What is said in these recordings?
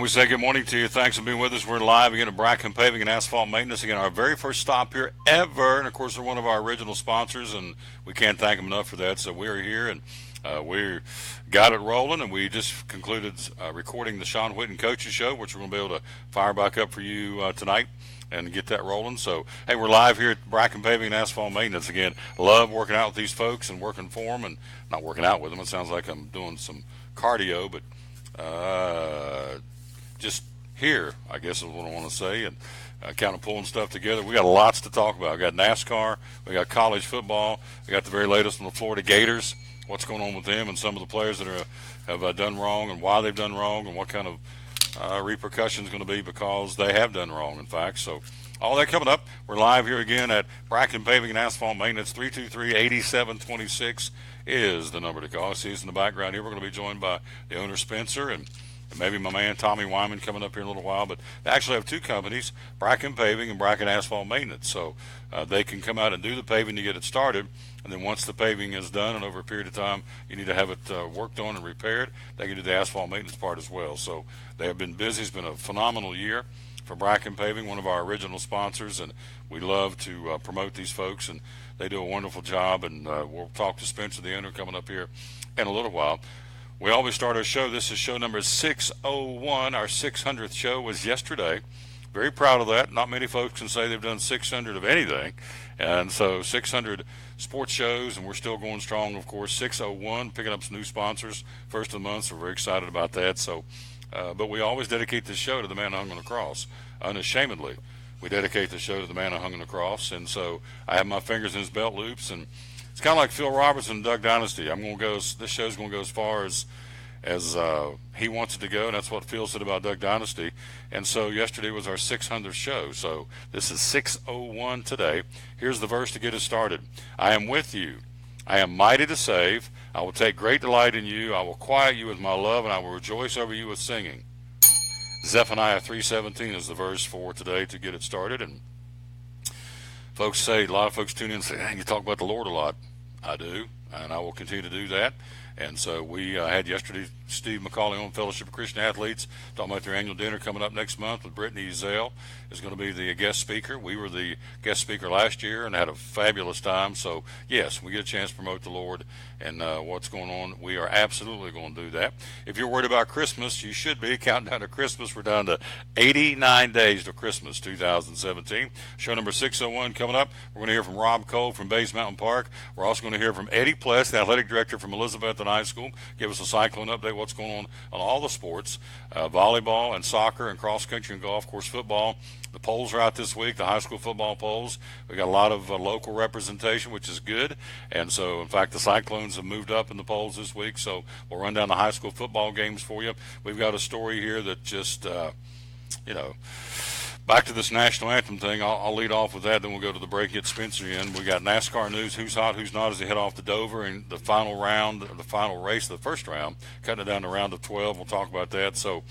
And we say good morning to you. Thanks for being with us. We're live again at Bracken Paving and Asphalt Maintenance. Again, our very first stop here ever. And, of course, they're one of our original sponsors, and we can't thank them enough for that. So we're here, and we got it rolling, and we just concluded recording the Sean Whitten Coaches Show, which we're going to be able to fire back up for you tonight and get that rolling. So, hey, we're live here at Bracken Paving and Asphalt Maintenance. Again, love working out with these folks and working for them, and not working out with them. It sounds like I'm doing some cardio, but just here, I guess is what I want to say, and kind of pulling stuff together. We got lots to talk about. We got NASCAR, we got college football, we got the very latest on the Florida Gators, what's going on with them, and some of the players that have done wrong, and why they've done wrong, and what kind of repercussions going to be because they have done wrong, in fact. So all that coming up. We're live here again at Bracken Paving and Asphalt Maintenance. 323-8726 is the number to call. See us in the background here. We're going to be joined by the owner, Spencer, and maybe my man Tommy Wyman coming up here in a little while. But they actually have two companies, Bracken Paving and Bracken Asphalt Maintenance. So they can come out and do the paving to get it started. And then once the paving is done and over a period of time you need to have it worked on and repaired, they can do the asphalt maintenance part as well. So they have been busy. It's been a phenomenal year for Bracken Paving, one of our original sponsors. And we love to promote these folks. And they do a wonderful job. And we'll talk to Spencer, the owner, coming up here in a little while. We always start our show. This is show number 601. Our 600th show was yesterday. Very proud of that. Not many folks can say they've done 600 of anything. And so 600 sports shows, and we're still going strong, of course. 601, picking up some new sponsors first of the month, so we're very excited about that. So, but we always dedicate this show to the man who hung on the cross. Unashamedly, we dedicate the show to the man who hung on the cross. And so I have my fingers in his belt loops, and it's kind of like Phil Robertson and Duck Dynasty. I'm going to go. This show's going to go as far as he wants it to go, and that's what Phil said about Duck Dynasty. And so yesterday was our 600th show. So this is 601 today. Here's the verse to get us started. I am with you. I am mighty to save. I will take great delight in you. I will quiet you with my love, and I will rejoice over you with singing. Zephaniah 3:17 is the verse for today to get it started. And folks say, a lot of folks tune in and say, hey, you talk about the Lord a lot. I do, and I will continue to do that. And so we had yesterday Steve McCauley on Fellowship of Christian Athletes talking about their annual dinner coming up next month with Brittany Ezell is going to be the guest speaker. We were the guest speaker last year and had a fabulous time. So, yes, we get a chance to promote the Lord and what's going on. We are absolutely going to do that. If you're worried about Christmas, you should be. Counting down to Christmas. We're down to 89 days to Christmas 2017. Show number 601 coming up. We're going to hear from Rob Cole from Bays Mountain Park. We're also going to hear from Eddie Pless, the athletic director from Elizabethton High School. Give us a Cyclone update, what's going on all the sports, volleyball and soccer and cross country and golf, of course, football. The polls are out this week, the high school football polls. We got a lot of local representation, which is good. And so, in fact, the Cyclones have moved up in the polls this week. So we'll run down the high school football games for you. We've got a story here that just, back to this national anthem thing. I'll lead off with that, then we'll go to the break, get Spencer in. We got NASCAR news, who's hot, who's not, as they head off to Dover in the final round, the final race of the first round, cutting it down to round of 12. We'll talk about that. So,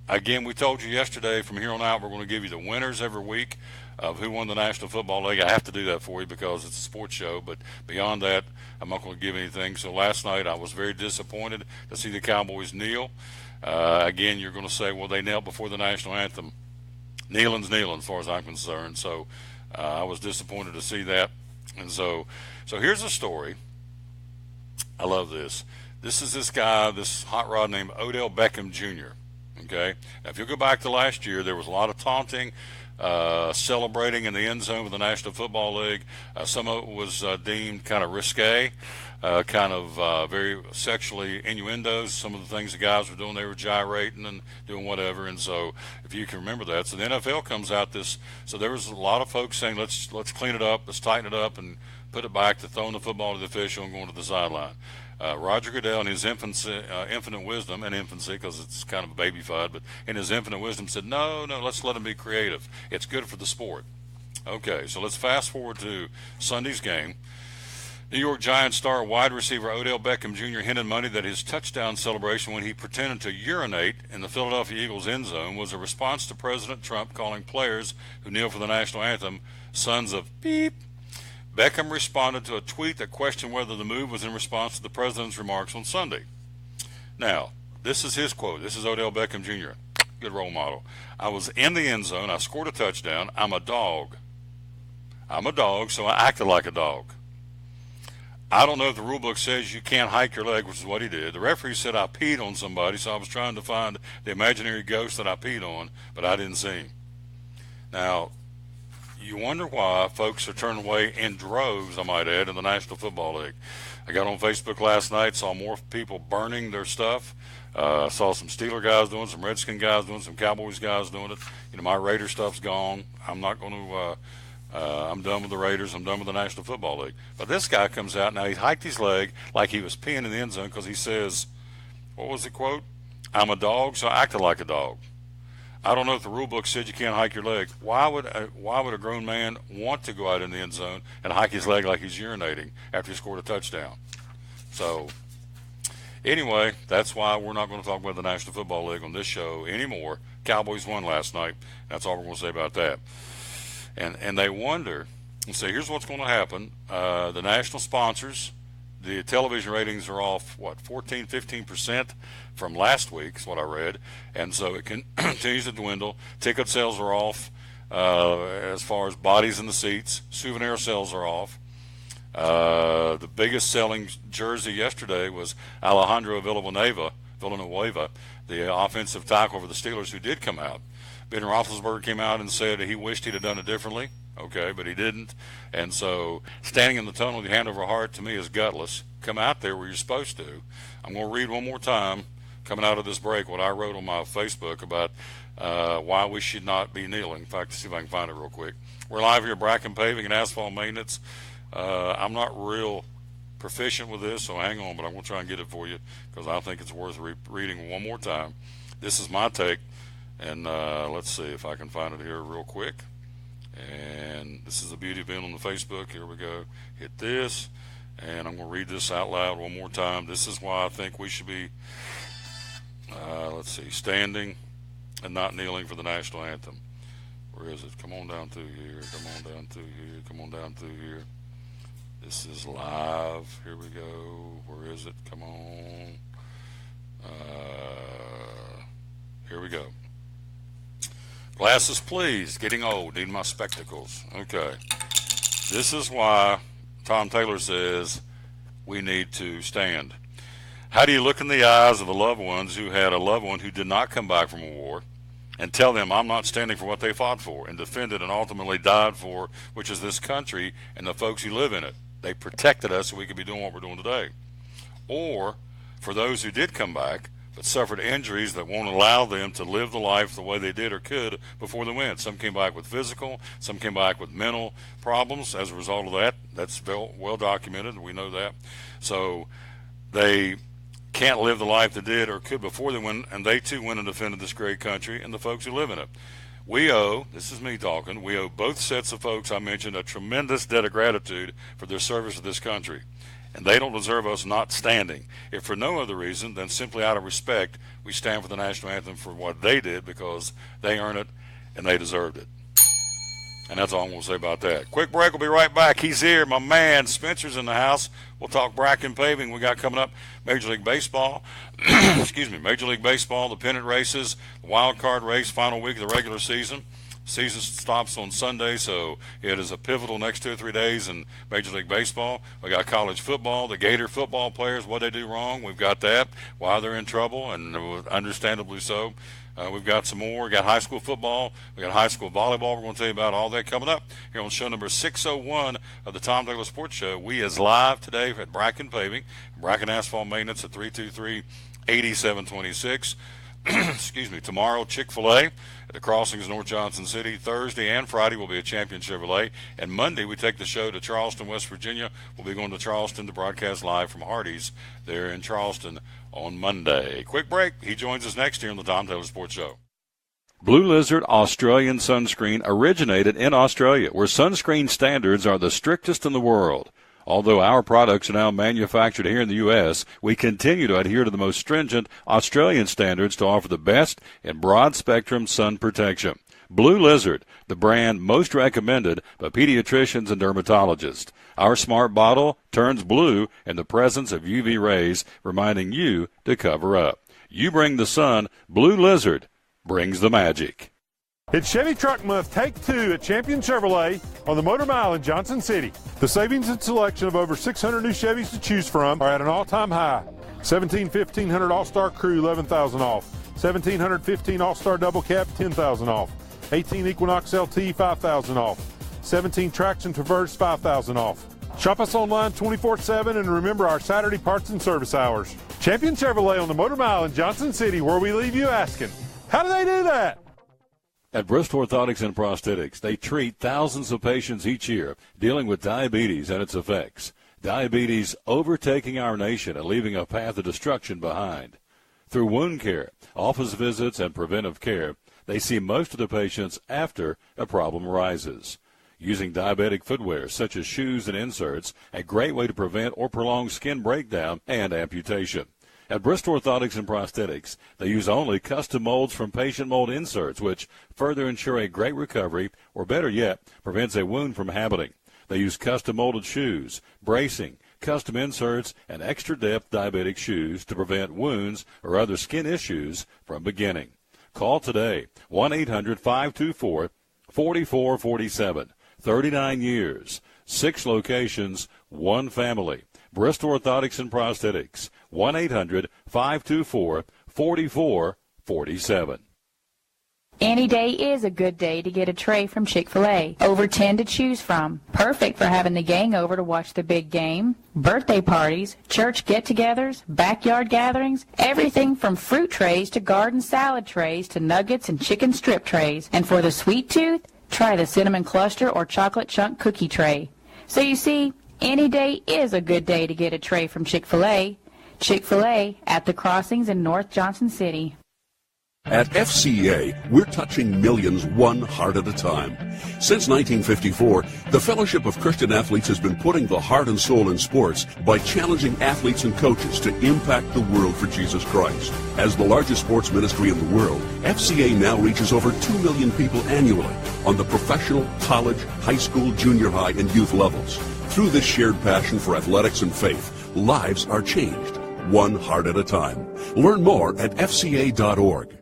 again, we told you yesterday, from here on out, we're going to give you the winners every week of who won the National Football League. I have to do that for you because it's a sports show, but beyond that, I'm not going to give anything. So last night, I was very disappointed to see the Cowboys kneel. Again, you're going to say, well, they knelt before the national anthem. Kneeling's kneeling as far as I'm concerned. So I was disappointed to see that. And so here's a story. I love this. This is this guy, this hot rod named Odell Beckham Jr. Okay? Now, if you go back to last year, there was a lot of taunting, celebrating in the end zone of the National Football League. Some of it was deemed kind of risque. Very sexually innuendos. Some of the things the guys were doing, they were gyrating and doing whatever. And so, if you can remember that, so the NFL comes out this. So there was a lot of folks saying, let's clean it up, let's tighten it up, and put it back to throwing the football to the official and going to the sideline. Roger Goodell, in his infinite wisdom, and infancy because it's kind of a babyfied, but in his infinite wisdom said, no, let's let him be creative. It's good for the sport. Okay, so let's fast forward to Sunday's game. New York Giants star wide receiver Odell Beckham Jr. hinted Monday that his touchdown celebration when he pretended to urinate in the Philadelphia Eagles end zone was a response to President Trump calling players who kneel for the national anthem sons of beep. Beckham responded to a tweet that questioned whether the move was in response to the president's remarks on Sunday. Now, This is his quote. This is Odell Beckham Jr., good role model. I was in the end zone. I scored a touchdown. I'm a dog. I'm a dog, so I acted like a dog. I don't know if the rule book says you can't hike your leg, which is what he did. The referee said I peed on somebody, so I was trying to find the imaginary ghost that I peed on, but I didn't see him. Now, you wonder why folks are turning away in droves, I might add, in the National Football League. I got on Facebook last night, saw more people burning their stuff. Saw some Steeler guys doing it, some Redskin guys doing it, some Cowboys guys doing it. You know, my Raider stuff's gone. I'm not going to I'm done with the Raiders. I'm done with the National Football League. But this guy comes out now. He hiked his leg like he was peeing in the end zone because he says, what was the quote? I'm a dog, so I acted like a dog. I don't know if the rule book said you can't hike your leg. Why would a grown man want to go out in the end zone and hike his leg like he's urinating after he scored a touchdown? So, anyway, that's why we're not going to talk about the National Football League on this show anymore. Cowboys won last night. That's all we're going to say about that. And they wonder, and say, here's what's going to happen. The national sponsors, the television ratings are off, 14, 15% from last week is what I read. And so it continues to dwindle. Ticket sales are off as far as bodies in the seats. Souvenir sales are off. The biggest selling jersey yesterday was Alejandro Villanueva, the offensive tackle for the Steelers, who did come out. Ben Roethlisberger came out and said he wished he'd have done it differently. Okay, but he didn't. And so standing in the tunnel with your hand over heart, to me, is gutless. Come out there where you're supposed to. I'm going to read one more time, coming out of this break, what I wrote on my Facebook about why we should not be kneeling. In fact, see if I can find it real quick. We're live here at Bracken Paving and Asphalt Maintenance. I'm not real proficient with this, so hang on, but I'm going to try and get it for you because I think it's worth reading one more time. This is my take, and let's see if I can find it here real quick. And this is the beauty of being on the Facebook. Here we go. Hit this, and I'm going to read this out loud one more time. This is why I think we should be, standing and not kneeling for the national anthem. Where is it? Come on down through here. Come on down through here. Come on down through here. This is live. Here we go. Where is it? Come on. Here we go. Glasses, please. Getting old. Need my spectacles. Okay. This is why Tom Taylor says we need to stand. How do you look in the eyes of the loved ones who had a loved one who did not come back from a war and tell them I'm not standing for what they fought for and defended and ultimately died for, which is this country and the folks who live in it? They protected us so we could be doing what we're doing today. Or for those who did come back but suffered injuries that won't allow them to live the life the way they did or could before they went. Some came back with physical, some came back with mental problems as a result of that. That's well documented, we know that. So they can't live the life they did or could before they went, and they too went and defended this great country and the folks who live in it. We owe, this is me talking, we owe both sets of folks I mentioned a tremendous debt of gratitude for their service to this country. And they don't deserve us not standing. If for no other reason than simply out of respect, we stand for the national anthem for what they did because they earned it and they deserved it. And that's all I'm going to say about that. Quick break. We'll be right back. He's here. My man Spencer's in the house. We'll talk Bracken Paving. We got coming up Major League Baseball. Major League Baseball, the pennant races, the wild card race, final week of the regular season. Season stops on Sunday, so it is a pivotal next 2 or 3 days in Major League Baseball. We got college football, the Gator football players, what they do wrong. We've got that, why they're in trouble, and understandably so. We've got some more. We got high school football. We got high school volleyball. We're going to tell you about all that coming up here on show number 601 of the Tom Taylor Sports Show. We is live today at Bracken Paving, Bracken Asphalt Maintenance at 323-8726. Tomorrow, Chick-fil-A at the Crossings, North Johnson City. Thursday and Friday will be a Champion Chevrolet. And Monday, we take the show to Charleston, West Virginia. We'll be going to Charleston to broadcast live from Hardee's there in Charleston on Monday. Quick break. He joins us next here on the Tom Taylor Sports Show. Blue Lizard Australian sunscreen originated in Australia, where sunscreen standards are the strictest in the world. Although our products are now manufactured here in the U.S., we continue to adhere to the most stringent Australian standards to offer the best in broad-spectrum sun protection. Blue Lizard, the brand most recommended by pediatricians and dermatologists. Our smart bottle turns blue in the presence of UV rays, reminding you to cover up. You bring the sun, Blue Lizard brings the magic. It's Chevy Truck Month, Take 2 at Champion Chevrolet on the Motor Mile in Johnson City. The savings and selection of over 600 new Chevys to choose from are at an all-time high. 1500 All-Star Crew, $11,000 off. 1715 All-Star Double Cab, $10,000 off. 18 Equinox LT, $5,000 off. 17 Traction Traverse, $5,000 off. Shop us online 24/7 and remember our Saturday parts and service hours. Champion Chevrolet on the Motor Mile in Johnson City, where we leave you asking, how do they do that? At Bristol Orthotics and Prosthetics, they treat thousands of patients each year dealing with diabetes and its effects. Diabetes overtaking our nation and leaving a path of destruction behind. Through wound care, office visits, and preventive care, they see most of the patients after a problem arises. Using diabetic footwear such as shoes and inserts, a great way to prevent or prolong skin breakdown and amputation. At Bristol Orthotics and Prosthetics, they use only custom molds from patient mold inserts, which further ensure a great recovery, or better yet, prevents a wound from happening. They use custom molded shoes, bracing, custom inserts, and extra depth diabetic shoes to prevent wounds or other skin issues from beginning. Call today, 1-800-524-4447. 39 years, 6 locations, 1 family. Bristol Orthotics and Prosthetics, 1-800-524-4447. Any day is a good day to get a tray from Chick-fil-A. Over 10 to choose from. Perfect for having the gang over to watch the big game. Birthday parties, church get-togethers, backyard gatherings, everything from fruit trays to garden salad trays to nuggets and chicken strip trays. And for the sweet tooth, try the cinnamon cluster or chocolate chunk cookie tray. So you see, any day is a good day to get a tray from Chick-fil-A. Chick-fil-A at the crossings in North Johnson City. At FCA, we're touching millions one heart at a time. Since 1954, the Fellowship of Christian Athletes has been putting the heart and soul in sports by challenging athletes and coaches to impact the world for Jesus Christ. As the largest sports ministry in the world, FCA now reaches over 2 million people annually on the professional, college, high school, junior high, and youth levels. Through this shared passion for athletics and faith, lives are changed, one heart at a time. Learn more at fca.org.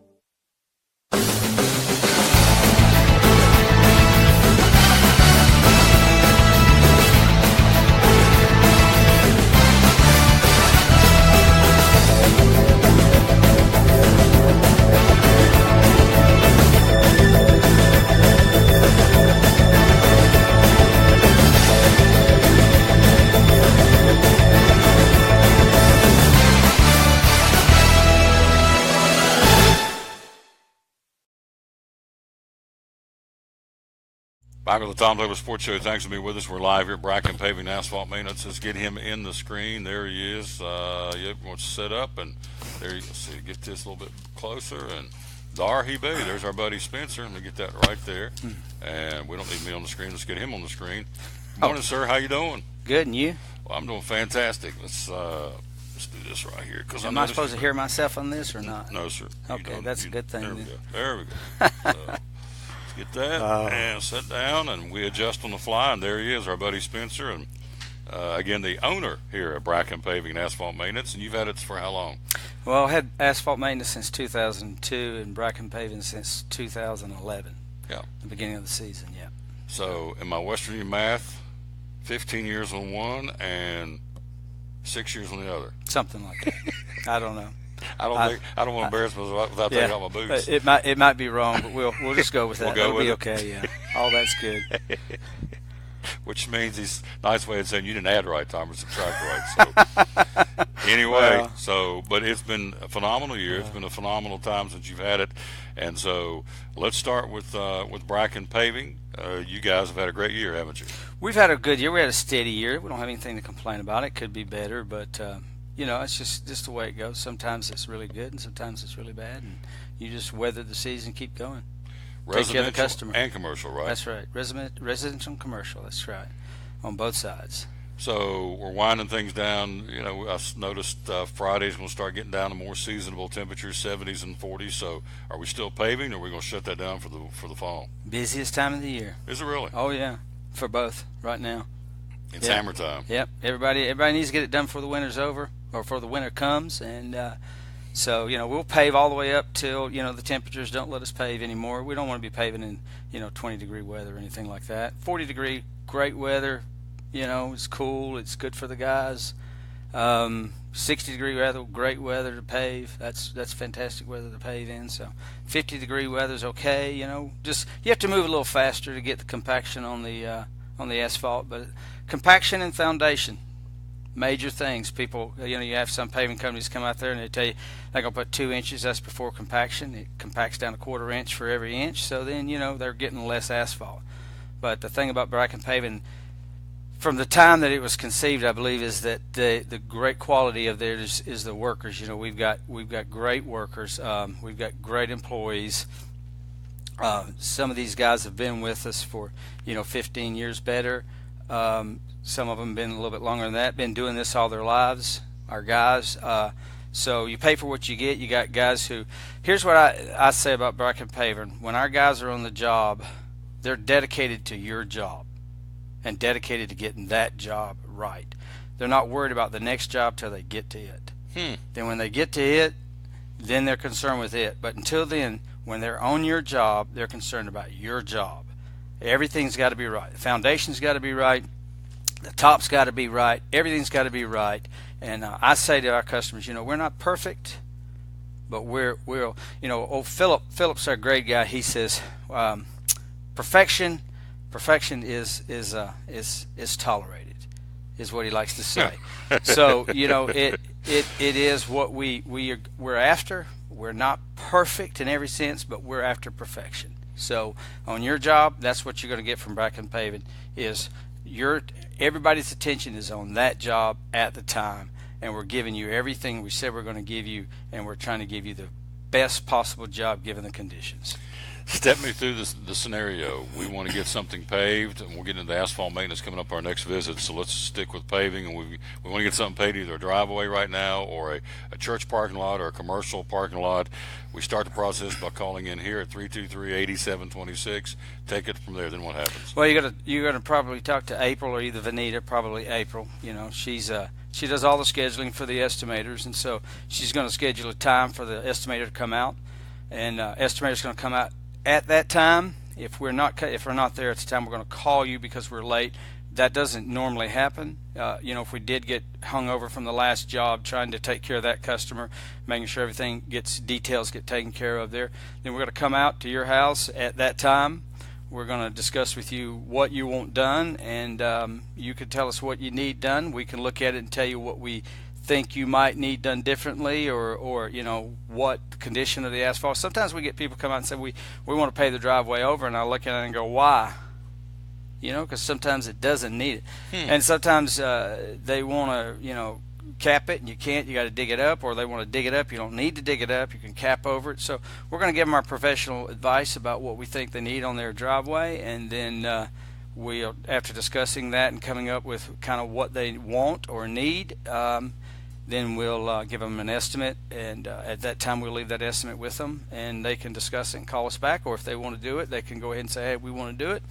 Back with the Tom Douglas Sports Show. Thanks for being with us. We're live here at Bracken Paving Asphalt Maintenance. Let's get him in the screen. There he is. Yep, wants to set up, and there you see. Get this a little bit closer, and there he be. There's our buddy Spencer. Let me get that right there. And we don't need me on the screen. Let's get him on the screen. Good morning, sir. How you doing? Good, and you? Well, I'm doing fantastic. Let's do this right here. Am I supposed to hear myself on this or not? No, sir. Okay, that's a good thing. There we go. There we go. So, get that and sit down, and we adjust on the fly, and there he is, our buddy Spencer, and again, the owner here at Bracken Paving and Asphalt Maintenance. And you've had it for how long? Well, I had asphalt maintenance since 2002 and Bracken Paving since 2011. Yeah. The beginning of the season, yeah. So in my Western Union math, 15 years on one and 6 years on the other. Something like that. I don't know. I don't want to embarrass myself without taking out my boots. It might be wrong, but we'll just go with that. We'll go with be it. Okay, yeah. All that's good. Which means he's nice way of saying you didn't add right, Tom, or subtract right. So anyway, but it's been a phenomenal year. It's been a phenomenal time since you've had it, and so let's start with Bracken Paving. You guys have had a great year, haven't you? We've had a good year. We had a steady year. We don't have anything to complain about. It could be better, but it's just the way it goes. Sometimes it's really good, and sometimes it's really bad, and you just weather the season, keep going. Residential take care of the customer. And commercial, right? That's right. Residential and commercial. That's right. On both sides. So we're winding things down. I noticed Friday's going to start getting down to more seasonable temperatures, 70s and 40s. So are we still paving, or are we going to shut that down for the fall? Busiest time of the year. Is it really? Oh yeah, for both right now. It's hammer time. Yep. Everybody needs to get it done before the winter's over, or before the winter comes, and So, we'll pave all the way up till, the temperatures don't let us pave anymore. We don't want to be paving in, 20-degree weather or anything like that. 40-degree, great weather, it's cool. It's good for the guys. 60-degree weather, great weather to pave. That's fantastic weather to pave in. So 50-degree weather's okay. Just you have to move a little faster to get the compaction on the asphalt. But compaction and foundation, major things. People, you have some paving companies come out there and they tell you they're gonna put 2 inches. That's before compaction. It compacts down a 1/4 inch for every inch. So then they're getting less asphalt. But the thing about Bracken Paving, from the time that it was conceived, I believe, is that the great quality of theirs is the workers. We've got great workers. We've got great employees. Some of these guys have been with us for 15 years better. Some of them have been a little bit longer than that. Been doing this all their lives. Our guys. So you pay for what you get. You got guys who. Here's what I say about Bracken Paving. When our guys are on the job, they're dedicated to your job and dedicated to getting that job right. They're not worried about the next job till they get to it. Then when they get to it, then they're concerned with it. But until then, when they're on your job, they're concerned about your job. Everything's got to be right. The foundation's got to be right. The top's got to be right. Everything's got to be right. And I say to our customers, we're not perfect, but we're old Philip's our great guy. He says, perfection is tolerated, is what he likes to say. So it is what we're after. We're not perfect in every sense, but we're after perfection. So on your job, that's what you're going to get from Bracken Paving. Is everybody's attention is on that job at the time, and we're giving you everything we said we're going to give you, and we're trying to give you the best possible job given the conditions. Step me through the scenario. We want to get something paved, and we'll get into asphalt maintenance coming up our next visit. So let's stick with paving, and we want to get something paved, either a driveway right now or a church parking lot or a commercial parking lot. We start the process by calling in here at 323-8726. Take it from there. Then what happens? Well, you're gonna probably talk to April or either Vanita. Probably April. She does all the scheduling for the estimators, and so she's going to schedule a time for the estimator to come out, and estimator's going to come out at that time. If we're not there at the time, we're going to call you because we're late. That doesn't normally happen. If we did get hung over from the last job trying to take care of that customer, making sure details get taken care of there, then we're going to come out to your house at that time. We're going to discuss with you what you want done, and you can tell us what you need done. We can look at it and tell you what we think you might need done differently, or what the condition of the asphalt. Sometimes we get people come out and say we want to pave the driveway over, and I look at it and go, why? Because sometimes it doesn't need it, and sometimes they want to cap it and you can't. You got to dig it up, or they want to dig it up. You don't need to dig it up. You can cap over it. So we're going to give them our professional advice about what we think they need on their driveway, and then we, after discussing that and coming up with kind of what they want or need, then we'll give them an estimate, and at that time we'll leave that estimate with them, and they can discuss it and call us back, or if they want to do it, they can go ahead and say, hey, we want to do it.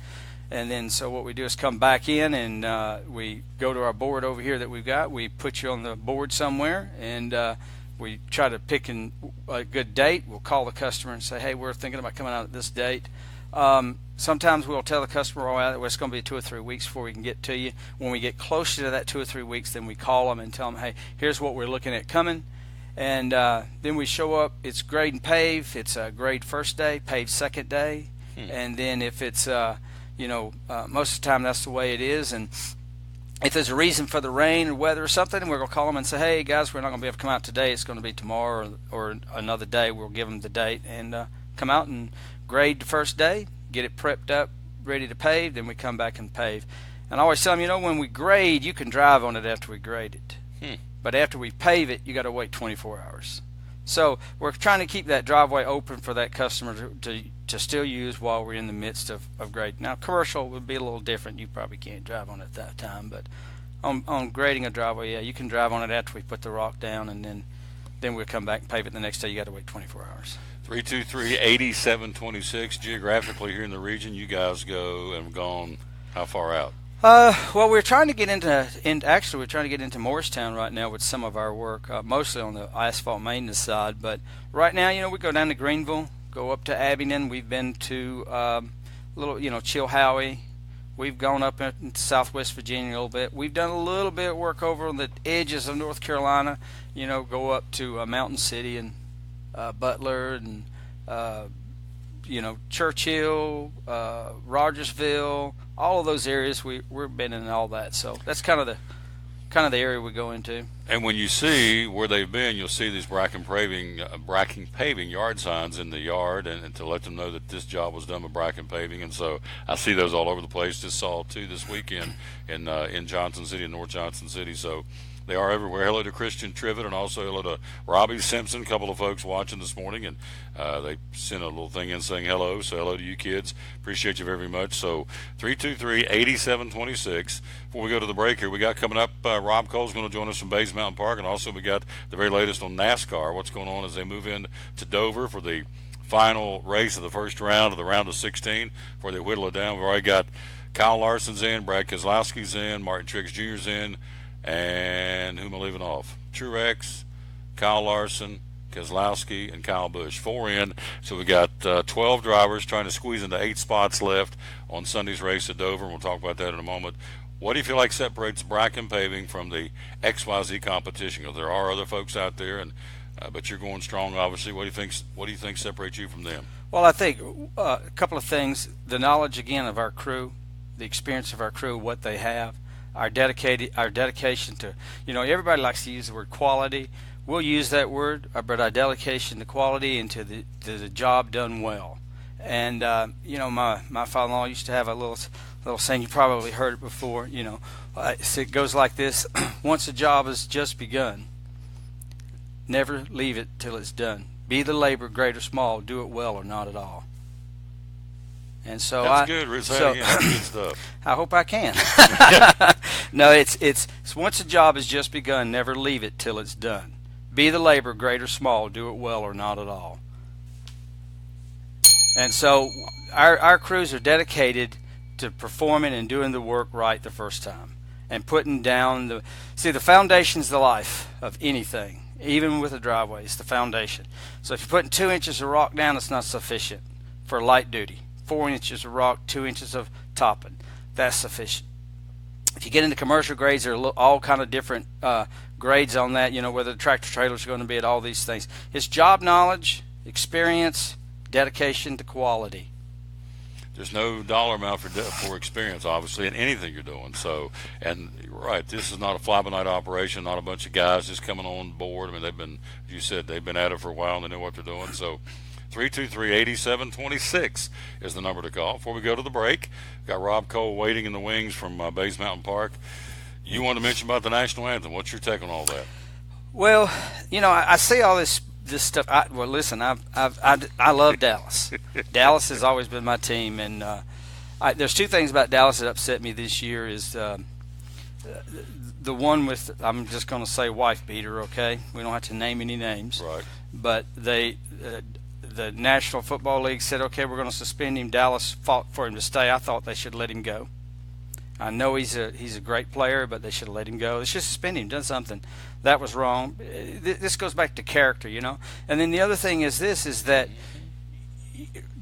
And then so what we do is come back in, and we go to our board over here that we've got. We put you on the board somewhere, and we try to pick a good date. We'll call the customer and say, hey, we're thinking about coming out at this date. Sometimes we'll tell the customer, it's going to be 2 or 3 weeks before we can get to you. When we get closer to that 2 or 3 weeks, then we call them and tell them, hey, here's what we're looking at coming. And then we show up. It's grade and pave. It's a grade first day, pave second day. And then if it's, most of the time that's the way it is. And if there's a reason for the rain or weather or something, we're going to call them and say, hey, guys, we're not going to be able to come out today. It's going to be tomorrow or another day. We'll give them the date and come out and grade the first day, get it prepped up, ready to pave, then we come back and pave. And I always tell them, when we grade, you can drive on it after we grade it. But after we pave it, you got to wait 24 hours. So we're trying to keep that driveway open for that customer to still use while we're in the midst of grading. Now, commercial would be a little different. You probably can't drive on it at that time. But on grading a driveway, yeah, you can drive on it after we put the rock down, and then we'll come back and pave it the next day. You got to wait 24 hours. 323-8726. Geographically here in the region, you guys go and gone how far out? Well, we're trying to get actually we're trying to get into Morristown right now with some of our work, mostly on the asphalt maintenance side. But right now, we go down to Greenville, go up to Abingdon. We've been to Chilhowie. We've gone up into Southwest Virginia a little bit. We've done a little bit of work over on the edges of North Carolina. Go up to Mountain City and Butler and Churchill, Rogersville, all of those areas. We've been in all that, so that's kind of the area we go into. And when you see where they've been, you'll see these Bracken Paving yard signs in the yard, and to let them know that this job was done by Bracken Paving. And so I see those all over the place. Just saw two this weekend in Johnson City, in North Johnson City. So they are everywhere. Hello to Christian Trivet, and also hello to Robbie Simpson, a couple of folks watching this morning, and they sent a little thing in saying hello. So hello to you kids. Appreciate you very much. So 323-8726. Before we go to the break here, we got coming up, Rob Cole's going to join us from Bays Mountain Park, and also we got the very latest on NASCAR, what's going on as they move in to Dover for the final race of the first round of the round of 16 before they whittle it down. We've already got Kyle Larson's in, Brad Keselowski's in, Martin Truex Jr.'s in, and who am I leaving off? Truex, Kyle Larson, Keselowski, and Kyle Busch. 4 in. So we got 12 drivers trying to squeeze into 8 spots left on Sunday's race at Dover, and we'll talk about that in a moment. What do you feel like separates Bracken Paving from the XYZ competition? Because there are other folks out there, and but you're going strong, obviously. What do you think separates you from them? Well, I think a couple of things: the knowledge again of our crew, the experience of our crew, what they have, our dedication to, everybody likes to use the word quality. We'll use that word, but our dedication to quality and to the job done well. And my father-in-law used to have a little saying. You probably heard it before. It goes like this: once a job has just begun, never leave it till it's done. Be the labor, great or small, do it well or not at all. And so that's good. Again. That's good stuff. I hope I can. No, it's once a job has just begun, never leave it till it's done. Be the labor, great or small, do it well or not at all. And so our crews are dedicated to performing and doing the work right the first time, and putting down the foundation's the life of anything, even with a driveway. It's the foundation. So if you're putting 2 inches of rock down, it's not sufficient for light duty. 4 inches of rock, 2 inches of topping, that's sufficient. If you get into commercial grades, there are all kind of different grades on that, whether the tractor trailers are going to be at all these things. It's job knowledge, experience, dedication to quality. There's no dollar amount for experience, obviously, in anything you're doing. So, and you're right, this is not a fly-by-night operation, not a bunch of guys just coming on board. I mean, as you said, they've been at it for a while and they know what they're doing. So 323-8726 is the number to call. Before we go to the break, got Rob Cole waiting in the wings from Bays Mountain Park. You wanted to mention about the national anthem. What's your take on all that? Well, I see all this stuff. Listen, I love Dallas. Dallas has always been my team, and there's 2 things about Dallas that upset me this year. Is the one with, I'm just going to say wife beater, okay? We don't have to name any names. Right. But the National Football League said, okay, we're going to suspend him. Dallas fought for him to stay. I thought they should let him go. I know he's a great player, but they should have let him go. They should suspend him, done something. That was wrong. This goes back to character, And then the other thing is that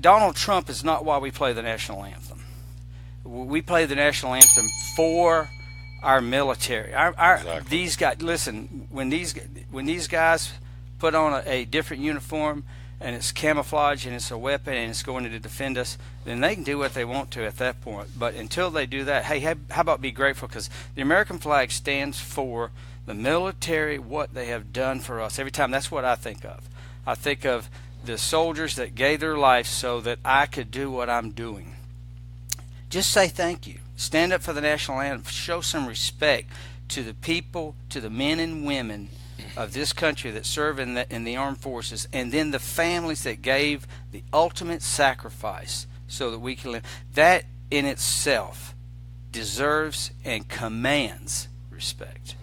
Donald Trump is not why we play the national anthem. We play the national anthem for our military. Exactly. These guys, listen, when these guys put on a different uniform, and it's camouflage and it's a weapon and it's going to defend us, then they can do what they want to at that point. But until they do that, hey, how about be grateful? Because the American flag stands for the military, what they have done for us. Every time, that's what I think of. I think of the soldiers that gave their life so that I could do what I'm doing. Just say thank you. Stand up for the national anthem. Show some respect to the people, to the men and women of this country that serve in the armed forces, and then the families that gave the ultimate sacrifice so that we can live. That in itself deserves and commands respect.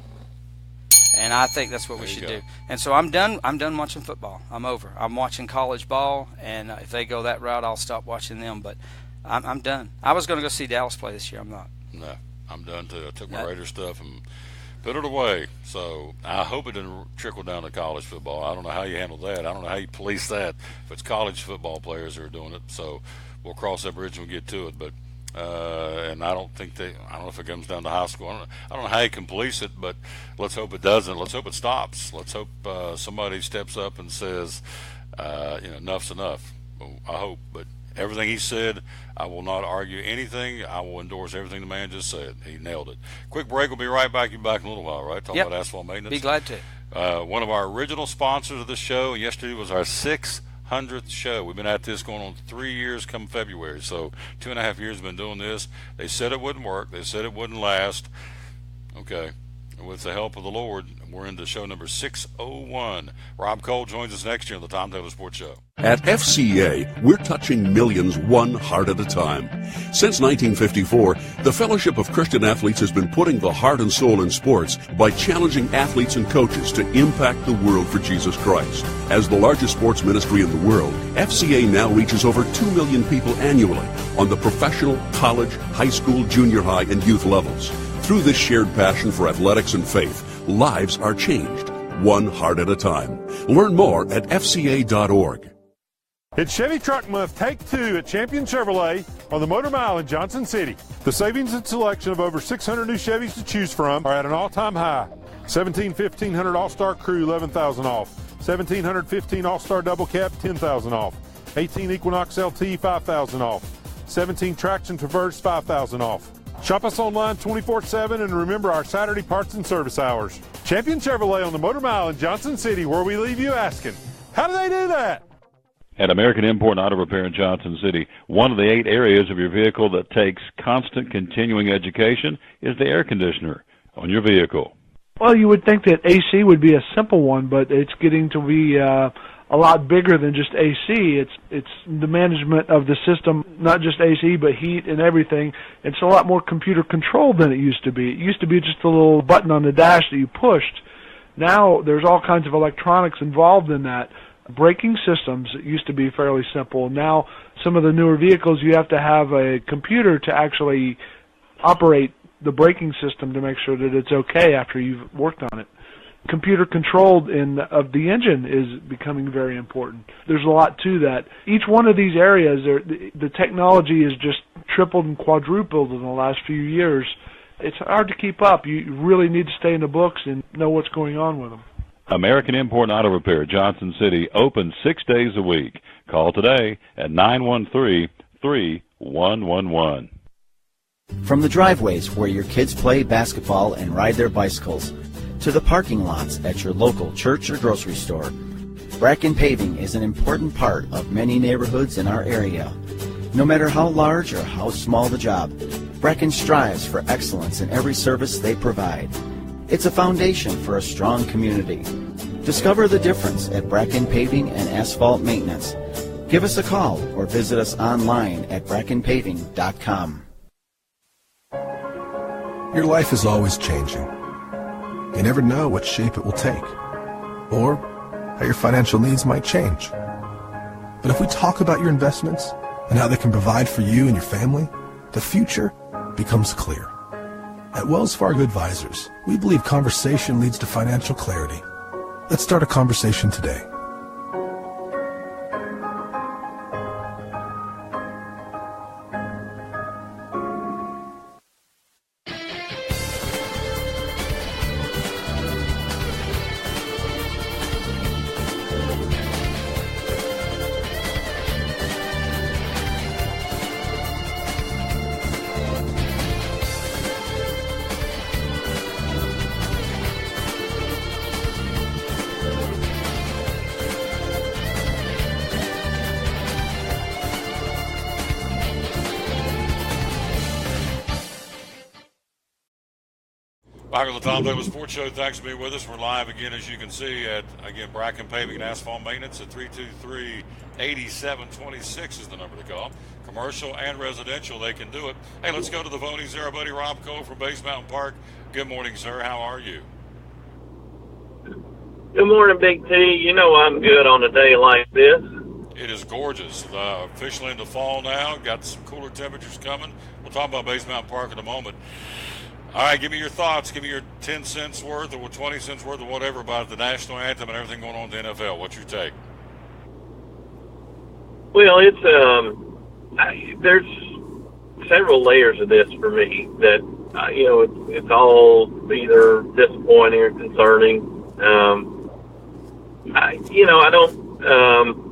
And I think that's what we should do. And so I'm done watching football. I'm over. I'm watching college ball, and if they go that route, I'll stop watching them. But I'm done. I was going to go see Dallas play this year. I'm not. No. I'm done too. I took my Raider stuff and put it away. So I hope it didn't trickle down to college football. I don't know how you handle that. I don't know how you police that if it's college football players who are doing it. So we'll cross that bridge when we get to it. But and I don't know if it comes down to high school. I don't know how you can police it, but let's hope it doesn't. Let's hope it stops. Let's hope somebody steps up and says, enough's enough. I hope. But everything he said, I will not argue anything. I will endorse everything the man just said. He nailed it. Quick break. We'll be right back. You'll be back in a little while, right? Talking about asphalt maintenance. Be glad to. One of our original sponsors of this show. Yesterday was our 600th show. We've been at this going on 3 years come February. So 2.5 years we've been doing this. They said it wouldn't work. They said it wouldn't last. Okay. With the help of the Lord, we're into show number 601. Rob Cole joins us next year on the Tom Taylor Sports Show. At FCA, we're touching millions one heart at a time. Since 1954, the Fellowship of Christian Athletes has been putting the heart and soul in sports by challenging athletes and coaches to impact the world for Jesus Christ. As the largest sports ministry in the world, FCA now reaches over 2 million people annually on the professional, college, high school, junior high, and youth levels. Through this shared passion for athletics and faith, lives are changed, one heart at a time. Learn more at fca.org. It's Chevy Truck Month, Take 2 at Champion Chevrolet on the Motor Mile in Johnson City. The savings and selection of over 600 new Chevys to choose from are at an all-time high. 1500 All-Star Crew, $11,000 off. 1715 All-Star Double Cab, $10,000 off. 18 Equinox LT, $5,000 off. 17 Traction Traverse, $5,000 off. Shop us online 24/7 and remember our Saturday parts and service hours. Champion Chevrolet on the Motor Mile in Johnson City, where we leave you asking, how do they do that? At American Import Auto Repair in Johnson City, one of the 8 areas of your vehicle that takes constant continuing education is the air conditioner on your vehicle. Well, you would think that AC would be a simple one, but it's getting to be a lot bigger than just AC. It's the management of the system, not just AC, but heat and everything. It's a lot more computer controlled than it used to be. It used to be just a little button on the dash that you pushed. Now there's all kinds of electronics involved in that. Braking systems used to be fairly simple. Now some of the newer vehicles, you have to have a computer to actually operate the braking system to make sure that it's okay after you've worked on it. Computer controlled of the engine is becoming very important. There's a lot to that. Each one of these areas, the technology has just tripled and quadrupled in the last few years. It's hard to keep up. You really need to stay in the books and know what's going on with them. American Import Auto Repair, Johnson City, open 6 days a week. Call today at 913-3111. From the driveways where your kids play basketball and ride their bicycles, to the parking lots at your local church or grocery store, Bracken Paving is an important part of many neighborhoods in our area. No matter how large or how small the job, Bracken strives for excellence in every service they provide. It's a foundation for a strong community. Discover the difference at Bracken Paving and Asphalt Maintenance. Give us a call or visit us online at brackenpaving.com. Your life is always changing. You never know what shape it will take, or how your financial needs might change. But if we talk about your investments and how they can provide for you and your family, the future becomes clear. At Wells Fargo Advisors, we believe conversation leads to financial clarity. Let's start a conversation today. Back on the Tom Taylor Sports Show. Thanks for being with us. We're live again, as you can see, at, again, Bracken Paving and Asphalt Maintenance at 323-8726 is the number to call. Commercial and residential, they can do it. Hey, let's go to the phonies there, our buddy Rob Cole from Base Mountain Park. Good morning, sir. How are you? Good morning, Big T. You know I'm good on a day like this. It is gorgeous. Officially into fall now. Got some cooler temperatures coming. We'll talk about Base Mountain Park in a moment. All right, give me your thoughts. Give me your 10 cents worth or 20 cents worth or whatever about the national anthem and everything going on in the NFL. What's your take? Well, it's there's several layers of this for me that it's all either disappointing or concerning. I don't.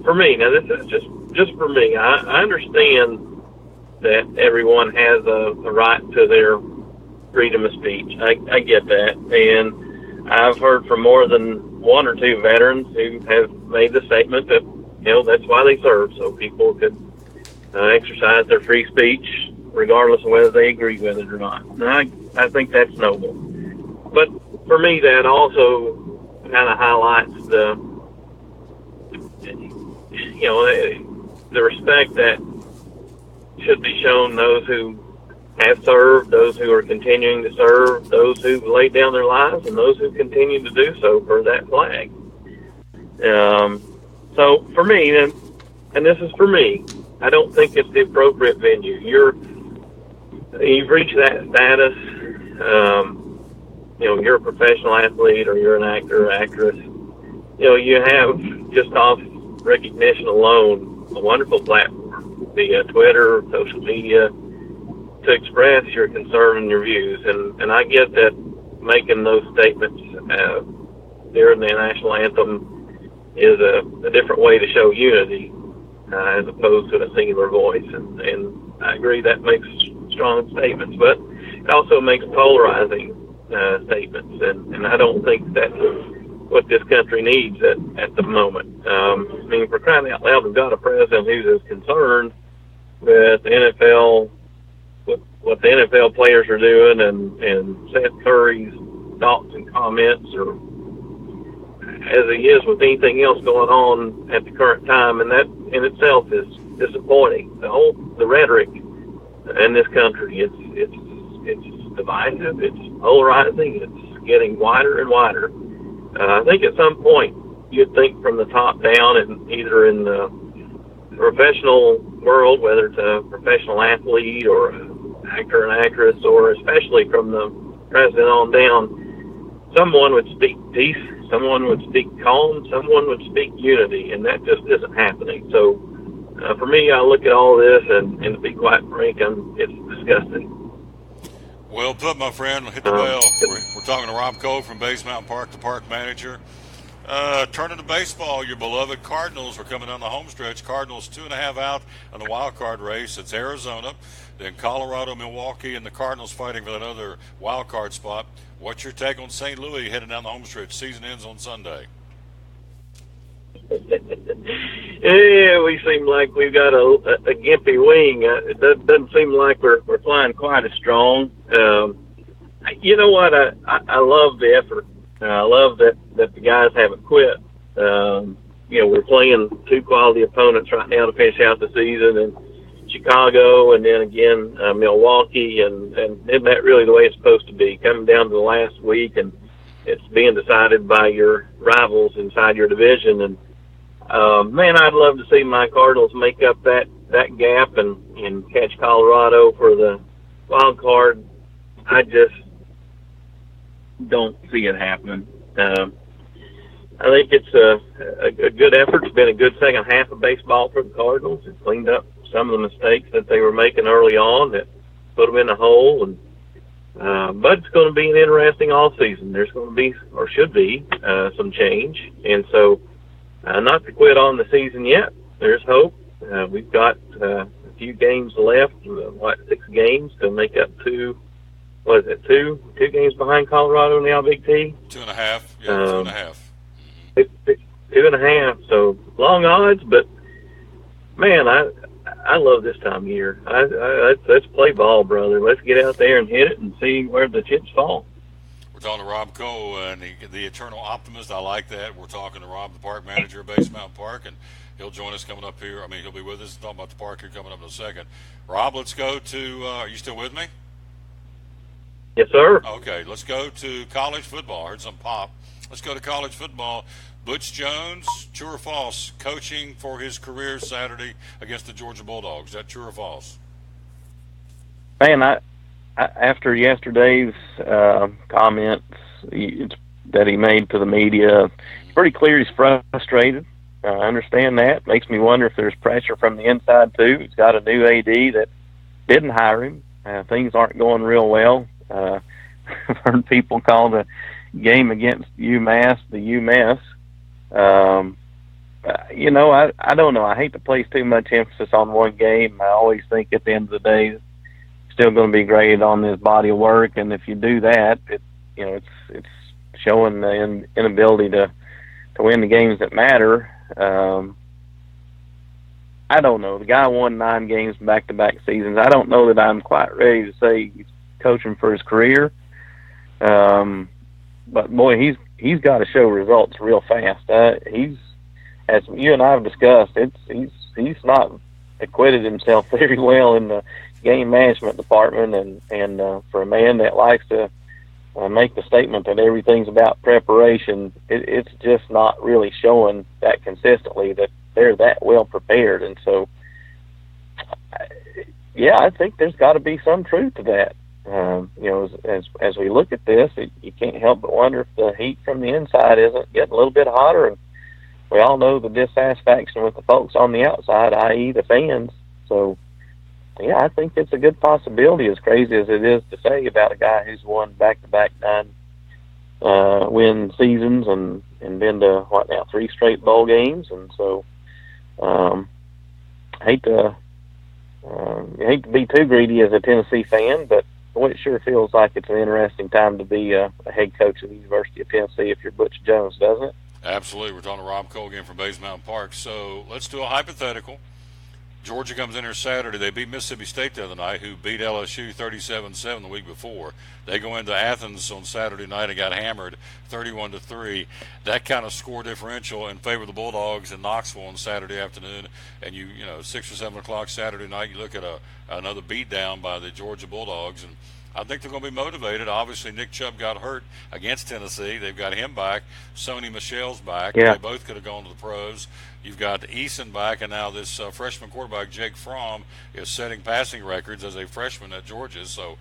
For me, now this is just for me. I understand that everyone has a right to their freedom of speech. I get that, and I've heard from more than one or two veterans who have made the statement that that's why they serve, so people could exercise their free speech regardless of whether they agree with it or not. And I think that's noble. But for me, that also kind of highlights the respect that should be shown those who have served, those who are continuing to serve, those who've laid down their lives, and those who continue to do so for that flag. So for me, and this is for me, I don't think it's the appropriate venue. You've reached that status. You're a professional athlete, or you're an actor or actress. You have, just off recognition alone, a wonderful platform via Twitter, social media, to express your concern and your views. And I get that making those statements during the national anthem is a different way to show unity as opposed to a singular voice. And I agree that makes strong statements, but it also makes polarizing statements. And I don't think that's what this country needs at the moment. For crying out loud, we've got a president who's as concerned with the NFL, with what the NFL players are doing, and Seth Curry's thoughts and comments, or as he is with anything else going on at the current time, and that in itself is disappointing. The rhetoric in this country, it's divisive, it's polarizing, it's getting wider and wider. I think at some point you'd think from the top down, and either in the professional world, whether it's a professional athlete or an actor and actress, or especially from the president on down, someone would speak peace, someone would speak calm, someone would speak unity, and that just isn't happening. So for me, I look at all this, and to be quite frank, it's disgusting. Well put, my friend. Hit the bell. We're talking to Rob Cole from Base Mountain Park, the park manager. Turning to baseball, your beloved Cardinals are coming down the home stretch. Cardinals 2.5 out in the wild card race. It's Arizona, then Colorado, Milwaukee, and the Cardinals fighting for that other wild card spot. What's your take on St. Louis heading down the home stretch? Season ends on Sunday. Yeah, we seem like we've got a gimpy wing. It doesn't seem like we're flying quite as strong. You know what? I love the effort. I love that the guys haven't quit. We're playing two quality opponents right now to finish out the season, in Chicago, and then again Milwaukee, and isn't that really the way it's supposed to be? Coming down to the last week, and it's being decided by your rivals inside your division. And man, I'd love to see my Cardinals make up that gap and catch Colorado for the wild card. I just don't see it happening. I think it's a good effort. It's been a good second half of baseball for the Cardinals. It's cleaned up some of the mistakes that they were making early on that put them in a hole. But it's going to be an interesting off season. There's going to be, or should be, some change. And so, not to quit on the season yet. There's hope. We've got a few games left, 6 games to make up two games behind Colorado in the Big T? 2.5. Yeah, 2.5. 2.5. So long odds, but man, I love this time of year. Let's play ball, brother. Let's get out there and hit it and see where the chips fall. We're talking to Rob Cole, and the eternal optimist. I like that. We're talking to Rob, the park manager of Base Mountain Park, and he'll join us coming up here. He'll be with us talking about the park here coming up in a second. Rob, let's go to are you still with me? Yes, sir. Okay, let's go to college football. I heard some pop. Let's go to college football. Butch Jones, true or false, coaching for his career Saturday against the Georgia Bulldogs. Is that true or false? Man, I after yesterday's comments that he made to the media, it's pretty clear he's frustrated. I understand that. Makes me wonder if there's pressure from the inside, too. He's got a new AD that didn't hire him. Things aren't going real well. I've heard people call the game against UMass the UMass. I don't know. I hate to place too much emphasis on one game. I always think at the end of the day, it's still going to be graded on this body of work. And if you do that, it's showing the inability to win the games that matter. I don't know. The guy won 9 games in back-to-back seasons. I don't know that I'm quite ready to say he's coaching for his career. But boy, he's got to show results real fast. He's, as you and I have discussed, he's not acquitted himself very well in the game management department, and for a man that likes to make the statement that everything's about preparation, it's just not really showing that consistently that they're that well prepared. And so, yeah, I think there's got to be some truth to that. As we look at this, you can't help but wonder if the heat from the inside isn't getting a little bit hotter. And we all know the dissatisfaction with the folks on the outside, i.e. the fans. So, yeah, I think it's a good possibility, as crazy as it is to say about a guy who's won back-to-back 9-win seasons and been to, 3 straight bowl games. And so I hate to be too greedy as a Tennessee fan, but boy, it sure feels like it's an interesting time to be a head coach of the University of Tennessee if you're Butch Jones, doesn't it? Absolutely. We're talking to Rob Colgan from Bays Mountain Park. So let's do a hypothetical. Georgia comes in here Saturday. They beat Mississippi State the other night, who beat LSU 37-7 the week before. They go into Athens on Saturday night and got hammered 31-3. That kind of score differential in favor of the Bulldogs in Knoxville on Saturday afternoon. And 6 or 7 o'clock Saturday night, you look at another beatdown by the Georgia Bulldogs, and I think they're going to be motivated. Obviously, Nick Chubb got hurt against Tennessee. They've got him back. Sony Michel's back. Yeah. They both could have gone to the pros. You've got Eason back, and now this freshman quarterback, Jake Fromm, is setting passing records as a freshman at Georgia. So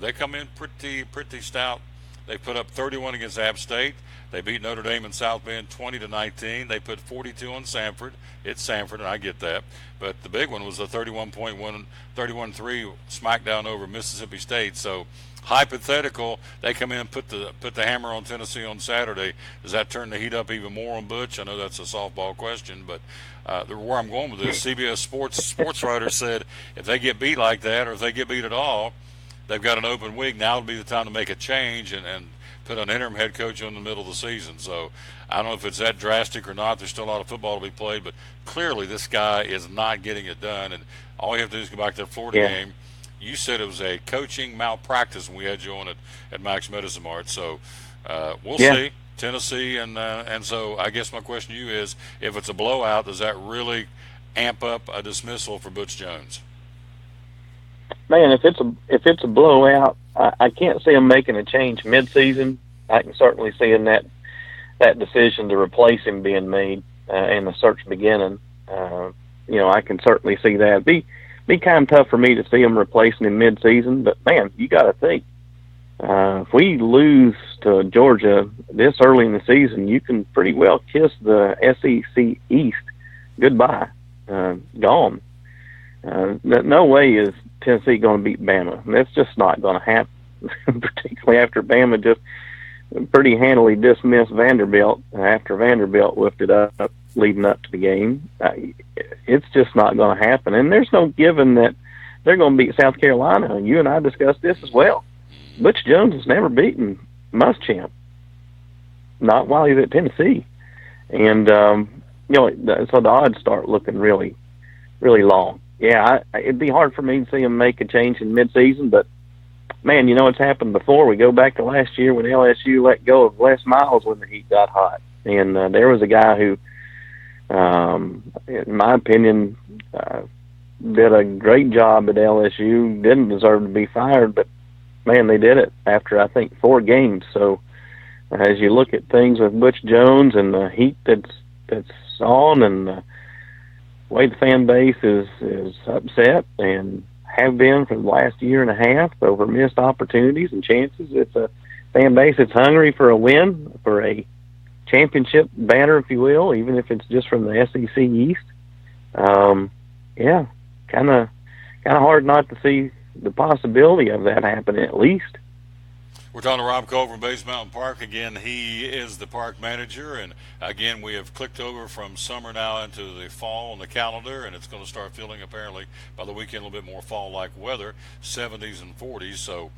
they come in pretty stout. They put up 31 against App State. They beat Notre Dame in South Bend 20-19. They put 42 on Samford. It's Samford, and I get that. But the big one was the 31-3 smackdown over Mississippi State. So hypothetical, they come in and put the hammer on Tennessee on Saturday. Does that turn the heat up even more on Butch? I know that's a softball question, but where I'm going with this, CBS sports writer said if they get beat like that, or if they get beat at all, they've got an open week. Now would be the time to make a change and put an interim head coach in the middle of the season. So I don't know if it's that drastic or not. There's still a lot of football to be played, but clearly this guy is not getting it done. And all you have to do is go back to that Florida game. You said it was a coaching malpractice when we had you on at Max Medicine Mart. So we'll see. Tennessee, and so I guess my question to you is, if it's a blowout, does that really amp up a dismissal for Butch Jones? Man, if it's a blowout, I can't see him making a change mid-season. I can certainly see in that decision to replace him being made and the search beginning. I can certainly see that. Be kind of tough for me to see him replacing him mid-season, but man, you got to think. If we lose to Georgia this early in the season, you can pretty well kiss the SEC East goodbye. Gone. No way is Tennessee going to beat Bama. That's just not going to happen, particularly after Bama just pretty handily dismissed Vanderbilt after Vanderbilt lifted up leading up to the game. It's just not going to happen. And there's no given that they're going to beat South Carolina. You and I discussed this as well. Butch Jones has never beaten Muschamp, not while he's at Tennessee. And, so the odds start looking really, really long. Yeah, it'd be hard for me to see him make a change in midseason, but, man, it's happened before. We go back to last year when LSU let go of Les Miles when the heat got hot. And there was a guy who, in my opinion, did a great job at LSU, didn't deserve to be fired, but, man, they did it after, I think, 4 games. So as you look at things with Butch Jones and the heat that's on, and the way the fan base is upset and have been for the last year and a half over missed opportunities and chances. It's a fan base that's hungry for a win, for a championship banner, if you will, even if it's just from the SEC East. Yeah, kind of hard not to see the possibility of that happening at least. We're talking to Rob Cole from Base Mountain Park. Again, he is the park manager, and again, we have clicked over from summer now into the fall on the calendar, and it's going to start feeling apparently by the weekend a little bit more fall-like weather, 70s and 40s. So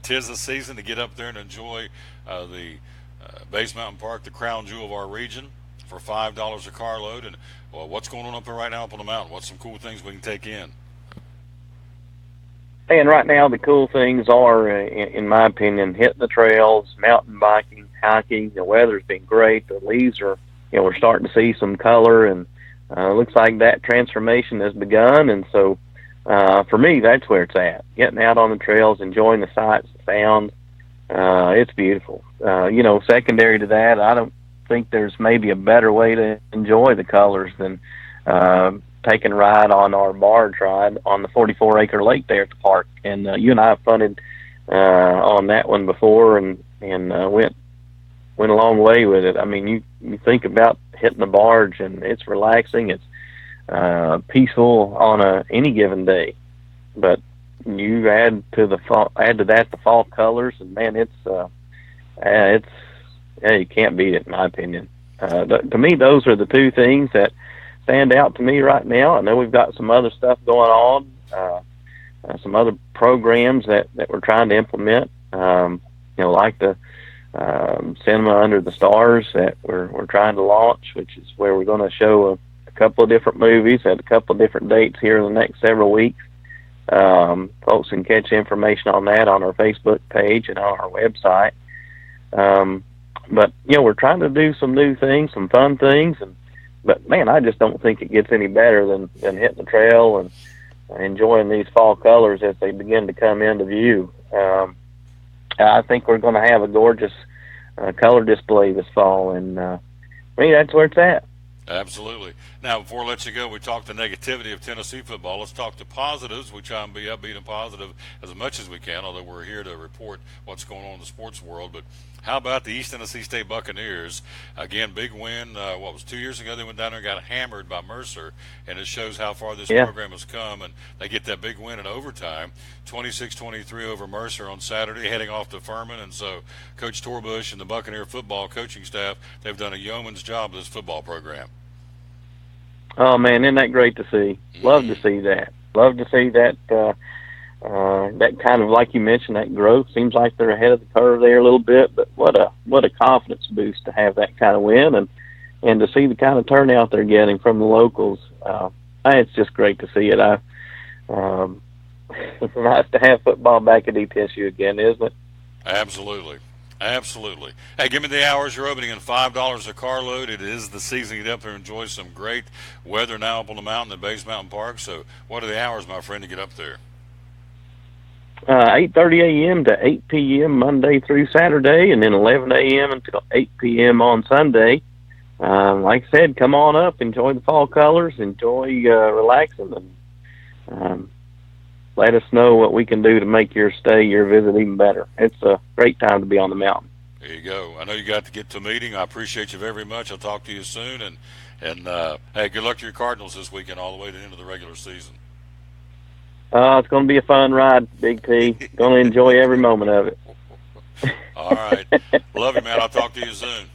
'tis the season to get up there and enjoy the Base Mountain Park, the crown jewel of our region, for $5 a carload. And what's going on up there right now up on the mountain? What's some cool things we can take in? And right now, the cool things are, in my opinion, hitting the trails, mountain biking, hiking. The weather's been great. The leaves are, we're starting to see some color, and looks like that transformation has begun. And so, for me, that's where it's at. Getting out on the trails, enjoying the sights, the sounds. It's beautiful. Secondary to that, I don't think there's maybe a better way to enjoy the colors than taking a ride on our barge ride on the 44-acre lake there at the park. And you and I have funted on that one before, and went a long way with it. I mean, you think about hitting the barge, and it's relaxing. It's peaceful on any given day. But you add to that the fall colors, and man, you can't beat it, in my opinion. To me, those are the two things that stand out to me right now. I know we've got some other stuff going on, some other programs that we're trying to implement, like the Cinema Under the Stars that we're trying to launch, which is where we're going to show a couple of different movies at a couple of different dates here in the next several weeks. Folks can catch information on that on our Facebook page and on our website. But we're trying to do some new things, some fun things, but man, I just don't think it gets any better than hitting the trail and enjoying these fall colors as they begin to come into view. I think we're going to have a gorgeous color display this fall, and I mean, that's where it's at. Absolutely. Now, before I let you go, we talked the negativity of Tennessee football. Let's talk the positives. We try and be upbeat and positive as much as we can, although we're here to report what's going on in the sports world. But how about the East Tennessee State Buccaneers? Again, big win. 2 years ago they went down there and got hammered by Mercer, and it shows how far this program has come. And they get that big win in overtime, 26-23 over Mercer on Saturday, heading off to Furman. And so Coach Torbush and the Buccaneer football coaching staff, they've done a yeoman's job of this football program. Oh, man, isn't that great to see? Love to see that. Love to see that that kind of, like you mentioned, that growth. Seems like they're ahead of the curve there a little bit, but what a confidence boost to have that kind of win and to see the kind of turnout they're getting from the locals. It's just great to see it. It's nice to have football back at ETSU again, isn't it? Absolutely. Absolutely. Hey, give me the hours you're opening, and $5 a carload. It is the season to get up there and enjoy some great weather now up on the mountain at Base Mountain Park. So what are the hours, my friend, to get up there? 8:30 a.m. to 8 p.m. Monday through Saturday, and then 11 a.m. until 8 p.m. on Sunday. Like I said, come on up, enjoy the fall colors, enjoy relaxing, and let us know what we can do to make your stay, your visit even better. It's a great time to be on the mountain. There you go. I know you got to get to a meeting. I appreciate you very much. I'll talk to you soon. And hey, good luck to your Cardinals this weekend all the way to the end of the regular season. It's going to be a fun ride, Big T. Going to enjoy every moment of it. All right. Love you, man. I'll talk to you soon.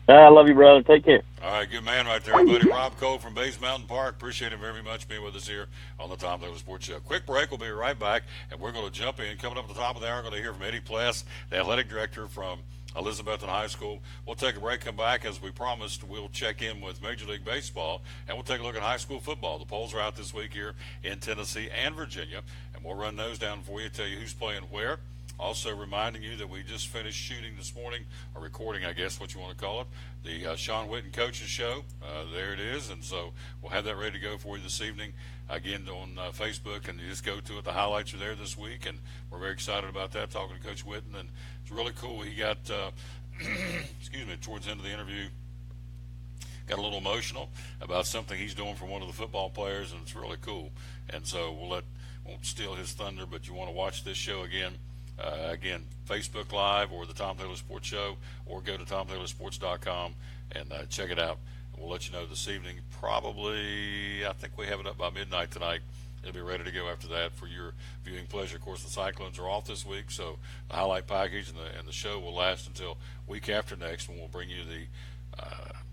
I love you, brother. Take care. All right, good man right there, everybody. Rob Cole from Base Mountain Park. Appreciate him very much being with us here on the Tom Taylor Sports Show. Quick break. We'll be right back, and we're going to jump in. Coming up at the top of the hour, we're going to hear from Eddie Pless, the athletic director from Elizabethton High School. We'll take a break, come back. As we promised, we'll check in with Major League Baseball, and we'll take a look at high school football. The polls are out this week here in Tennessee and Virginia, and we'll run those down for you, tell you who's playing where. Also reminding you that we just finished shooting this morning, or recording, I guess, what you want to call it, the Sean Witten Coaches Show. There it is, and so we'll have that ready to go for you this evening. Again, on Facebook, and you just go to it. The highlights are there this week, and we're very excited about that, talking to Coach Witten, and it's really cool. He got, excuse me, towards the end of the interview, got a little emotional about something he's doing for one of the football players, and it's really cool. And so won't steal his thunder, but you want to watch this show again. Again, Facebook Live or the Tom Taylor Sports Show, or go to TomTaylorSports.com and check it out. We'll let you know this evening. Probably, I think we have it up by midnight tonight. It'll be ready to go after that for your viewing pleasure. Of course, the Cyclones are off this week, so the highlight package and the show will last until week after next, when we'll bring you the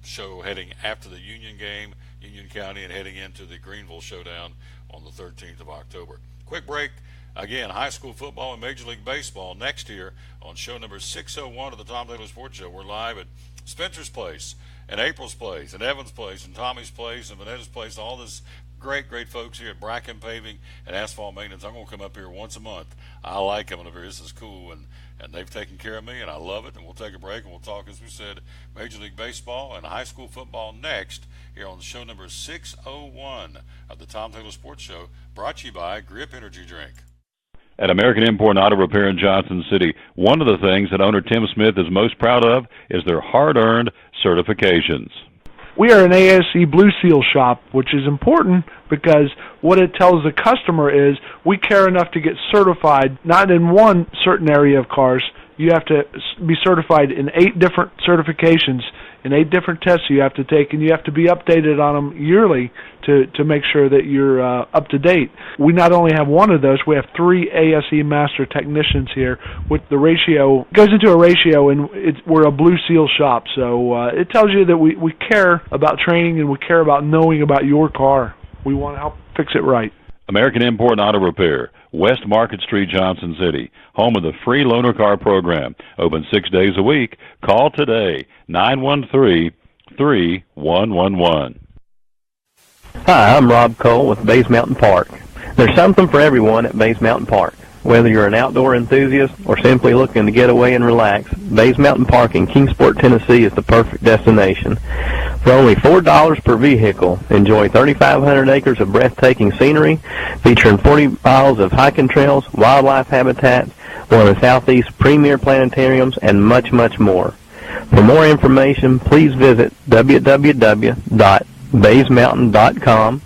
show heading after the Union game, Union County, and heading into the Greenville Showdown on the 13th of October. Quick break. Again, high school football and Major League Baseball next year on show number 601 of the Tom Taylor Sports Show. We're live at Spencer's Place, and April's Place, and Evan's Place, and Tommy's Place, and Vanetta's Place, all this great folks here at Bracken Paving and Asphalt Maintenance. I'm going to come up here once a month. I like coming up here. This is cool, and they've taken care of me, and I love it. And we'll take a break, and we'll talk, as we said, Major League Baseball and high school football next here on show number 601 of the Tom Taylor Sports Show, brought to you by Grip Energy Drink. At American Import and Auto Repair in Johnson City, one of the things that owner Tim Smith is most proud of is their hard-earned certifications. We are an ASE Blue Seal shop, which is important because what it tells the customer is we care enough to get certified, not in one certain area of cars. You have to be certified in 8 different certifications, in 8 different tests you have to take, and you have to be updated on them yearly to make sure that you're up to date. We not only have one of those, we have 3 ASE Master Technicians here. With the ratio, goes into a ratio, and we're a Blue Seal shop, so it tells you that we care about training and we care about knowing about your car. We want to help fix it right. American Import and Auto Repair, West Market Street, Johnson City, home of the free loaner car program. Open 6 days a week. Call today, 913-3111. Hi, I'm Rob Cole with Bays Mountain Park. There's something for everyone at Bays Mountain Park. Whether you're an outdoor enthusiast or simply looking to get away and relax, Bays Mountain Park in Kingsport, Tennessee is the perfect destination. For only $4 per vehicle, enjoy 3,500 acres of breathtaking scenery, featuring 40 miles of hiking trails, wildlife habitats, one of the Southeast's premier planetariums, and much, much more. For more information, please visit www.baysmountain.com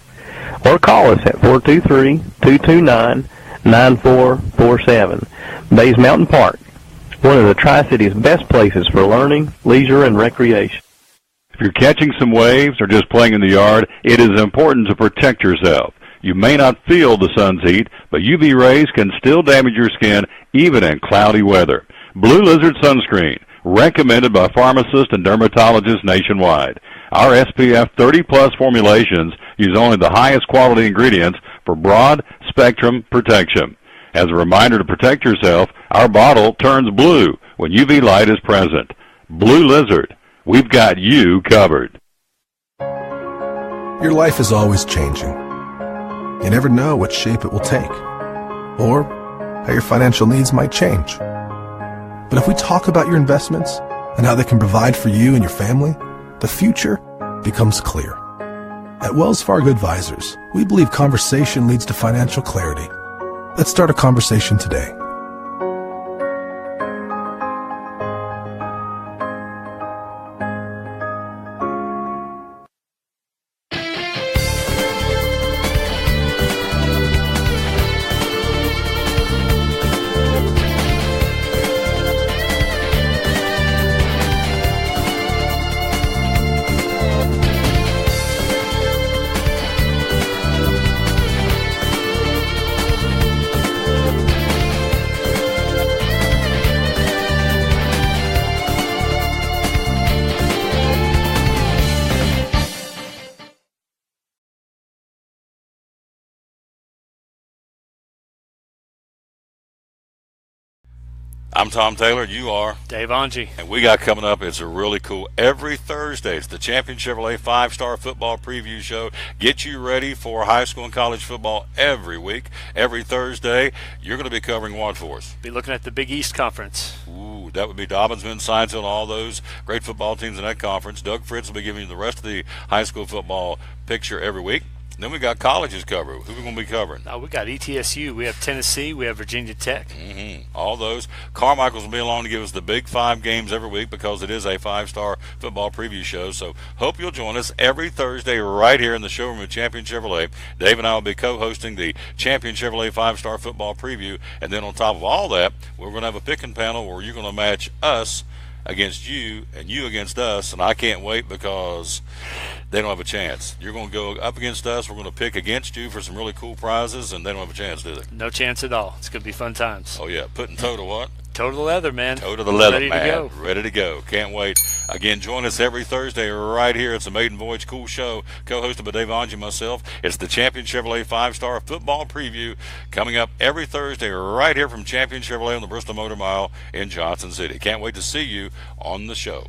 or call us at 423-229-9447. Bays Mountain Park, one of the Tri-City's best places for learning, leisure, and recreation. If you're catching some waves or just playing in the yard, it is important to protect yourself. You may not feel the sun's heat, but UV rays can still damage your skin even in cloudy weather. Blue Lizard Sunscreen, recommended by pharmacists and dermatologists nationwide. Our SPF 30-plus formulations use only the highest quality ingredients for broad spectrum protection. As a reminder to protect yourself, our bottle turns blue when UV light is present. Blue Lizard, we've got you covered. Your life is always changing. You never know what shape it will take, or how your financial needs might change. But if we talk about your investments and how they can provide for you and your family, the future becomes clear. At Wells Fargo Advisors, we believe conversation leads to financial clarity. Let's start a conversation today. I'm Tom Taylor. You are Dave Angie. And we got coming up, it's a really cool, every Thursday, it's the Champion Chevrolet 5-Star Football Preview Show. Get you ready for high school and college football every week. Every Thursday, you're going to be covering what for us? Be looking at the Big East Conference. Ooh, that would be Dobbinsville, Sciencefield, all those great football teams in that conference. Doug Fritz will be giving you the rest of the high school football picture every week. Then we got colleges covered. Who are we going to be covering? We got ETSU. We have Tennessee. We have Virginia Tech. All those. Carmichael's will be along to give us the big 5 games every week because it is a 5-star football preview show. So hope you'll join us every Thursday right here in the showroom at Champion Chevrolet. Dave and I will be co-hosting the Champion Chevrolet 5-star football preview. And then on top of all that, we're going to have a picking panel where you're going to match us against you and you against us, and I can't wait because they don't have a chance. You're going to go up against us. We're going to pick against you for some really cool prizes, and they don't have a chance, do they? No chance at all. It's going to be fun times. Oh, yeah. Putting toe to what? Toe to the leather, man. Toe to the leather, Ready man. to go. Ready to go. Can't wait. Again, join us every Thursday right here. It's a Maiden Voyage Cool Show, co-hosted by Dave Angie and myself. It's the Champion Chevrolet 5-Star Football Preview coming up every Thursday right here from Champion Chevrolet on the Bristol Motor Mile in Johnson City. Can't wait to see you on the show.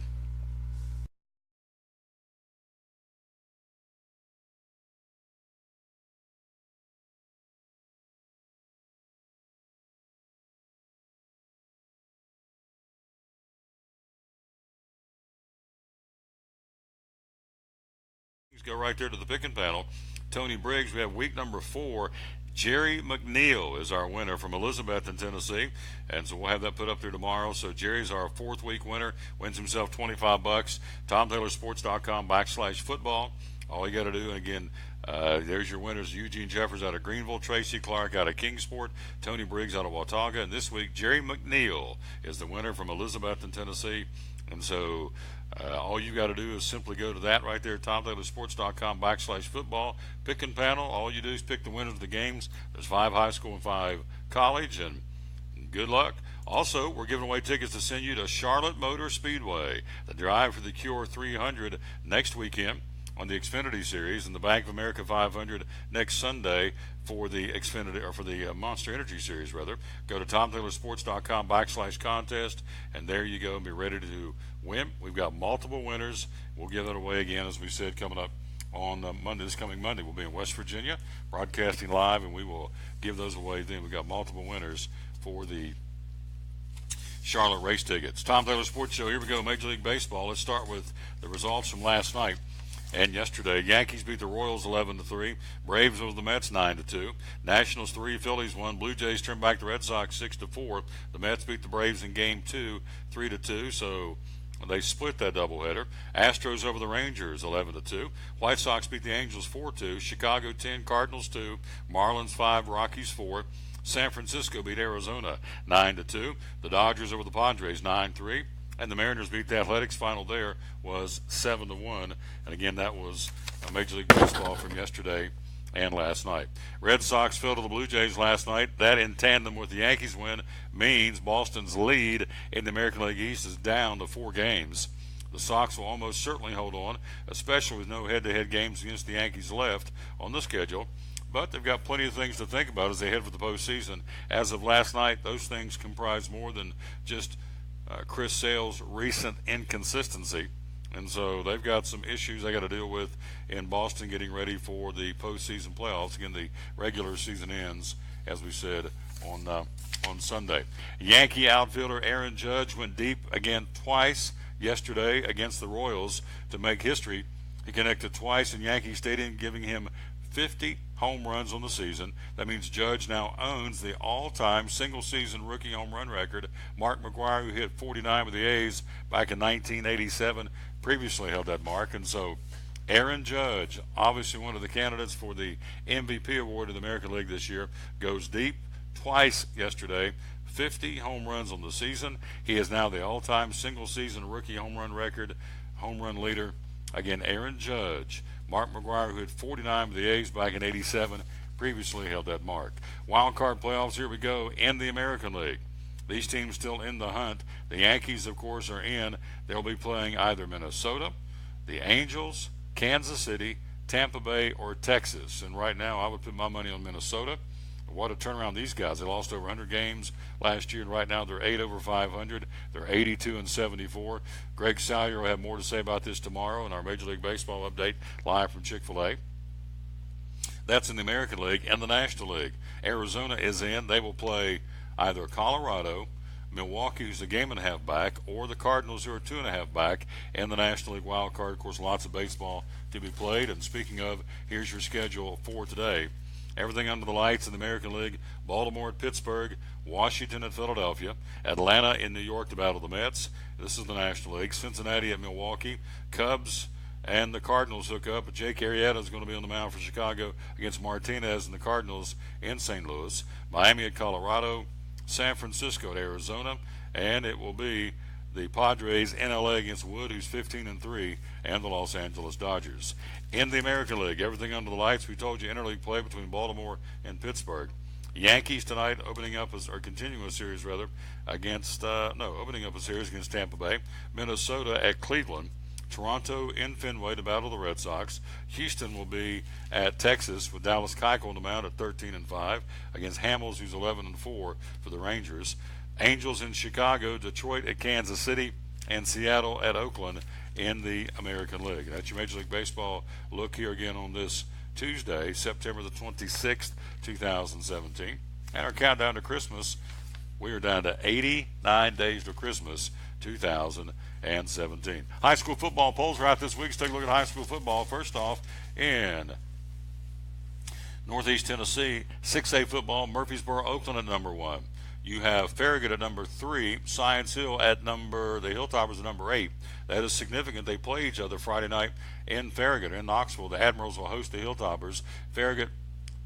Go right there to the picking panel. Tony Briggs, we have week number 4. Jerry McNeil is our winner from Elizabeth in Tennessee, and so we'll have that put up there tomorrow. So Jerry's our 4th week winner, wins himself $25. TomTaylorSports.com/football. All you got to do, and again, there's your winners: Eugene Jeffers out of Greenville, Tracy Clark out of Kingsport, Tony Briggs out of Watauga, and this week Jerry McNeil is the winner from Elizabeth in Tennessee. And so all you got to do is simply go to that right there, TomTaylorSports.com/football. Picking panel. All you do is pick the winners of the games. There's 5 high school and 5 college, and good luck. Also, we're giving away tickets to send you to Charlotte Motor Speedway, the Drive for the Cure 300 next weekend on the Xfinity Series, and the Bank of America 500 next Sunday for the Xfinity, or for the Monster Energy Series rather. Go to TomTaylorSports.com/contest, and there you go, and be ready to win. We've got multiple winners. We'll give that away again, as we said, coming up on Monday. This coming Monday, we'll be in West Virginia, broadcasting live, and we will give those away then. We've got multiple winners for the Charlotte race tickets. Tom Taylor Sports Show. Here we go. Major League Baseball. Let's start with the results from last night and yesterday. Yankees beat the Royals 11-3. Braves over the Mets 9-2. Nationals 3, Phillies 1. Blue Jays turned back the Red Sox 6-4. The Mets beat the Braves in Game 2 3-2. So they split that doubleheader. Astros over the Rangers 11-2. White Sox beat the Angels 4-2. Chicago 10, Cardinals 2. Marlins 5, Rockies 4. San Francisco beat Arizona 9-2. The Dodgers over the Padres 9-3. And the Mariners beat the Athletics. Final there was 7-1. And again, that was Major League Baseball from yesterday and last night. Red Sox fell to the Blue Jays last night. That, in tandem with the Yankees win, means Boston's lead in the American League East is down to 4 games. The Sox will almost certainly hold on, especially with no head-to-head games against the Yankees left on the schedule. But they've got plenty of things to think about as they head for the postseason. As of last night, those things comprise more than just Chris Sale's recent inconsistency. And so they've got some issues they got to deal with in Boston getting ready for the postseason playoffs. Again, the regular season ends, as we said, on Sunday. Yankee outfielder Aaron Judge went deep again twice yesterday against the Royals to make history. He connected twice in Yankee Stadium, giving him 50 home runs on the season. That means Judge now owns the all-time single-season rookie home run record. Mark McGwire, who hit 49 with the A's back in 1987, previously held that mark. And so Aaron Judge, obviously one of the candidates for the MVP award in the American League this year, goes deep twice yesterday. 50 home runs on the season. He is now the all-time single-season rookie home run record, home run leader. Again, Aaron Judge. Mark McGwire, who had 49 with the A's back in 87, previously held that mark. Wild card playoffs, here we go, in the American League. These teams still in the hunt. The Yankees, of course, are in. They'll be playing either Minnesota, the Angels, Kansas City, Tampa Bay, or Texas. And right now, I would put my money on Minnesota. What a turnaround these guys. They lost over 100 games last year, and right now they're 8 over 500. They're 82 and 74. Greg Salyer will have more to say about this tomorrow in our Major League Baseball update live from Chick-fil-A. That's in the American League. And the National League, Arizona is in. They will play either Colorado, Milwaukee, who's a game and a half back, or the Cardinals, who are 2.5 back in the National League wild card. Of course, lots of baseball to be played. And speaking of, here's your schedule for today. Everything under the lights in the American League: Baltimore at Pittsburgh, Washington at Philadelphia, Atlanta in New York to battle the Mets. This is the National League. Cincinnati at Milwaukee, Cubs and the Cardinals hook up. Jake Arrieta is going to be on the mound for Chicago against Martinez and the Cardinals in St. Louis. Miami at Colorado, San Francisco at Arizona, and it will be the Padres in LA against Wood, who's 15 and 3, and the Los Angeles Dodgers. In the American League, everything under the lights. We told you interleague play between Baltimore and Pittsburgh. Yankees tonight continuing a series against Tampa Bay. Minnesota at Cleveland. Toronto in Fenway to battle the Red Sox. Houston will be at Texas with Dallas Keuchel on the mound at 13 and 5 against Hamels, who's 11 and 4 for the Rangers. Angels in Chicago, Detroit at Kansas City, and Seattle at Oakland in the American League. That's your Major League Baseball look here again on this Tuesday, September the 26th, 2017. And our countdown to Christmas, we are down to 89 days to Christmas, 2017. High school football polls are out this week. Let's take a look at high school football. First off, in Northeast Tennessee, 6A football, Murfreesboro, Oakland at number 1. You have Farragut at number 3, Science Hill the Hilltoppers at number 8. That is significant. They play each other Friday night in Farragut. In Knoxville, the Admirals will host the Hilltoppers. Farragut,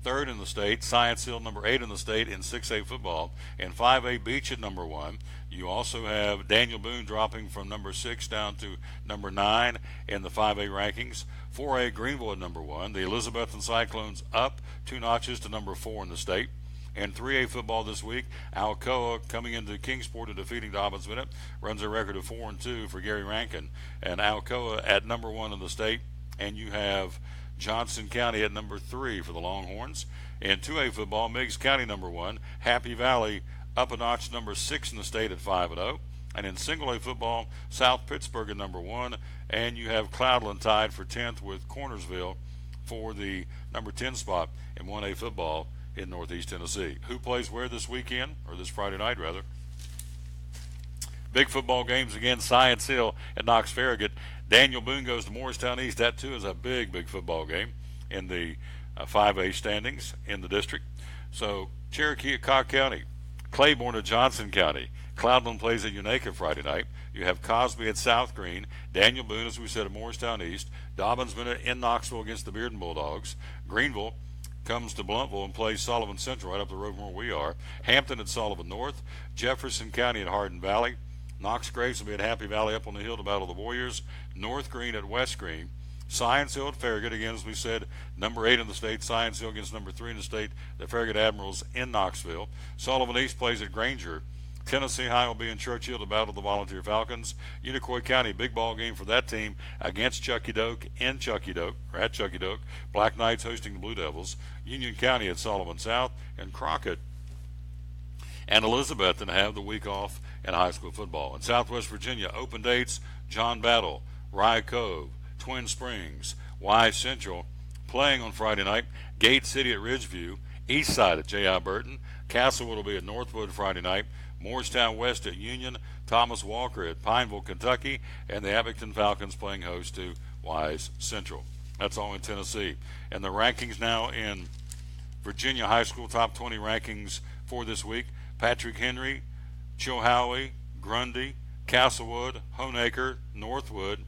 3rd in the state. Science Hill, number 8 in the state in 6A football. And 5A Beach at number 1. You also have Daniel Boone dropping from number 6 down to number 9 in the 5A rankings. 4A Greenville at number 1. The Elizabethton Cyclones up 2 notches to number 4 in the state. And 3A football this week, Alcoa coming into Kingsport and defeating Dobbins Bennett, runs a record of 4-2 for Gary Rankin. And Alcoa at number 1 in the state. And you have Johnson County at number 3 for the Longhorns. In 2A football, Meigs County number 1, Happy Valley up a notch, number 6 in the state at 5-0. And in single A football, South Pittsburgh at number 1, and you have Cloudland tied for 10th with Cornersville for the number 10 spot in 1A football in Northeast Tennessee. Who plays where this weekend, or this Friday night rather? Big football games again, Science Hill and Knox Farragut. Daniel Boone goes to Morristown East. That too is a big football game in the 5A standings in the district. So Cherokee at Cobb County, Claiborne at Johnson County. Cloudland plays at Unaka Friday night. You have Cosby at South Green. Daniel Boone, as we said, at Morristown East. Dobbins Bennett in Knoxville against the Bearden Bulldogs. Greenville comes to Bluntville and plays Sullivan Central right up the road from where we are. Hampton at Sullivan North. Jefferson County at Hardin Valley. Knox Graves will be at Happy Valley up on the hill to battle the Warriors. North Green at West Green. Science Hill at Farragut, again, as we said, number 8 in the state. Science Hill against number 3 in the state, the Farragut Admirals in Knoxville. Sullivan East plays at Granger. Tennessee High will be in Churchill to battle the Volunteer Falcons. Unicoi County, big ball game for that team against Chucky Doak in Chucky Doak, or at Chucky Doak. Black Knights hosting the Blue Devils. Union County at Sullivan South, and Crockett and Elizabethton have the week off in high school football. In Southwest Virginia, open dates: John Battle, Rye Cove, Twin Springs, Wise Central. Playing on Friday night, Gate City at Ridgeview, Eastside at J.I. Burton, Castlewood will be at Northwood Friday night, Moorestown West at Union, Thomas Walker at Pineville, Kentucky, and the Abington Falcons playing host to Wise Central. That's all in Tennessee. And the rankings now in Virginia high school top 20 rankings for this week: Patrick Henry, Chilhowie, Grundy, Castlewood, Honaker, Northwood,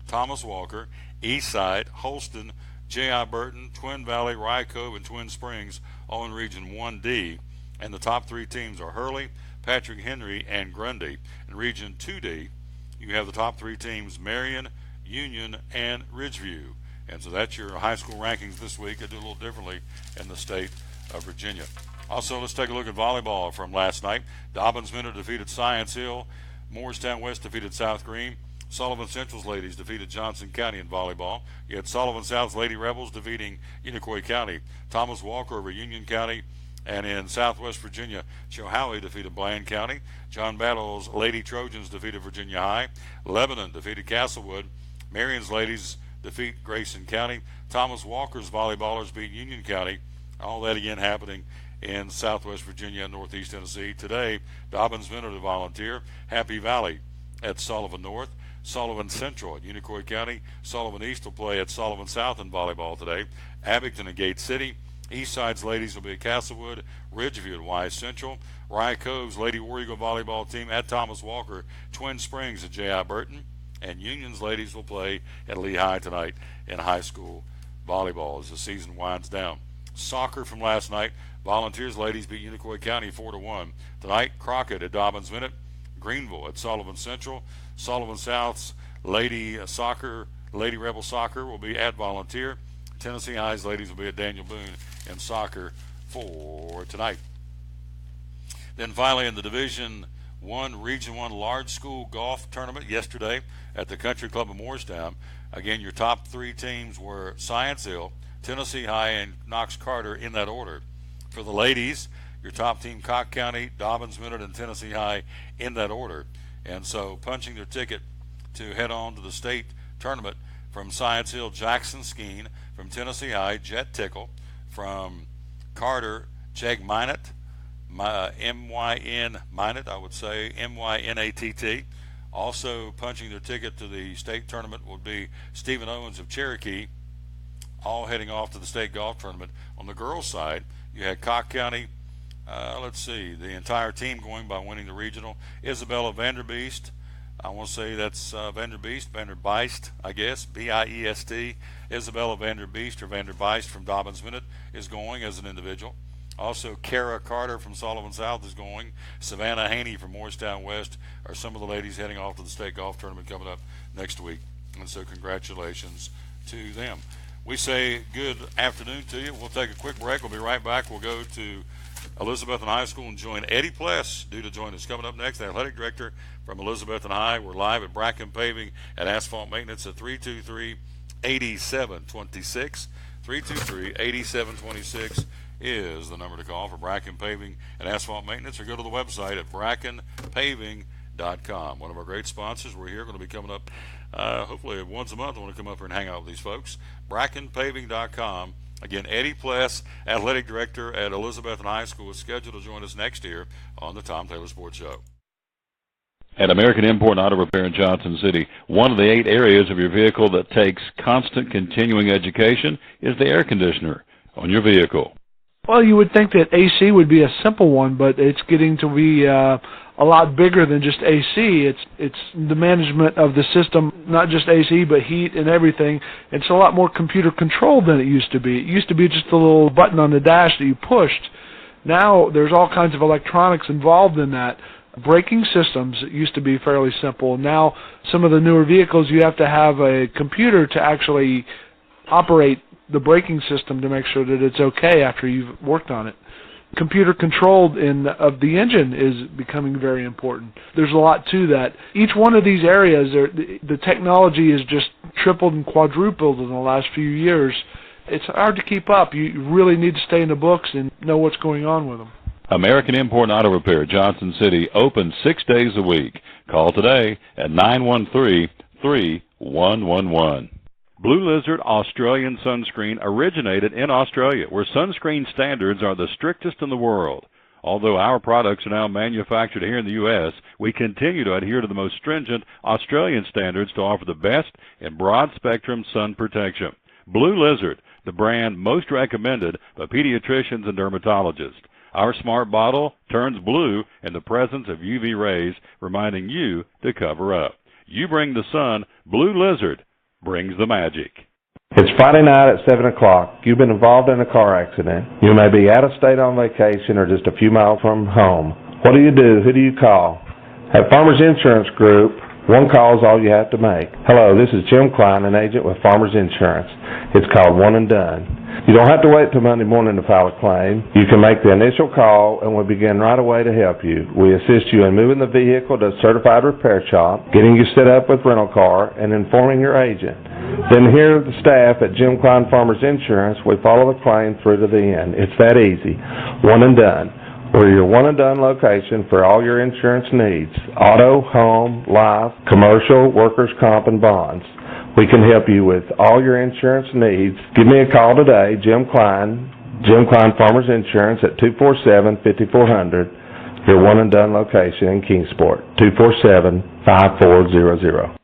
Thomas Walker, Eastside, Holston, J.I. Burton, Twin Valley, Rye Cove, and Twin Springs, all in Region 1D. And the top 3 teams are Hurley, Patrick Henry, and Grundy. In Region 2D, you have the top 3 teams: Marion, Union, and Ridgeview. And so that's your high school rankings this week. I do a little differently in the state of Virginia. Also, let's take a look at volleyball from last night. Dobbins Bennett defeated Science Hill. Morristown West defeated South Green. Sullivan Central's ladies defeated Johnson County in volleyball. You had Sullivan South's Lady Rebels defeating Unicoi County. Thomas Walker over Union County. And in Southwest Virginia, Chilhowie defeated Bland County. John Battle's Lady Trojans defeated Virginia High. Lebanon defeated Castlewood. Marion's Ladies defeat Grayson County. Thomas Walker's volleyballers beat Union County. All that again happening in Southwest Virginia and Northeast Tennessee. Today, Dobbins Minute to volunteer. Happy Valley at Sullivan North. Sullivan Central at Unicoi County. Sullivan East will play at Sullivan South in volleyball today. Abington and Gate City. Eastside's ladies will be at Castlewood. Ridgeview at Wise Central. Rye Cove's Lady War Eagle volleyball team at Thomas Walker. Twin Springs at J.I. Burton. And Union's ladies will play at Lehigh tonight in high school volleyball as the season winds down. Soccer from last night. Volunteers ladies beat Unicoi County 4-1. Tonight, Crockett at Dobbins Minute. Greenville at Sullivan Central. Sullivan South's Lady Rebel Soccer will be at Volunteer. Tennessee High's ladies will be at Daniel Boone in soccer for tonight. Then finally in the Division I Region 1 large school golf tournament yesterday at the Country Club of Moorestown. Again, your top three teams were Science Hill, Tennessee High, and Knox Carter in that order. For the ladies, your top team, Cocke County, Dobbins Minute, and Tennessee High in that order. And so punching their ticket to head on to the state tournament from Science Hill, Jackson Skeen. From Tennessee High, Jet Tickle. From Carter, Jeg Minott, M-Y-N Minott, I would say, M-Y-N-A-T-T. Also punching their ticket to the state tournament would be Stephen Owens of Cherokee, all heading off to the state golf tournament. On the girls' side, you had Cocke County, the entire team going by winning the regional. Isabella Vanderbeest, I want to say that's Vanderbeest, I guess, B-I-E-S-T. Isabella Vanderbeest or Vanderbeest from Dobbins Minute is going as an individual. Also, Kara Carter from Sullivan South is going. Savannah Haney from Morristown West are some of the ladies heading off to the state golf tournament coming up next week. And so congratulations to them. We say good afternoon to you. We'll take a quick break. We'll be right back. We'll go to Elizabethton High School and join Eddie Pless, due to join us. Coming up next, the athletic director from Elizabethton High. We're live at Bracken Paving at Asphalt Maintenance at 323-8726. 323-8726 is the number to call for Bracken Paving and Asphalt Maintenance, or go to the website at brackenpaving.com. One of our great sponsors. We're here going to be coming up hopefully once a month. I want to come up here and hang out with these folks. brackenpaving.com. Again, Eddie Pless, athletic director at Elizabethton High School, is scheduled to join us next year on the Tom Taylor Sports Show. At American Import Auto Repair in Johnson City, one of the 8 areas of your vehicle that takes constant continuing education is the air conditioner on your vehicle. Well, you would think that AC would be a simple one, but it's getting to be a lot bigger than just AC. It's the management of the system, not just AC, but heat and everything. It's a lot more computer controlled than it used to be. It used to be just a little button on the dash that you pushed. Now there's all kinds of electronics involved in that. Braking systems used to be fairly simple. Now some of the newer vehicles, you have to have a computer to actually operate the braking system to make sure that it's okay after you've worked on it. Computer controlled of the engine is becoming very important. There's a lot to that. Each one of these areas, the technology is just tripled and quadrupled in the last few years. It's hard to keep up. You really need to stay in the books and know what's going on with them. American Import Auto Repair, Johnson City, open 6 days a week. Call today at 913-3111. Blue Lizard Australian sunscreen originated in Australia, where sunscreen standards are the strictest in the world. Although our products are now manufactured here in the U.S., we continue to adhere to the most stringent Australian standards to offer the best in broad-spectrum sun protection. Blue Lizard, the brand most recommended by pediatricians and dermatologists. Our smart bottle turns blue in the presence of UV rays, reminding you to cover up. You bring the sun, Blue Lizard brings the magic. It's Friday night at 7 o'clock. You've been involved in a car accident. You may be out of state on vacation or just a few miles from home. What do? Who do you call? At Farmers Insurance Group, One call is all you have to make. Hello, this is Jim Klein, an agent with Farmers Insurance. It's called One and Done. You don't have to wait till Monday morning to file a claim. You can make the initial call and we'll begin right away to help you. We assist you in moving the vehicle to a certified repair shop, getting you set up with rental car, and informing your agent. Then here the staff at Jim Klein Farmers Insurance, we follow the claim through to the end. It's that easy. One and Done. We're your one-and-done location for all your insurance needs. Auto, home, life, commercial, workers' comp, and bonds. We can help you with all your insurance needs. Give me a call today, Jim Klein Farmers Insurance at 247-5400, your one-and-done location in Kingsport, 247-5400.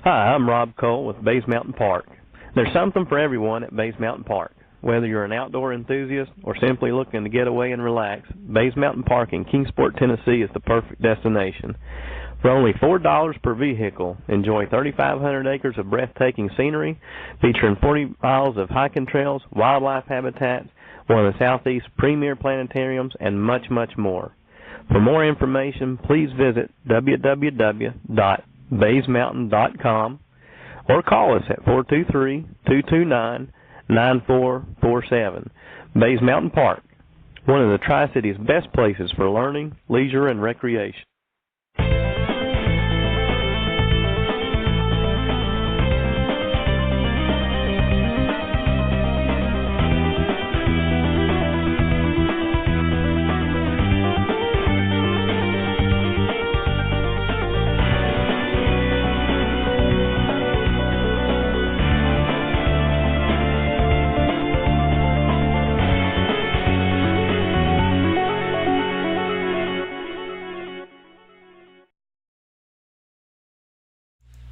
Hi, I'm Rob Cole with Bays Mountain Park. There's something for everyone at Bays Mountain Park. Whether you're an outdoor enthusiast or simply looking to get away and relax, Bays Mountain Park in Kingsport, Tennessee is the perfect destination. For only $4 per vehicle, enjoy 3,500 acres of breathtaking scenery, featuring 40 miles of hiking trails, wildlife habitats, one of the Southeast's premier planetariums, and much, much more. For more information, please visit www.baysmountain.com or call us at 423-229-9447. Bays Mountain Park, one of the Tri-City's best places for learning, leisure, and recreation.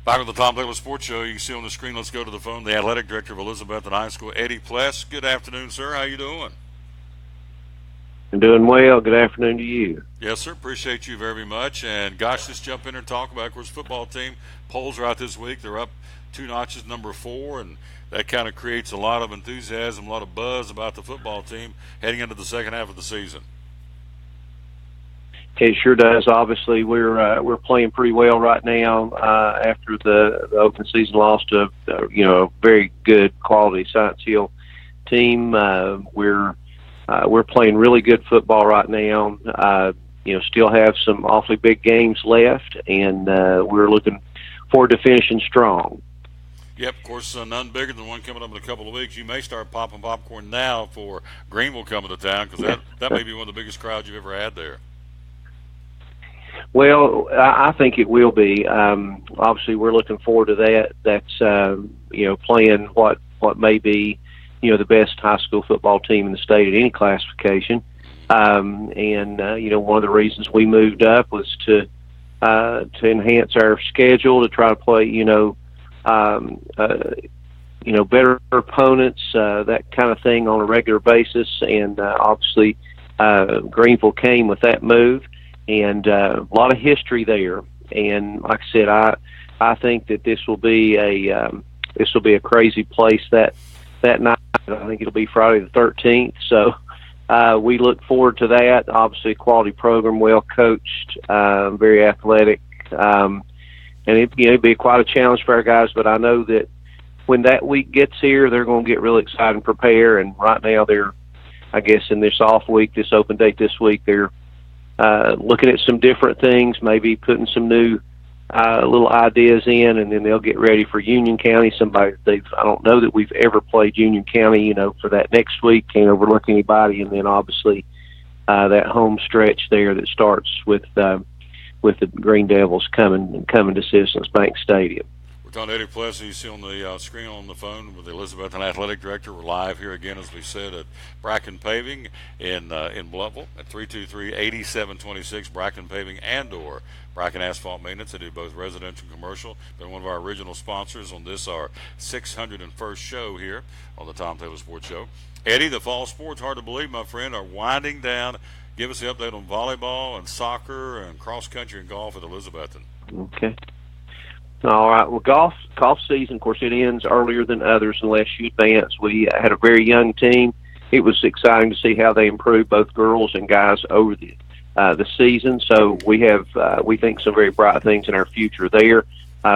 Back with the Tom Taylor Sports Show. You can see on the screen, let's go to the phone, the athletic director of Elizabethton High School, Eddie Pless. Good afternoon, sir. How you doing? I'm doing well. Good afternoon to you. Yes, sir. Appreciate you very much. And, gosh, let's jump in and talk about, of course, football team. Polls are out this week. They're up 2 notches, number 4, and that kind of creates a lot of enthusiasm, a lot of buzz about the football team heading into the second half of the season. It sure does. Obviously, we're playing pretty well right now after the open season loss to a very good quality Science Hill team. We're playing really good football right now. Still have some awfully big games left, and we're looking forward to finishing strong. Yep, of course, none bigger than one coming up in a couple of weeks. You may start popping popcorn now for Greenville coming to town, because that may be one of the biggest crowds you've ever had there. Well, I think it will be. Obviously, we're looking forward to that. That's playing what may be the best high school football team in the state at any classification. One of the reasons we moved up was to enhance our schedule, to try to play better opponents, that kind of thing on a regular basis. And obviously, Greenville came with that move. And a lot of history there, and like I said, I think that this will be a crazy place that night. I think it'll be Friday the 13th. So we look forward to that. Obviously, a quality program, well coached, very athletic, and it'd be quite a challenge for our guys. But I know that when that week gets here, they're going to get really excited and prepare. And right now, they're, I guess, in this off week, this open date this week, they're looking at some different things, maybe putting some new little ideas in, and then they'll get ready for Union County. I don't know that we've ever played Union County, for that next week. Can't overlook anybody, and then obviously that home stretch there that starts with the Green Devils coming to Citizens Bank Stadium. We're talking to Eddie Pless, you see on the screen on the phone with the Elizabethton Athletic Director. We're live here again, as we said, at Bracken Paving in Bluffville at 323-8726. Bracken Paving and/or Bracken Asphalt Maintenance. They do both residential and commercial. Been one of our original sponsors on this, our 601st show here on the Tom Taylor Sports Show. Eddie, the fall sports, hard to believe, my friend, are winding down. Give us the update on volleyball and soccer and cross country and golf at Elizabethton. Okay. All right. Well, golf season, of course, it ends earlier than others unless you advance. We had a very young team. It was exciting to see how they improved, both girls and guys, over the the season. So we have, we think, some very bright things in our future there,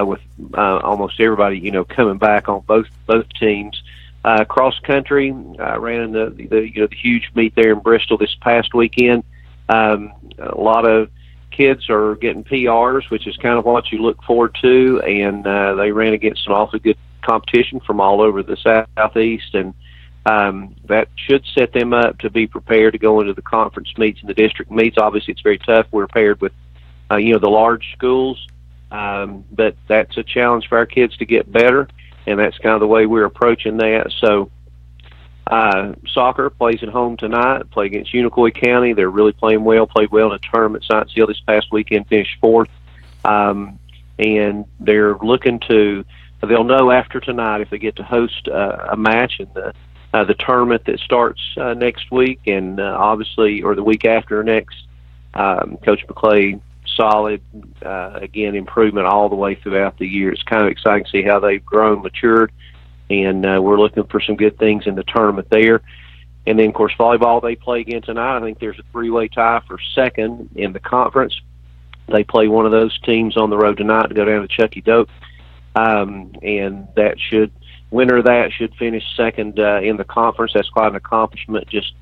with almost everybody, coming back on both teams. Cross country, ran in the huge meet there in Bristol this past weekend. A lot of kids are getting PRs, which is kind of what you look forward to, and they ran against some awfully good competition from all over the Southeast, and that should set them up to be prepared to go into the conference meets and the district meets. Obviously, it's very tough. We're paired with, the large schools, but that's a challenge for our kids to get better, and that's kind of the way we're approaching that. So soccer plays at home tonight, play against Unicoi County. They're really playing well, played well in a tournament at Science Hill this past weekend, finished fourth, and they're looking to, they'll know after tonight if they get to host a match in the tournament that starts next week, and obviously, or the week after next. Coach McClay, solid, again, improvement all the way throughout the year. It's kind of exciting to see how they've grown, matured, and we're looking for some good things in the tournament there. And then, of course, volleyball, they play again tonight. I think there's a three-way tie for second in the conference. They play one of those teams on the road tonight to go down to Chucky Doak, and that should, winner of that should finish second in the conference. That's quite an accomplishment, just,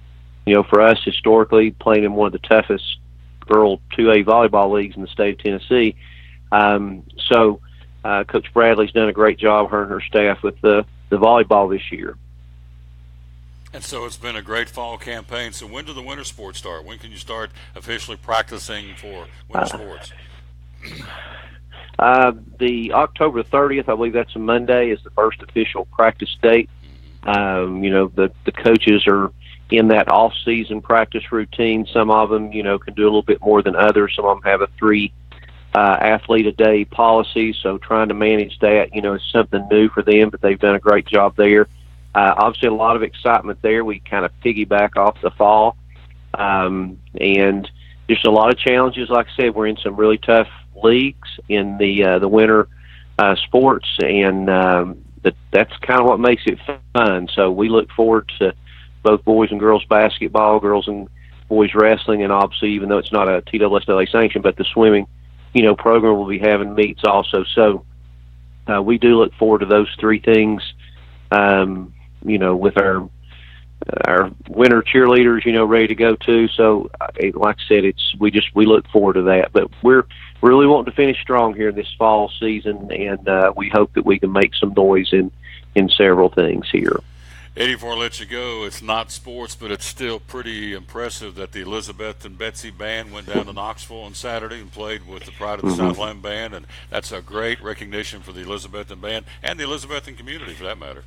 for us historically, playing in one of the toughest girl 2A volleyball leagues in the state of Tennessee. So Coach Bradley's done a great job, her and her staff, with the volleyball this year. And so it's been a great fall campaign. So when do the winter sports start? When can you start officially practicing for winter sports? The October 30th, I believe that's a Monday, is the first official practice date. The coaches are in that off-season practice routine. Some of them, can do a little bit more than others. Some of them have a 3 athlete a day policy, so trying to manage that, is something new for them, but they've done a great job there. Obviously, a lot of excitement there. We kind of piggyback off the fall, and just a lot of challenges. Like I said, we're in some really tough leagues in the winter sports, and that's kind of what makes it fun. So we look forward to both boys and girls basketball, girls and boys wrestling, and obviously, even though it's not a TWSLA sanction, but the swimming, program will be having meets also. So we do look forward to those three things, with our winter cheerleaders, ready to go too. So like I said, we look forward to that, but we're really wanting to finish strong here this fall season, and we hope that we can make some noise in several things here. Eddie, before I let you go, it's not sports, but it's still pretty impressive that the Elizabeth and Betsy Band went down to Knoxville on Saturday and played with the Pride of the Southland Band, and that's a great recognition for the Elizabethan Band and the Elizabethan community, for that matter.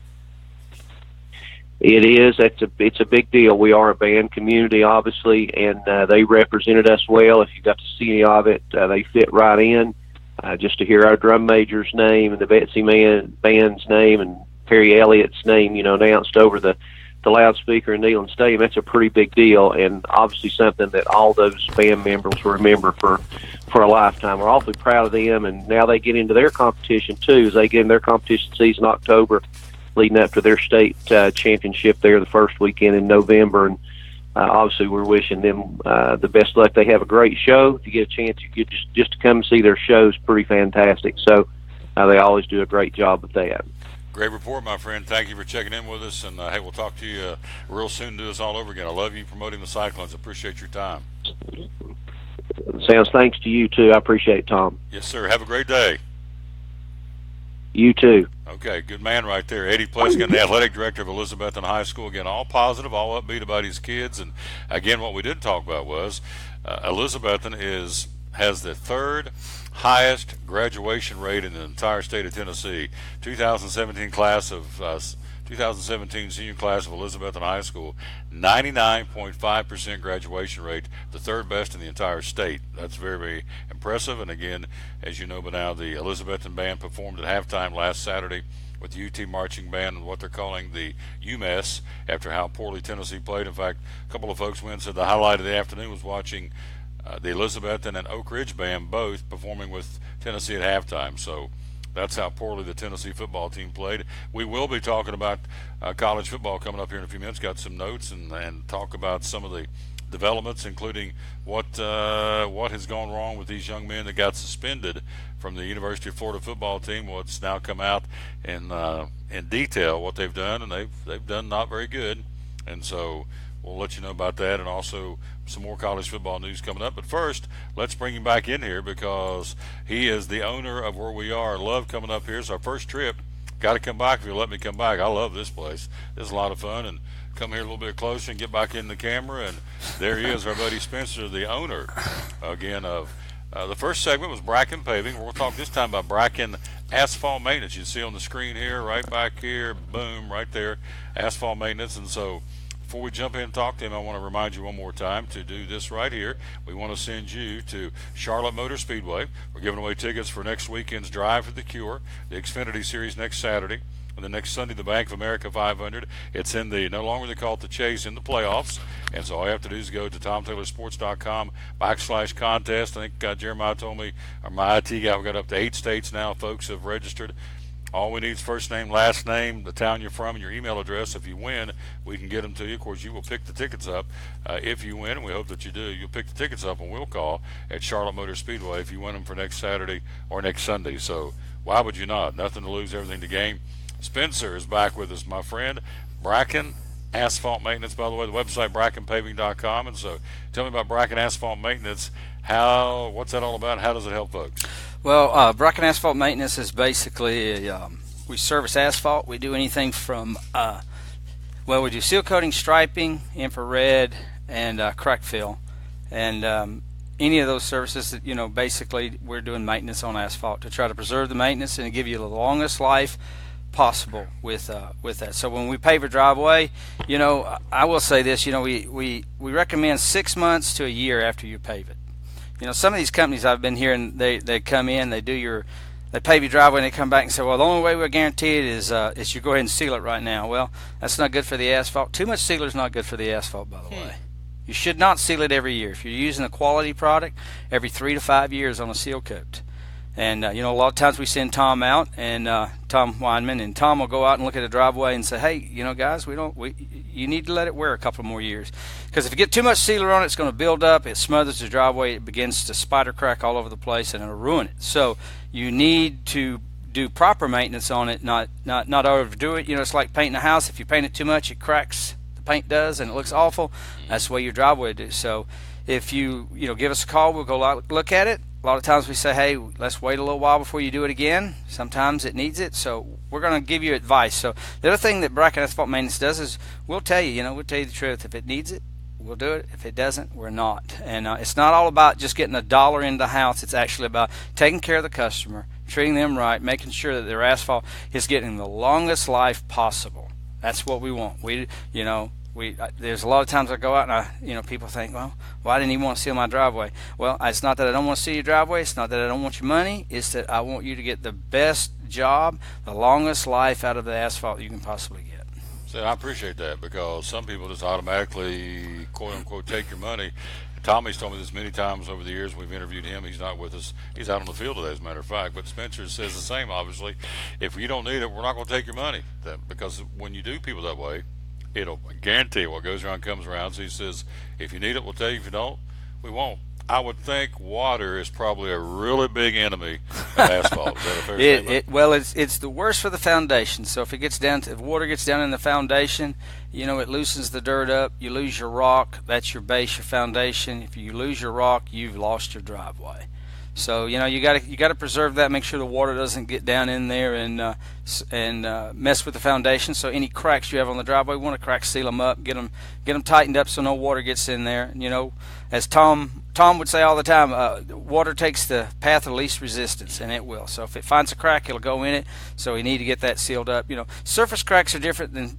It is. It's a big deal. We are a band community, obviously, and they represented us well. If you got to see any of it, they fit right in. Just to hear our drum major's name and the Betsy Band's name and Perry Elliott's name, announced over the loudspeaker in Neyland Stadium, that's a pretty big deal, and obviously something that all those band members will remember for a lifetime. We're awfully proud of them, and now they get into their competition too, as they get in their competition season in October, leading up to their state championship there the first weekend in November. And obviously we're wishing them the best luck. They have a great show. If you get a chance, you get just to come see their show is pretty fantastic. So they always do a great job with that. Great report, my friend. Thank you for checking in with us, and hey, we'll talk to you real soon. Do this all over again. I love you promoting the Cyclones. I appreciate your time. Sounds thanks to you too. I appreciate it, Tom. Yes, sir. Have a great day. You too. Okay, good man right there. Eddie Pleskin, the athletic director of Elizabethan High School. Again, all positive, all upbeat about his kids. And again, what we didn't talk about was Elizabethan has the third highest graduation rate in the entire state of Tennessee. 2017 senior class of Elizabethan High School, 99.5% graduation rate, the third best in the entire state. That's very, very impressive. And again, as you know by now, the Elizabethan Band performed at halftime last Saturday with the UT Marching Band and what they're calling the UMess after how poorly Tennessee played. In fact, a couple of folks went and said the highlight of the afternoon was watching the Elizabethan and Oak Ridge Band both performing with Tennessee at halftime. So that's how poorly the Tennessee football team played. We will be talking about college football coming up here in a few minutes. Got some notes and talk about some of the developments, including what has gone wrong with these young men that got suspended from the University of Florida football team. What's now come out in detail what they've done, and they've done not very good. And so we'll let you know about that, and also some more college football news coming up. But first, let's bring him back in here because he is the owner of where we are. Love coming up here. It's our first trip. Got to come back if you'll let me come back. I love this place. It's a lot of fun. And come here a little bit closer and get back in the camera. And there he is, our buddy Spencer, the owner, again, of the first segment was Bracken Paving. We'll talk this time about Bracken Asphalt Maintenance. You see on the screen here, right back here, boom, right there, asphalt maintenance. And so before we jump in and talk to him, I want to remind you one more time to do this right here. We want to send you to Charlotte Motor Speedway. We're giving away tickets for next weekend's Drive for the Cure, the Xfinity Series next Saturday, and the next Sunday, the Bank of America 500. It's in the, no longer they call it the Chase, in the playoffs. And so all you have to do is go to TomTaylorSports.com/contest. I think Jeremiah told me, or my IT guy, we got up to 8 states now. Folks have registered. All we need is first name, last name, the town you're from, and your email address. If you win, we can get them to you. Of course, you will pick the tickets up if you win, and we hope that you do. You'll pick the tickets up, and we'll call at Charlotte Motor Speedway if you win them for next Saturday or next Sunday. So why would you not? Nothing to lose, everything to gain. Spencer is back with us, my friend. Bracken Asphalt Maintenance, by the way, the website brackenpaving.com. And so tell me about Bracken Asphalt Maintenance. What's that all about? How does it help folks? Well, Bracken Asphalt Maintenance is basically we service asphalt. We do anything from we do seal coating, striping, infrared, and crack fill, and any of those services that basically we're doing maintenance on asphalt to try to preserve the maintenance and give you the longest life possible with that. So when we pave a driveway, I will say this, we recommend 6 months to a year after you pave it. Some of these companies I've been hearing, they come in, they pave your driveway, and they come back and say, well, the only way we'll guarantee it is you go ahead and seal it right now. Well, that's not good for the asphalt. Too much sealer is not good for the asphalt, by the way. You should not seal it every year. If you're using a quality product, every 3 to 5 years on a seal coat. And, a lot of times we send Tom out, and Tom Weinman, and Tom will go out and look at a driveway and say, hey, guys, you need to let it wear a couple more years. Because if you get too much sealer on it, it's going to build up, it smothers the driveway, it begins to spider crack all over the place, and it'll ruin it. So you need to do proper maintenance on it, not overdo it. It's like painting a house. If you paint it too much, it cracks, the paint does, and it looks awful. That's the way your driveway do. So if you give us a call, we'll go look at it. A lot of times we say, hey, let's wait a little while before you do it again. Sometimes it needs it, so we're going to give you advice. So the other thing that Bracken Asphalt Maintenance does is we'll tell you, we'll tell you the truth. If it needs it, we'll do it. If it doesn't, we're not. And it's not all about just getting $1 in the house. It's actually about taking care of the customer, treating them right, making sure that their asphalt is getting the longest life possible. That's what we want. There's a lot of times I go out and people think, well, why didn't he want to seal my driveway? Well, it's not that I don't want to seal your driveway. It's not that I don't want your money. It's that I want you to get the best job, the longest life out of the asphalt you can possibly get. So I appreciate that, because some people just automatically, quote unquote, take your money. Tommy's told me this many times over the years. We've interviewed him. He's not with us. He's out on the field today, as a matter of fact. But Spencer says the same, obviously. If you don't need it, we're not going to take your money. Because when you do people that way, it'll guarantee what goes around comes around. So he says, if you need it, we'll tell you. If you don't, we won't. I would think water is probably a really big enemy of asphalt. Is that a fair statement? It's the worst for the foundation. So if water gets down in the foundation, it loosens the dirt up. You lose your rock. That's your base, your foundation. If you lose your rock, you've lost your driveway. So you got to preserve that. Make sure the water doesn't get down in there and mess with the foundation. So any cracks you have on the driveway, we want to crack seal them up, get them tightened up so no water gets in there. As Tom would say all the time, water takes the path of least resistance, and it will. So if it finds a crack, it'll go in it. So we need to get that sealed up. Surface cracks are different than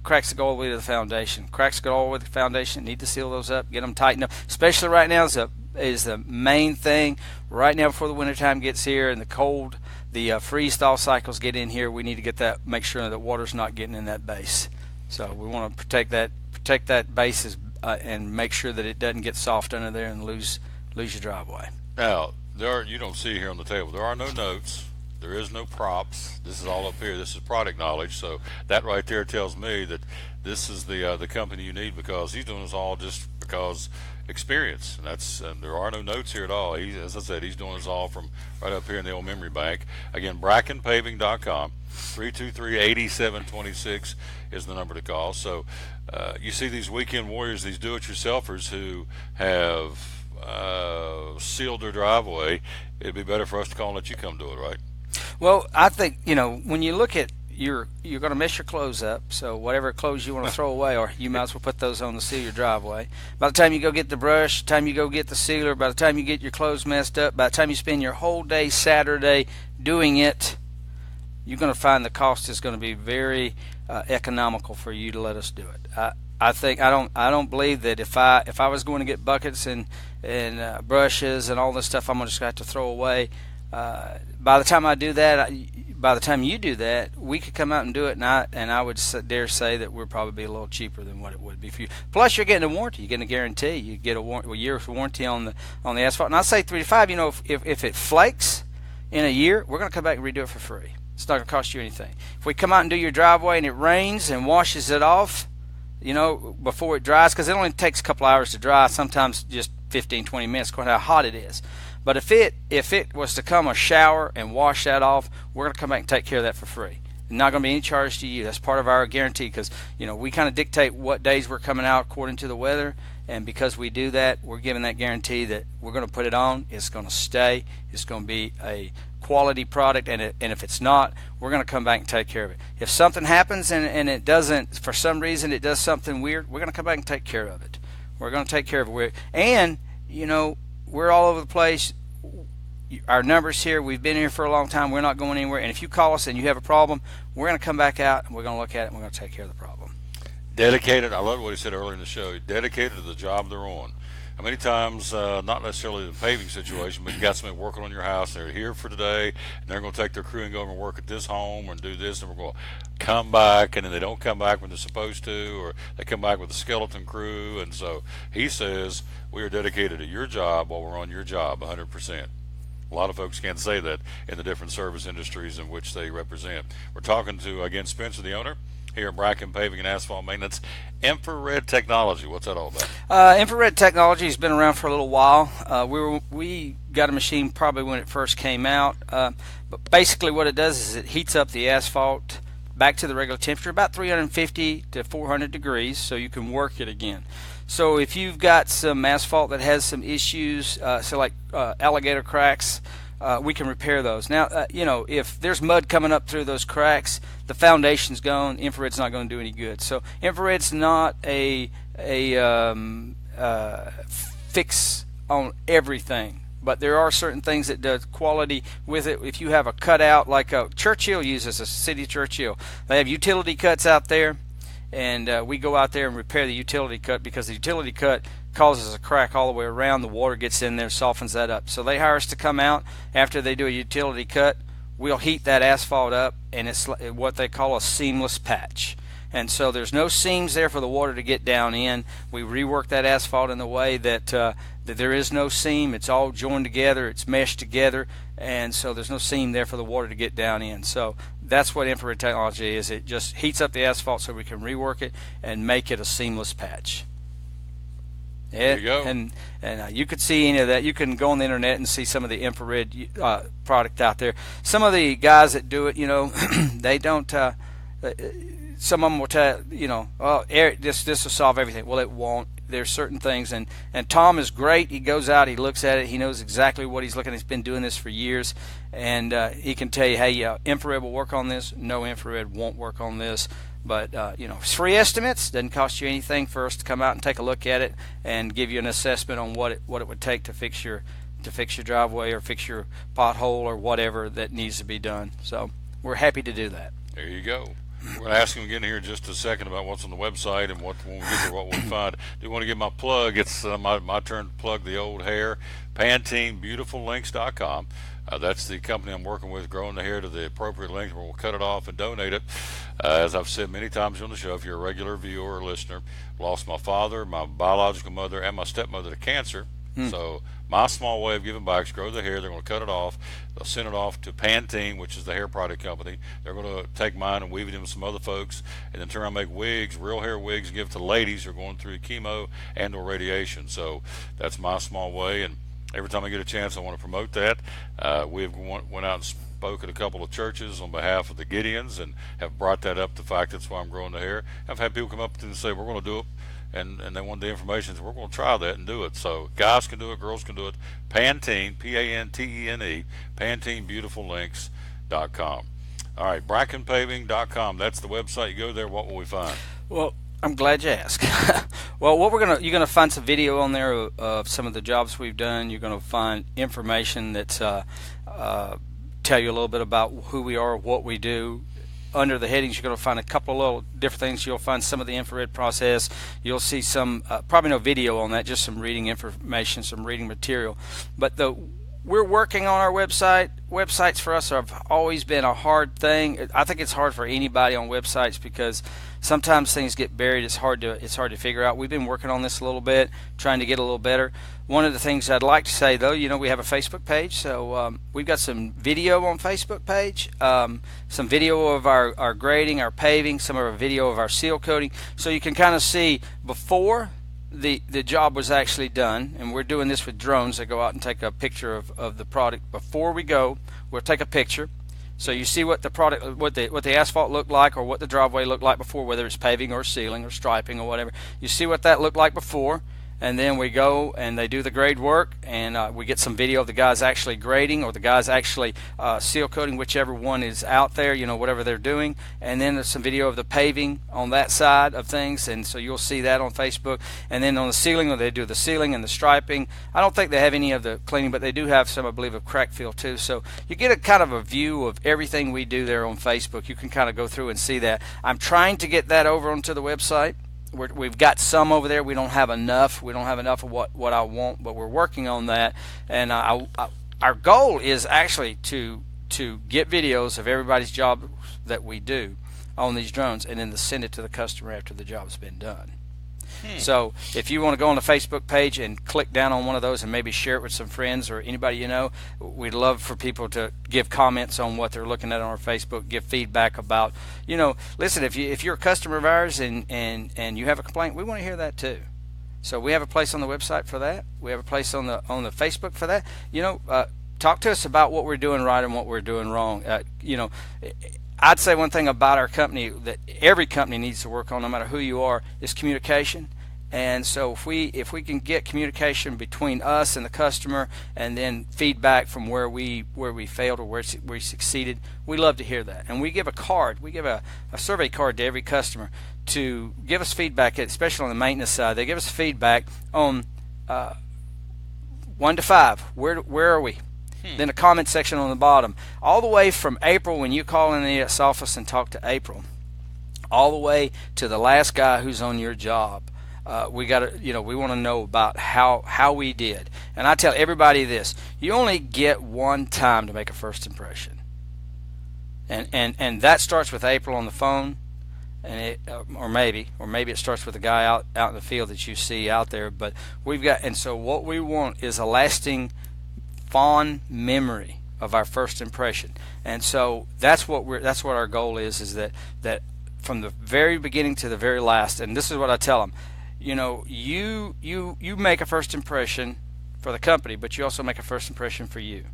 cracks that go all the way to the foundation. Cracks that go all the way to the foundation, need to seal those up, get them tightened up. Especially right now is the main thing. Right now before the wintertime gets here and the cold, the freeze-thaw cycles get in here, we need to get that, make sure that water's not getting in that base. So we want to protect that base and make sure that it doesn't get soft under there and lose your driveway. Now, you don't see here on the table, there are no notes. There is no props. This is all up here. This is product knowledge. So that right there tells me that this is the company you need, because he's doing this all just because experience. And that's there are no notes here at all. As I said, he's doing this all from right up here in the old memory bank. Again, BrackenPaving.com. 323-8726 is the number to call. So you see these weekend warriors, these do-it-yourselfers who have sealed their driveway. It'd be better for us to call and let you come do it, right? Well, I think, when you look at you're going to mess your clothes up, so whatever clothes you want to throw away, or you might as well put those on to seal your driveway. By the time you go get the brush, by the time you go get the sealer, by the time you get your clothes messed up, by the time you spend your whole day Saturday doing it, you're going to find the cost is going to be very economical for you to let us do it. I don't believe that if I was going to get buckets and brushes and all this stuff, I'm just going to have to throw away. By the time I do that, by the time you do that, we could come out and do it, and I would dare say that we're probably a little cheaper than what it would be for you. Plus, you're getting a warranty. You're getting a guarantee. You get a year's warranty on the asphalt. And I say 3 to 5. If it flakes in a year, we're going to come back and redo it for free. It's not going to cost you anything. If we come out and do your driveway and it rains and washes it off, before it dries, because it only takes a couple hours to dry, sometimes just 15, 20 minutes, according to how hot it is. But if it was to come a shower and wash that off, we're going to come back and take care of that for free. Not going to be any charge to you. That's part of our guarantee, because we kind of dictate what days we're coming out according to the weather, and because we do that, we're giving that guarantee that we're going to put it on. It's going to stay. It's going to be a quality product, and if it's not, we're going to come back and take care of it. If something happens and it doesn't, for some reason it does something weird, we're going to come back and take care of it. We're going to take care of it. And we're all over the place. Our numbers here, we've been here for a long time. We're not going anywhere. And if you call us and you have a problem, we're going to come back out and we're going to look at it and we're going to take care of the problem. Dedicated. I love what he said earlier in the show. Dedicated to the job they're on. How many times, not necessarily the paving situation, but you got somebody working on your house, they're here for today, and they're going to take their crew and go over and work at this home and do this, and we're going to come back, and then they don't come back when they're supposed to, or they come back with a skeleton crew. And so he says, we are dedicated to your job while we're on your job 100%. A lot of folks can't say that in the different service industries in which they represent. We're talking to, again, Spencer, the owner, here at Bracken Paving and Asphalt Maintenance. Infrared technology, what's that all about? Infrared technology has been around for a little while. We got a machine probably when it first came out, but basically what it does is it heats up the asphalt back to the regular temperature, about 350 to 400 degrees, so you can work it again. So if you've got some asphalt that has some issues, like alligator cracks, we can repair those. Now, if there's mud coming up through those cracks, the foundation's gone. Infrared's not going to do any good. So infrared's not a fix on everything, but there are certain things that does quality with it. If you have a cutout, like Churchill uses, a city of Churchill, they have utility cuts out there, and we go out there and repair the utility cut, because the utility cut causes a crack all the way around. The water gets in there, softens that up. So they hire us to come out after they do a utility cut. We'll heat that asphalt up, and it's what they call a seamless patch. And so there's no seams there for the water to get down in. We rework that asphalt in the way that there is no seam. It's all joined together. It's meshed together, and so there's no seam there for the water to get down in. So that's what infrared technology is. It just heats up the asphalt so we can rework it and make it a seamless patch. There you go. And you could see any of that. You can go on the internet and see some of the infrared product out there. Some of the guys that do it, they don't. Some of them will tell this will solve everything. Well, it won't. There's certain things, and Tom is great. He goes out, he looks at it, he knows exactly what he's looking at. He's been doing this for years, and he can tell you, hey, infrared will work on this. No, infrared won't work on this. But it's free estimates. Doesn't cost you anything for us to come out and take a look at it and give you an assessment on what it would take to fix your driveway or fix your pothole or whatever that needs to be done. So we're happy to do that. There you go. We're going to ask him again here in just a second about what's on the website and when we get there, what we'll find. I do want to give my plug. It's my turn to plug the old hair. PanteneBeautifulLinks.com. That's the company I'm working with, growing the hair to the appropriate length where we'll cut it off and donate it. As I've said many times on the show, if you're a regular viewer or listener, lost my father, my biological mother, and my stepmother to cancer So my small way of giving back is grow the hair. They're going to cut it off. They'll send it off to Pantene, which is the hair product company. They're going to take mine and weave it in with some other folks, and then turn around and make wigs, real hair wigs, and give it to ladies who are going through chemo and or radiation. So that's my small way, and every time I get a chance, I want to promote that. We've went out and spoke at a couple of churches on behalf of the Gideons and have brought that up, the fact that's why I'm growing the hair. I've had people come up to me and say, we're going to do it, and they want the information, so we're going to try that and do it. So guys can do it, girls can do it. Pantene, Pantene, PanteneBeautifulLinks.com. All right, BrackenPaving.com. That's the website. You go there, what will we find? Well, I'm glad you asked. Well, you're gonna find some video on there of some of the jobs we've done. You're gonna find information that's tell you a little bit about who we are, what we do. Under the headings, you're going to find a couple of little different things. You'll find some of the infrared process. You'll see some, probably no video on that, just some reading information, some reading material. But we're working on our website. Websites for us have always been a hard thing. I think it's hard for anybody on websites because sometimes things get buried. It's hard to figure out. We've been working on this a little bit, trying to get a little better. One of the things I'd like to say, though, we have a Facebook page, so we've got some video on Facebook page, some video of our grading, our paving, some of our video of our seal coating, so you can kind of see before the job was actually done. And we're doing this with drones. They go out and take a picture of the product before we go. We'll take a picture. So you see what the product, what the asphalt looked like, or what the driveway looked like before, whether it's paving or sealing or striping or whatever. You see what that looked like before, and then we go and they do the grade work, and we get some video of the guys actually grading or the guys actually seal coating, whichever one is out there, whatever they're doing. And then there's some video of the paving on that side of things, and so you'll see that on Facebook. And then on the sealing, when they do the sealing and the striping, I don't think they have any of the cleaning, but they do have some, I believe, of crack fill too. So you get a kind of a view of everything we do there on Facebook. You can kind of go through and see that. I'm trying to get that over onto the website. We've got some over there. We don't have enough. We don't have enough of what I want, but we're working on that. And our goal is actually to get videos of everybody's job that we do on these drones, and then to send it to the customer after the job's been done. So if you want to go on the Facebook page and click down on one of those and maybe share it with some friends or anybody you know, we'd love for people to give comments on what they're looking at on our Facebook, give feedback about, listen, if you're a customer of ours and you have a complaint, we want to hear that too. So we have a place on the website for that. We have a place on the Facebook for that. Talk to us about what we're doing right and what we're doing wrong. I'd say one thing about our company that every company needs to work on, no matter who you are, is communication. And so if we can get communication between us and the customer, and then feedback from where we failed or where we succeeded, we love to hear that. And we give a card, we give a survey card to every customer to give us feedback, especially on the maintenance side. They give us feedback on 1 to 5. Where are we? Then a comment section on the bottom, all the way from April when you call in the ES office and talk to April, all the way to the last guy who's on your job. We got to, we want to know about how we did. And I tell everybody this: you only get one time to make a first impression, and that starts with April on the phone, and or maybe it starts with the guy out in the field that you see out there. But so what we want is a lasting, fond memory of our first impression. And so that's what our goal is that from the very beginning to the very last. And this is what I tell them: you make a first impression for the company, but you also make a first impression for you.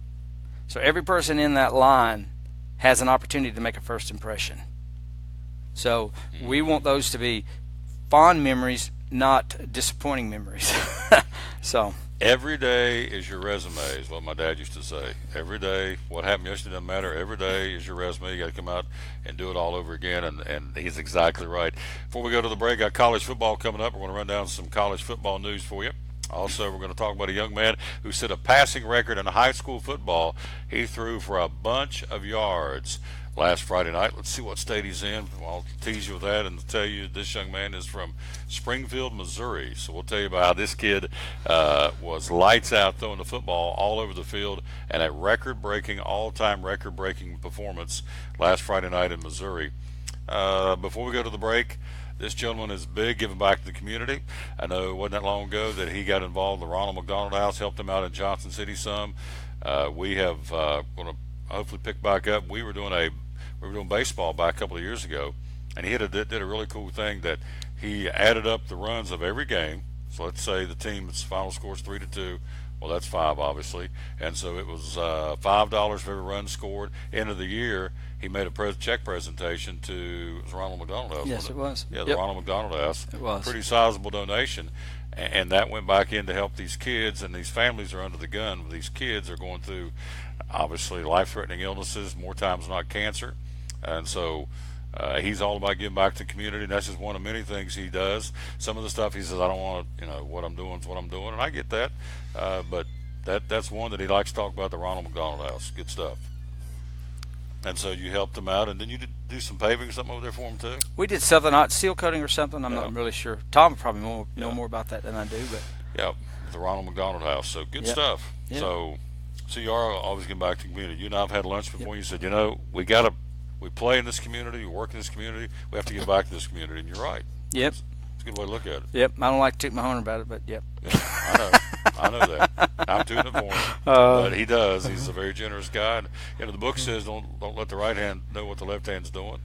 So every person in that line has an opportunity to make a first impression. So we want those to be fond memories, not disappointing memories. So every day is your resume, is what my dad used to say. Every day, what happened yesterday doesn't matter. Every day is your resume. You got to come out and do it all over again, and he's exactly right. Before we go to the break, got college football coming up. We're going to run down some college football news for you. Also, we're going to talk about a young man who set a passing record in high school football. He threw for a bunch of yards last Friday night. Let's see what state he's in. I'll tease you with that and tell you this young man is from Springfield, Missouri. So we'll tell you about how this kid was lights out throwing the football all over the field, and a all-time record-breaking performance last Friday night in Missouri. Before we go to the break, this gentleman is big, giving back to the community. I know it wasn't that long ago that he got involved in the Ronald McDonald House, helped him out in Johnson City some. We have going to hopefully pick back up. We were doing baseball back a couple of years ago, and he did a really cool thing that he added up the runs of every game. So let's say the team's final score is 3-2. Well, that's 5, obviously, and so it was $5 for every run scored. End of the year, he made a check presentation to Ronald McDonald House. Yes, it was. Yeah, the Ronald McDonald House. It was. Pretty sizable donation, and that went back in to help these kids, and these families are under the gun. These kids are going through, obviously, life-threatening illnesses, more times than not cancer, and so he's all about giving back to the community, and that's just one of many things he does. Some of the stuff he says, I don't want to, what I'm doing is what I'm doing, and I get that, but that's one that he likes to talk about, the Ronald McDonald House. Good stuff. And so you helped him out, and then you did do some paving or something over there for him too? We did something, not seal coating or something. I'm not really sure. Tom would probably know more about that than I do. But yeah, the Ronald McDonald House. So good stuff. Yep. So you are always getting back to the community. You and I have had lunch before. You said, we play in this community, we work in this community, we have to give back to this community, and you're right. Yep. It's a good way to look at it. Yep. I don't like to toot my horn about it, but yep. Yeah, I know that. I'm tooting it for him. But he does. He's a very generous guy. And, the book says don't let the right hand know what the left hand's doing.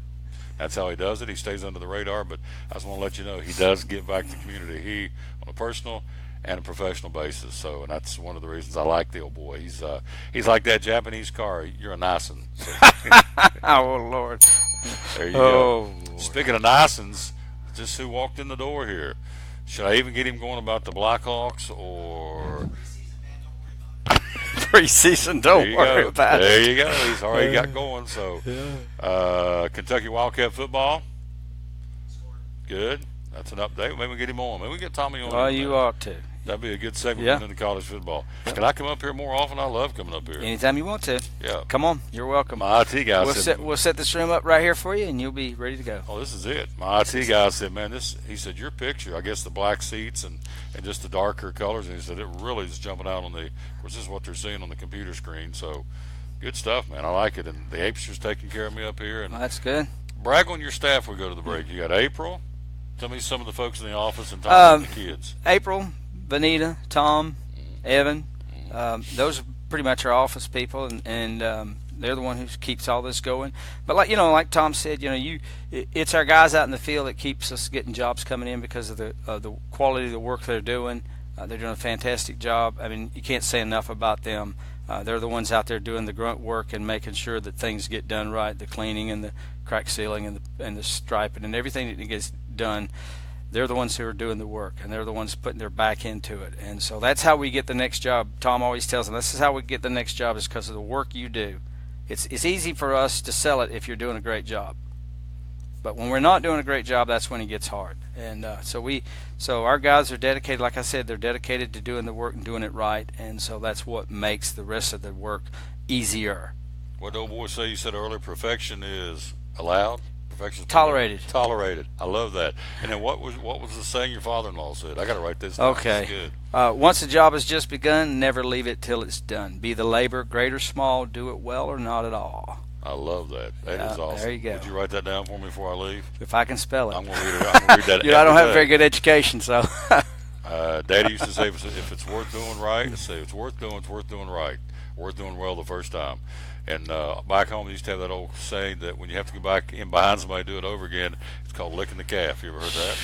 That's how he does it. He stays under the radar, but I just want to let you know he does give back to the community. He, on a personal and a professional basis. So, and that's one of the reasons I like the old boy. He's like that Japanese car. You're a nice one. So, oh Lord. There you go. Lord. Speaking of nice ones, just who walked in the door here? Should I even get him going about the Blackhawks or preseason? Don't worry about it. There you go. He's already got going. So, Kentucky Wildcat football. Good. That's an update. Maybe we get him on. Maybe we get Tommy on. Well, you ought to. That'd be a good segment into college football. Can I come up here more often? I love coming up here. Anytime you want to. Yeah. Come on. You're welcome. My IT guy we'll set this room up right here for you, and you'll be ready to go. Oh, this is it. My IT guy said, man, he said, your picture, I guess the black seats and just the darker colors, and he said, it really is jumping out on of course, this is what they're seeing on the computer screen. So, good stuff, man. I like it. And the Apster's taking care of me up here. And that's good. Brag on your staff we go to the break. You got April. Tell me some of the folks in the office and Tom and the kids. April, Vanita, Tom, Evan, those are pretty much our office people, and they're the one who keeps all this going. But like Tom said, it's our guys out in the field that keeps us getting jobs coming in because of the quality of the work they're doing. They're doing a fantastic job. I mean, you can't say enough about them. They're the ones out there doing the grunt work and making sure that things get done right, the cleaning and the crack sealing and the striping and everything that gets done. They're the ones who are doing the work, and they're the ones putting their back into it. And so that's how we get the next job. Tom always tells them, this is how we get the next job, is because of the work you do. It's easy for us to sell it if you're doing a great job. But when we're not doing a great job, that's when it gets hard. And so our guys are dedicated, like I said, they're dedicated to doing the work and doing it right. And so that's what makes the rest of the work easier. What the old boy say? You said earlier, perfection is allowed? Tolerated. Tolerated. I love that. And then what was the saying your father-in-law said? I got to write this down. Okay. Good. Once the job has just begun, never leave it till it's done. Be the labor, great or small, do it well or not at all. I love that. That is awesome. There you go. Would you write that down for me before I leave? If I can spell it. I'm going to read it. I'm going to read that I don't have a very good education, so. Daddy used to say, if it's worth doing right, say it's worth doing right. Worth doing well the first time. And back home, they used to have that old saying that when you have to go back in behind somebody to do it over again, it's called licking the calf. You ever heard that?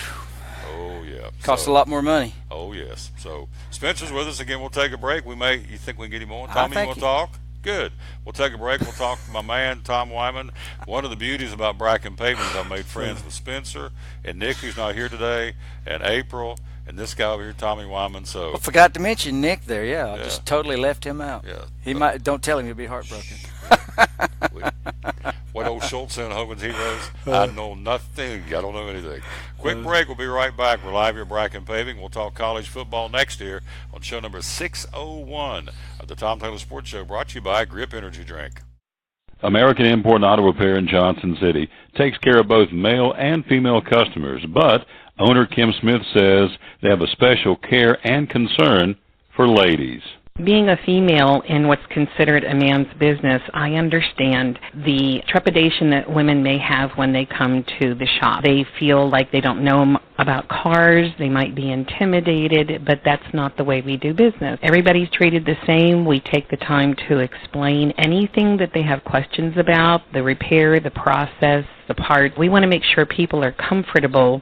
Oh, yeah. Costs a lot more money. Oh, yes. So, Spencer's with us again. We'll take a break. You think we can get him on? Tommy, you want to talk? Good. We'll take a break. We'll talk to my man, Tom Wyman. One of the beauties about Bracken Paving is I've made friends with Spencer and Nick, who's not here today, and April, and this guy over here, Tommy Wyman. So, I forgot to mention Nick there. Yeah, I just totally left him out. Yeah. Don't tell him he'll be heartbroken. What old Schultz said in Hogan's Heroes? I know nothing. I don't know anything. Quick break. We'll be right back. We're live here at Bracken Paving. We'll talk college football next year on show number 601 of the Tom Taylor Sports Show, brought to you by Grip Energy Drink. American Import and Auto Repair in Johnson City takes care of both male and female customers, but owner Kim Smith says they have a special care and concern for ladies. Being a female in what's considered a man's business, I understand the trepidation that women may have when they come to the shop. They feel like they don't know about cars, they might be intimidated, but that's not the way we do business. Everybody's treated the same. We take the time to explain anything that they have questions about, the repair, the process, the part. We want to make sure people are comfortable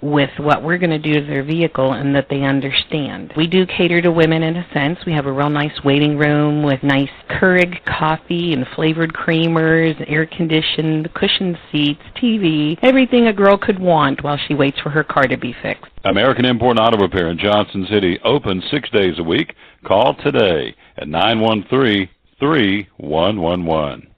with what we're going to do to their vehicle and that they understand. We do cater to women in a sense. We have a real nice waiting room with nice Keurig coffee and flavored creamers, air-conditioned, cushioned seats, TV, everything a girl could want while she waits for her car to be fixed. American Import Auto Repair in Johnson City, open 6 days a week. Call today at 913-3111.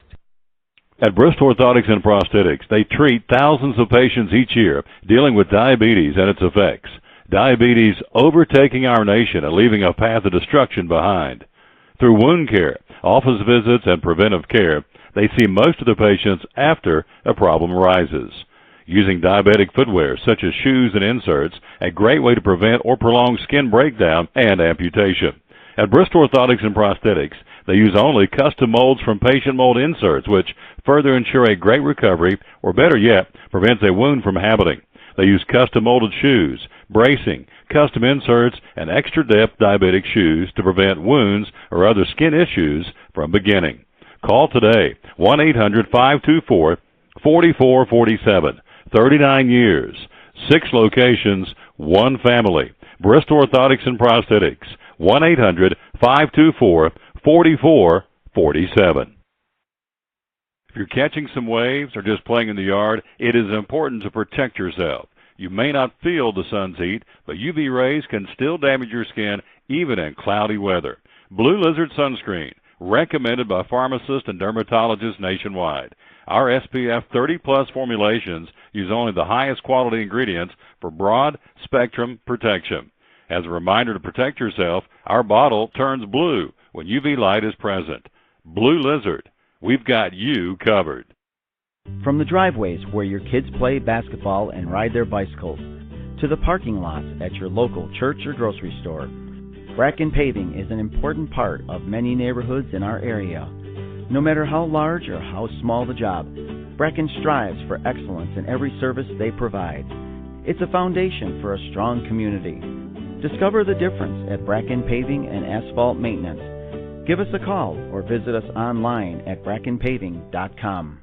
At Bristol Orthotics and Prosthetics, they treat thousands of patients each year dealing with diabetes and its effects. Diabetes overtaking our nation and leaving a path of destruction behind. Through wound care, office visits, and preventive care, they see most of the patients after a problem arises. Using diabetic footwear such as shoes and inserts, a great way to prevent or prolong skin breakdown and amputation. At Bristol Orthotics and Prosthetics, they use only custom molds from patient mold inserts, which further ensure a great recovery, or better yet, prevents a wound from happening. They use custom molded shoes, bracing, custom inserts, and extra depth diabetic shoes to prevent wounds or other skin issues from beginning. Call today, 1-800-524-4447. 39 years, 6 locations, 1 family. Bristol Orthotics and Prosthetics, 1-800-524-4447. If you're catching some waves or just playing in the yard, it is important to protect yourself. You may not feel the sun's heat, but UV rays can still damage your skin even in cloudy weather. Blue Lizard Sunscreen, recommended by pharmacists and dermatologists nationwide. Our SPF 30-plus formulations use only the highest quality ingredients for broad spectrum protection. As a reminder to protect yourself, our bottle turns blue when UV light is present. Blue Lizard, we've got you covered. From the driveways where your kids play basketball and ride their bicycles, to the parking lots at your local church or grocery store, Bracken Paving is an important part of many neighborhoods in our area. No matter how large or how small the job, Bracken strives for excellence in every service they provide. It's a foundation for a strong community. Discover the difference at Bracken Paving and Asphalt Maintenance. Give us a call or visit us online at brackenpaving.com.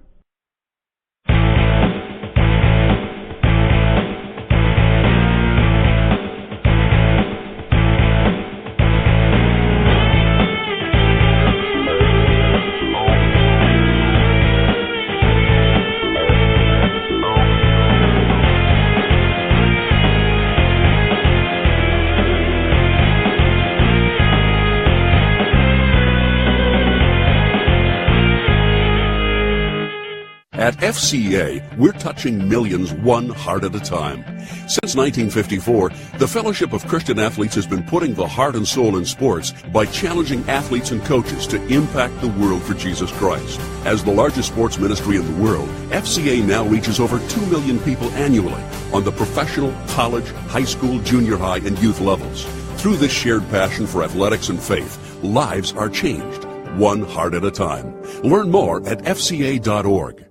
At FCA, we're touching millions one heart at a time. Since 1954, the Fellowship of Christian Athletes has been putting the heart and soul in sports by challenging athletes and coaches to impact the world for Jesus Christ. As the largest sports ministry in the world, FCA now reaches over 2 million people annually on the professional, college, high school, junior high, and youth levels. Through this shared passion for athletics and faith, lives are changed, one heart at a time. Learn more at fca.org.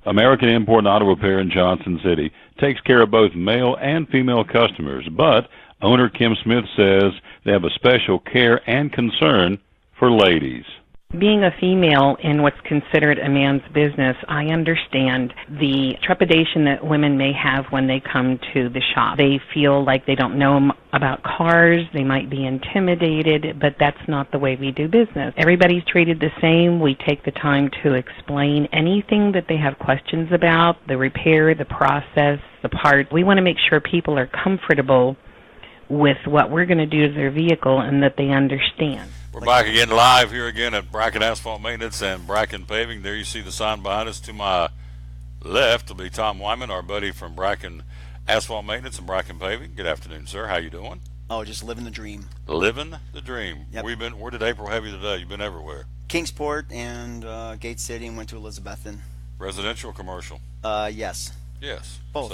American Import and Auto Repair in Johnson City takes care of both male and female customers, but owner Kim Smith says they have a special care and concern for ladies. Being a female in what's considered a man's business, I understand the trepidation that women may have when they come to the shop. They feel like they don't know about cars, they might be intimidated, but that's not the way we do business. Everybody's treated the same. We take the time to explain anything that they have questions about, the repair, the process, the part. We want to make sure people are comfortable with what we're going to do to their vehicle and that they understand. We're back again live here again at Bracken Asphalt Maintenance and Bracken Paving. There you see the sign behind us. To my left will be Tom Wyman, our buddy from Bracken Asphalt Maintenance and Bracken Paving. Good afternoon, sir. How you doing? Oh, just living the dream. Living the dream. Yep. Where did April have you today? You've been everywhere. Kingsport and Gate City, and went to Elizabethan. Residential or commercial? Yes. Yes. Both.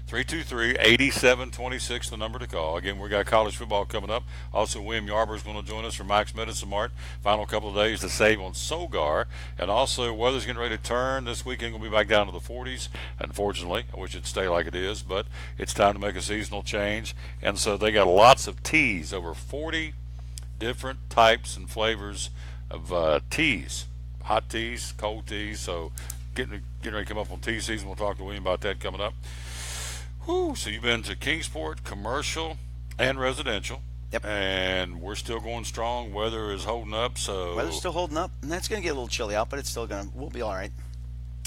323-8726, the number to call. Again, we got college football coming up. Also, William Yarber is going to join us from Mike's Medicine Mart. Final couple of days to save on Sogar. And also, weather's getting ready to turn. This weekend we'll be back down to the 40s. Unfortunately, I wish it'd stay like it is, but it's time to make a seasonal change. And so they got lots of teas, over 40 different types and flavors of teas, hot teas, cold teas. So getting ready to come up on tea season. We'll talk to William about that coming up. Whew, so you've been to Kingsport, commercial and residential. Yep. And we're still going strong. Weather is holding up. So weather's still holding up, and that's going to get a little chilly out, but it's still we'll be all right.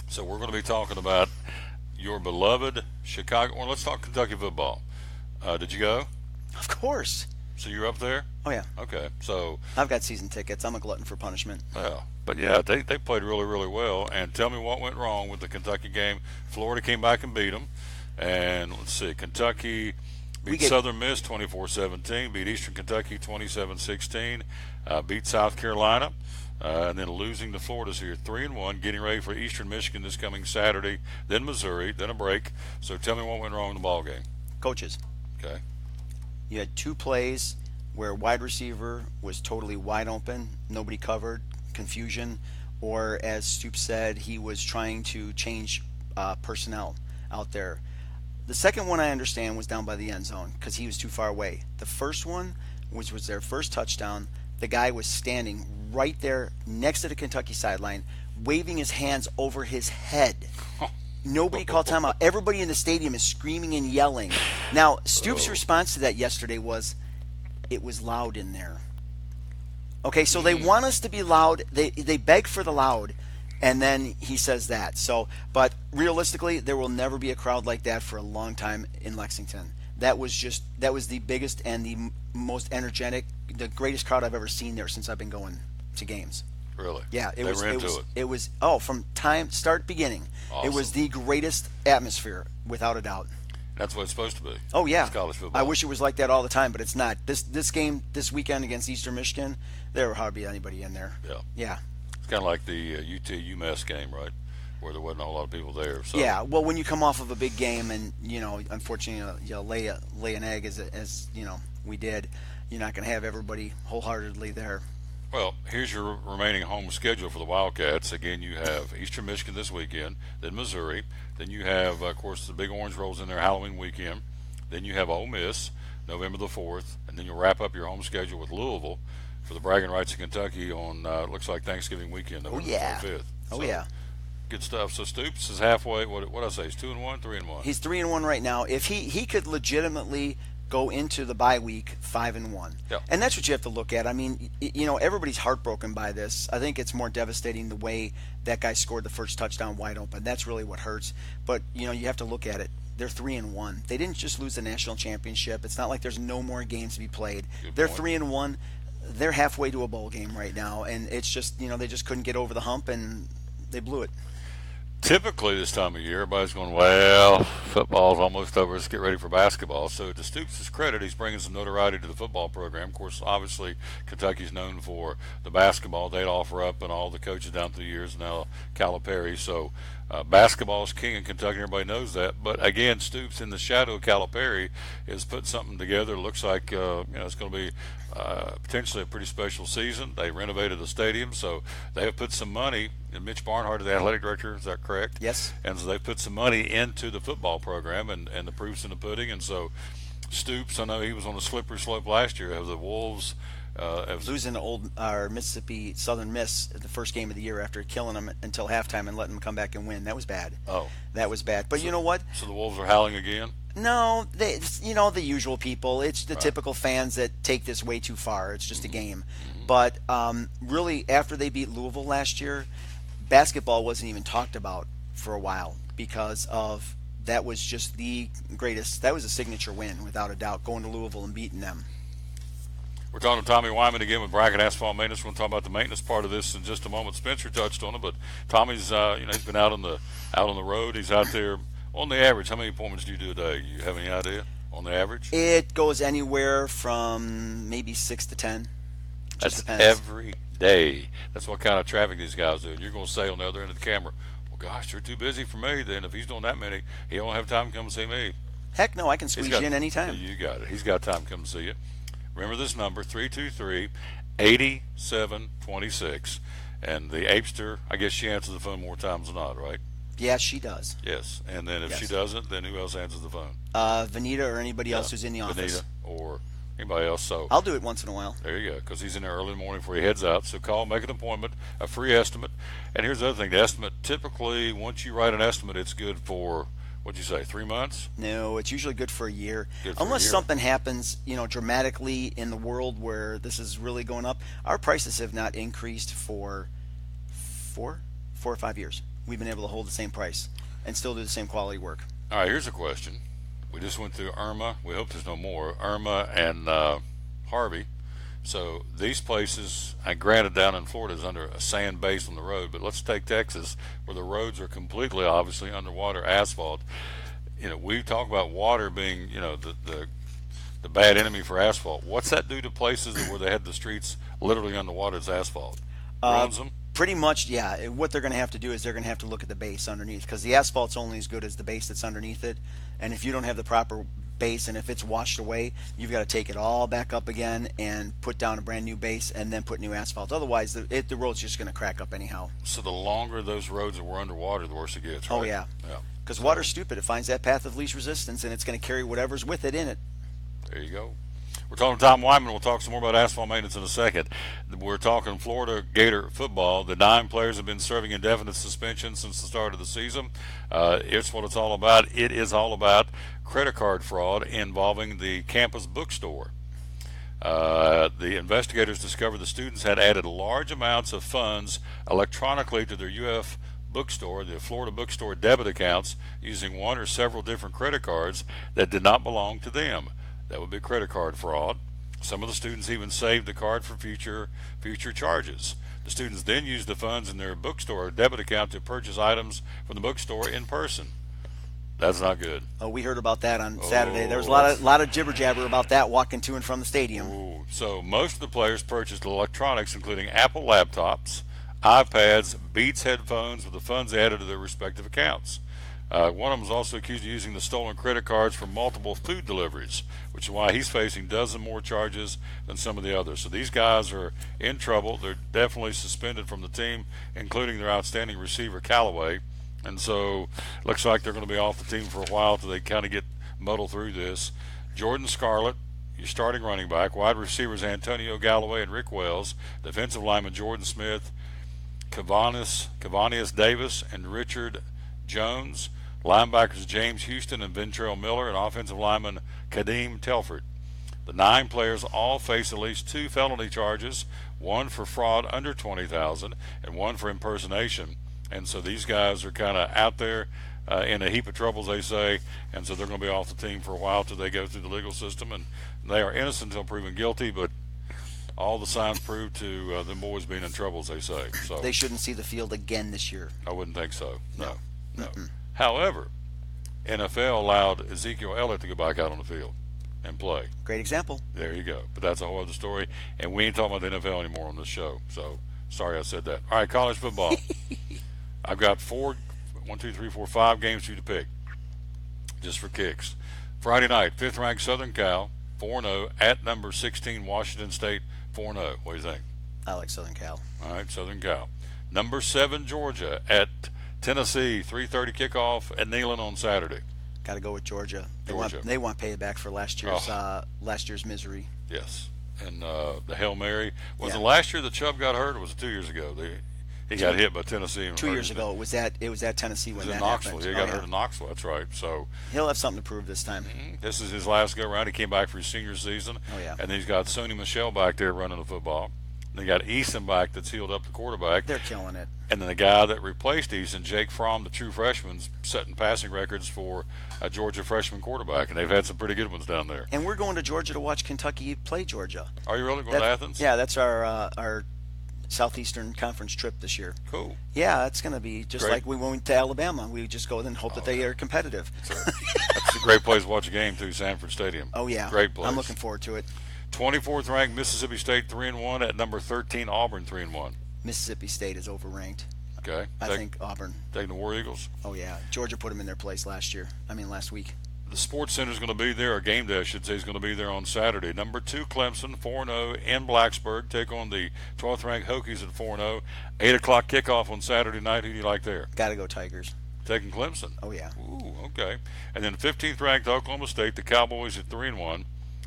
So we're going to be talking about your beloved Chicago. Well, let's talk Kentucky football. Did you go? Of course. So you're up there? Oh yeah. Okay. So I've got season tickets. I'm a glutton for punishment. Yeah. But yeah, they played really, really well. And tell me what went wrong with the Kentucky game. Florida came back and beat them. And let's see, Kentucky beat Southern Miss 24-17, beat Eastern Kentucky 27-16, beat South Carolina, and then losing to Florida. So you're 3-1, getting ready for Eastern Michigan this coming Saturday, then Missouri, then a break. So tell me what went wrong in the ball game. Coaches. Okay. You had two plays where wide receiver was totally wide open, nobody covered, confusion, or as Stoops said, he was trying to change personnel out there. The second one I understand was down by the end zone because he was too far away. The first one, which was their first touchdown, the guy was standing right there next to the Kentucky sideline, waving his hands over his head. Nobody called timeout. Everybody in the stadium is screaming and yelling. Now, Stoops' response to that yesterday was, it was loud in there. Okay, so they want us to be loud. They beg for the loud. And then he says that. So, but realistically, there will never be a crowd like that for a long time in Lexington. That was the biggest and the most energetic, the greatest crowd I've ever seen there since I've been going to games. Really? Yeah, It was from beginning. Awesome. It was the greatest atmosphere without a doubt. That's what it's supposed to be. Oh yeah. It's college football. I wish it was like that all the time, but it's not. This game this weekend against Eastern Michigan, there will hardly be anybody in there. Yeah. Yeah. Kind of like the UT-UMass game, right, where there wasn't a whole lot of people there. So. Yeah, well, when you come off of a big game and unfortunately, lay an egg as we did, you're not going to have everybody wholeheartedly there. Well, here's your remaining home schedule for the Wildcats. Again, you have Eastern Michigan this weekend, then Missouri, then you have, of course, the Big Orange rolls in there Halloween weekend, then you have Ole Miss November the 4th, and then you'll wrap up your home schedule with Louisville for the bragging rights of Kentucky on looks like Thanksgiving weekend, November 25th. Oh yeah, good stuff. So Stoops is halfway. What I say? He's 2-1, 3-1. He's 3-1 right now. If he could legitimately go into the bye week 5-1, yeah. And that's what you have to look at. I mean, everybody's heartbroken by this. I think it's more devastating the way that guy scored the first touchdown wide open. That's really what hurts. But you have to look at it. They're 3-1. They didn't just lose the national championship. It's not like there's no more games to be played. They're 3-1. They're halfway to a bowl game right now, and it's just they just couldn't get over the hump, and they blew it. Typically this time of year, everybody's going, well, football's almost over. Let's get ready for basketball. So to Stoops' credit, he's bringing some notoriety to the football program. Of course, obviously, Kentucky's known for the basketball. They'd offer up and all the coaches down through the years, now Calipari. So basketball is king in Kentucky. Everybody knows that. But again, Stoops, in the shadow of Calipari, has put something together. It looks like it's going to be potentially a pretty special season. They renovated the stadium, so they have put some money. And Mitch Barnhart is the athletic director. Is that correct? Yes. And so they put some money into the football program, and the proof's in the pudding. And so Stoops, I know he was on the slippery slope last year of the Wolves. Losing to Mississippi Southern Miss at the first game of the year after killing them until halftime and letting them come back and win. That was bad. Oh. That was bad. But you know what? So the Wolves are howling again? No, the usual people. It's the typical fans that take this way too far. It's just a game. Mm-hmm. But really, after they beat Louisville last year, basketball wasn't even talked about for a while because of that was just the greatest. That was a signature win, without a doubt, going to Louisville and beating them. We're talking to Tommy Wyman again with Bracken Asphalt Maintenance. We'll talk about the maintenance part of this in just a moment. Spencer touched on it, but Tommy's he's been out on the road. He's out there. On the average, how many appointments do you do a day? You have any idea on the average? It goes anywhere from maybe 6 to 10. That's depends. Every day. That's what kind of traffic these guys do. And you're going to say on the other end of the camera, well, gosh, you're too busy for me. Then if he's doing that many, he don't have time to come see me. Heck no, I can squeeze you in anytime. You got it. He's got time to come see you. Remember this number, 323-8726. And the Apester, I guess she answers the phone more times than not, right? Yeah, she does. Yes. And then if she doesn't, then who else answers the phone? Vanita or anybody else who's in the office. Vanita or anybody else. So I'll do it once in a while. There you go, because he's in there early in the morning before he heads out. So call, make an appointment, a free estimate. And here's the other thing. The estimate, typically, once you write an estimate, it's good for, what'd you say, 3 months? No, it's usually good for a year. Unless something happens, dramatically in the world where this is really going up. Our prices have not increased for 4 or 5 years. We've been able to hold the same price and still do the same quality work. All right, here's a question. We just went through Irma. We hope there's no more. Irma and Harvey. So these places, and granted down in Florida is under a sand base on the road, but let's take Texas where the roads are completely obviously underwater asphalt. We talk about water being, the bad enemy for asphalt. What's that do to places where they had the streets literally underwater as asphalt? Ruins them? Pretty much, yeah. What they're going to have to do is they're going to have to look at the base underneath, because the asphalt's only as good as the base that's underneath it. And if you don't have the proper base, and if it's washed away, you've got to take it all back up again and put down a brand new base and then put new asphalt. Otherwise, the road's just going to crack up anyhow. So the longer those roads that were underwater, the worse it gets, right? Oh, yeah. Because water's stupid. It finds that path of least resistance, and it's going to carry whatever's with it in it. There you go. We're talking to Tom Wyman. We'll talk some more about asphalt maintenance in a second. We're talking Florida Gator football. The 9 players have been serving indefinite suspension since the start of the season. It's what it's all about. It is all about credit card fraud involving the campus bookstore. The investigators discovered the students had added large amounts of funds electronically to their UF bookstore, the Florida bookstore debit accounts, using one or several different credit cards that did not belong to them. That would be credit card fraud. Some of the students even saved the card for future charges. The students then used the funds in their bookstore debit account to purchase items from the bookstore in person. That's not good. Oh, we heard about that on Saturday. There was a lot of jibber jabber about that walking to and from the stadium. Ooh. So most of the players purchased electronics, including Apple laptops, iPads, Beats headphones, with the funds added to their respective accounts. One of them was also accused of using the stolen credit cards for multiple food deliveries, which is why he's facing dozens more charges than some of the others. So these guys are in trouble. They're definitely suspended from the team, including their outstanding receiver, Callaway. And so looks like they're going to be off the team for a while till they kind of get muddled through this. Jordan Scarlett, your starting running back. Wide receivers Antonio Galloway and Rick Wells. Defensive lineman Jordan Smith, Cavanius Davis, and Richard Jones. Linebackers James Houston and Ventrell Miller, and offensive lineman Kadeem Telford. The 9 players all face at least 2 felony charges, one for fraud under $20,000 and one for impersonation. And so these guys are kind of out there in a heap of troubles, they say, and so they're going to be off the team for a while till they go through the legal system. And they are innocent until proven guilty, but all the signs prove to them boys being in trouble, as they say. So they shouldn't see the field again this year. I wouldn't think so. No. However, NFL allowed Ezekiel Elliott to go back out on the field and play. Great example. There you go. But that's a whole other story, and we ain't talking about the NFL anymore on this show. So sorry I said that. All right, college football. I've got 5 games for you to pick, just for kicks. Friday night, 5th-ranked Southern Cal, 4-0, at number 16 Washington State, 4-0. What do you think? I like Southern Cal. All right, Southern Cal. Number 7 Georgia at Tennessee, 3:30 kickoff at Neyland on Saturday. Got to go with Georgia. They want payback for last year's misery. Yes, and the Hail Mary. Was it last year that Chubb got hurt, or was it 2 years ago? He got hit by Tennessee. 2 years ago, it was at Tennessee when that happened. Knoxville. He got hurt in Knoxville. That's right. So he'll have something to prove this time. This is his last go round. He came back for his senior season. Oh yeah. And he's got Sony Michel back there running the football. They got Eason back that's healed up the quarterback. They're killing it. And then the guy that replaced Eason, Jake Fromm, the true freshman, setting passing records for a Georgia freshman quarterback. And they've had some pretty good ones down there. And we're going to Georgia to watch Kentucky play Georgia. Are you really going to Athens? Yeah, that's our Southeastern Conference trip this year. Cool. Yeah, it's going to be just like we went to Alabama. We just go and hope that they are competitive. That's a great place to watch a game, too, Sanford Stadium. Oh, yeah. Great place. I'm looking forward to it. 24th ranked Mississippi State 3-1 at number 13 Auburn 3-1. Mississippi State is overranked. Okay. I think Auburn. Taking the War Eagles? Oh yeah, Georgia put them in their place last week. The Sports Center is going to be there, or game day, I should say, is going to be there on Saturday. Number 2, Clemson, 4-0 in Blacksburg, take on the 12th-ranked Hokies at 4-0. 8 o'clock kickoff on Saturday night. Who do you like there? Got to go Tigers. Taking Clemson. Oh, yeah. Ooh, okay. And then 15th-ranked Oklahoma State, the Cowboys at 3-1,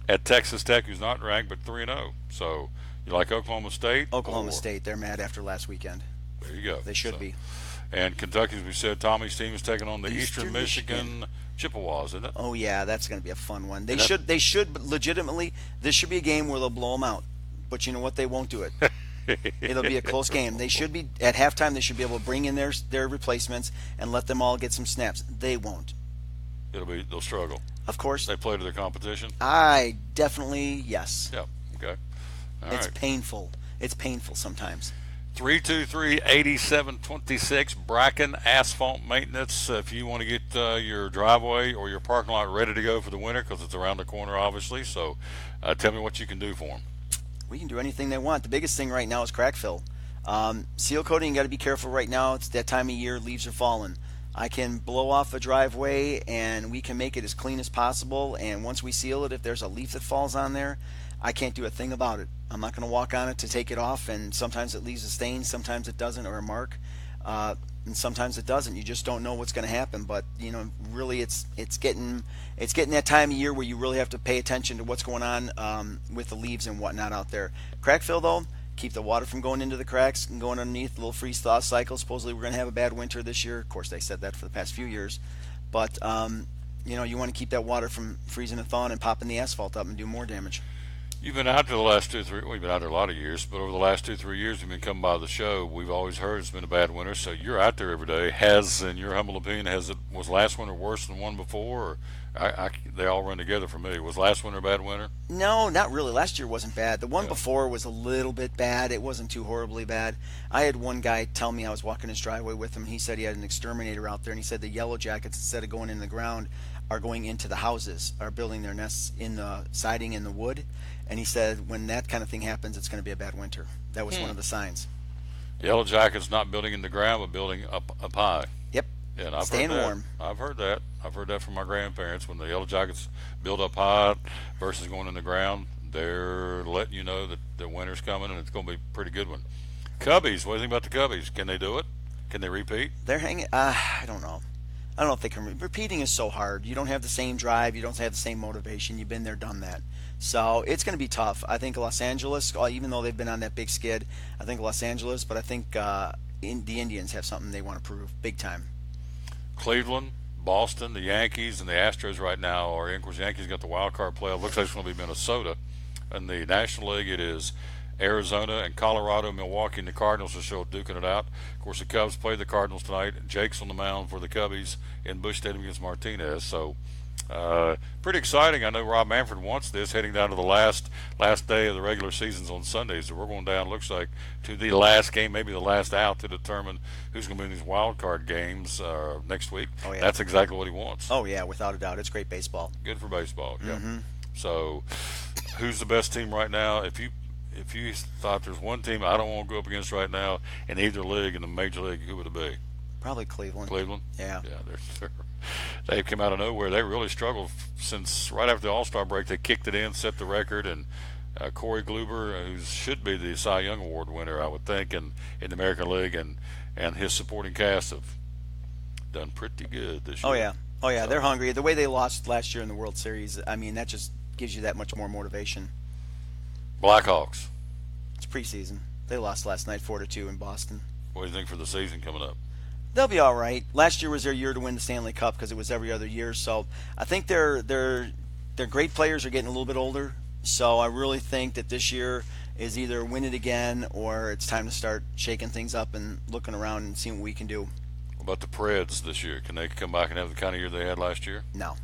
at Texas Tech, who's not ranked, but 3-0. So you like Oklahoma State? Oklahoma State, they're mad after last weekend. There you go. They should be. And Kentucky, as we said, Tommy's team is taking on the Eastern Michigan Chippewas, isn't it? Oh yeah, that's going to be a fun one. They should legitimately. This should be a game where they'll blow them out. But you know what? They won't do it. It'll be a close game. They should be at halftime. They should be able to bring in their replacements and let them all get some snaps. They won't. They'll struggle. Of course. They play to their competition. I definitely yes. Yeah. Okay. It's painful. It's painful sometimes. 323-8726, Bracken Asphalt Maintenance. If you want to get your driveway or your parking lot ready to go for the winter, because it's around the corner, obviously. So tell me what you can do for them. We can do anything they want. The biggest thing right now is crack fill. Seal coating, you got to be careful right now. It's that time of year, leaves are falling. I can blow off a driveway and we can make it as clean as possible. And once we seal it, if there's a leaf that falls on there, I can't do a thing about it. I'm not going to walk on it to take it off, and sometimes it leaves a stain, sometimes it doesn't, or a mark, and sometimes it doesn't. You just don't know what's going to happen. But really, it's getting that time of year where you really have to pay attention to what's going on with the leaves and whatnot out there. Crack fill though, keep the water from going into the cracks and going underneath. The little freeze thaw cycle. Supposedly we're going to have a bad winter this year. Of course, they said that for the past few years, but you want to keep that water from freezing and thawing and popping the asphalt up and do more damage. You've been out there the last 2 or 3. We've been out there a lot of years, but over the last 2 or 3 years, we've been coming by the show. We've always heard it's been a bad winter, so you're out there every day. In your humble opinion, was last winter worse than one before? Or they all run together for me. Was last winter a bad winter? No, not really. Last year wasn't bad. The one before was a little bit bad. It wasn't too horribly bad. I had one guy tell me, I was walking his driveway with him. He said he had an exterminator out there, and he said the yellow jackets, instead of going in the ground, are going into the houses, are building their nests in the siding in the wood. And he said when that kind of thing happens, it's going to be a bad winter. That was one of the signs. Yellow jackets not building in the ground, but building up high. Yep. Yeah, and I've Staying heard that. warm. I've heard that. I've heard that from my grandparents. When the yellow jackets build up high versus going in the ground, they're letting you know that the winter's coming and it's going to be a pretty good one. Cubbies, what do you think about the Cubbies? Can they do it? Can they repeat? They're hanging. I don't know. I don't know if they can. Repeating is so hard. You don't have the same drive. You don't have the same motivation. You've been there, done that. So it's going to be tough. I think Los Angeles, even though they've been on that big skid, I think Los Angeles, but I think the Indians have something they want to prove big time. Cleveland, Boston, the Yankees, and the Astros right now are in. Of course, the Yankees got the wild card playoff. Looks like it's going to be Minnesota. In the National League, it is Arizona and Colorado, Milwaukee, and the Cardinals are still duking it out. Of course, the Cubs play the Cardinals tonight. Jake's on the mound for the Cubbies in Busch Stadium against Martinez. So pretty exciting. I know Rob Manfred wants this, heading down to the last day of the regular seasons on Sundays. So we're going down, looks like, to the last game, maybe the last out, to determine who's going to be in these wild card games next week. Oh, yeah. That's exactly what he wants. Oh, yeah, without a doubt. It's great baseball. Good for baseball, yeah. Mm-hmm. So who's the best team right now? If you thought there's one team I don't want to go up against right now in either league, in the major league, who would it be? Probably Cleveland. Cleveland? Yeah. Yeah, they've come out of nowhere. They really struggled since right after the All-Star break. They kicked it in, set the record, and Corey Kluber, who should be the Cy Young Award winner, I would think, in the American League, and his supporting cast have done pretty good this year. Oh, yeah, they're hungry. The way they lost last year in the World Series, I mean, that just gives you that much more motivation. Blackhawks. It's preseason. They lost last night 4-2 in Boston. What do you think for the season coming up? They'll be all right. Last year was their year to win the Stanley Cup because it was every other year. So I think their great players are getting a little bit older. So I really think that this year is either win it again or it's time to start shaking things up and looking around and seeing what we can do. What about the Preds this year? Can they come back and have the kind of year they had last year? No.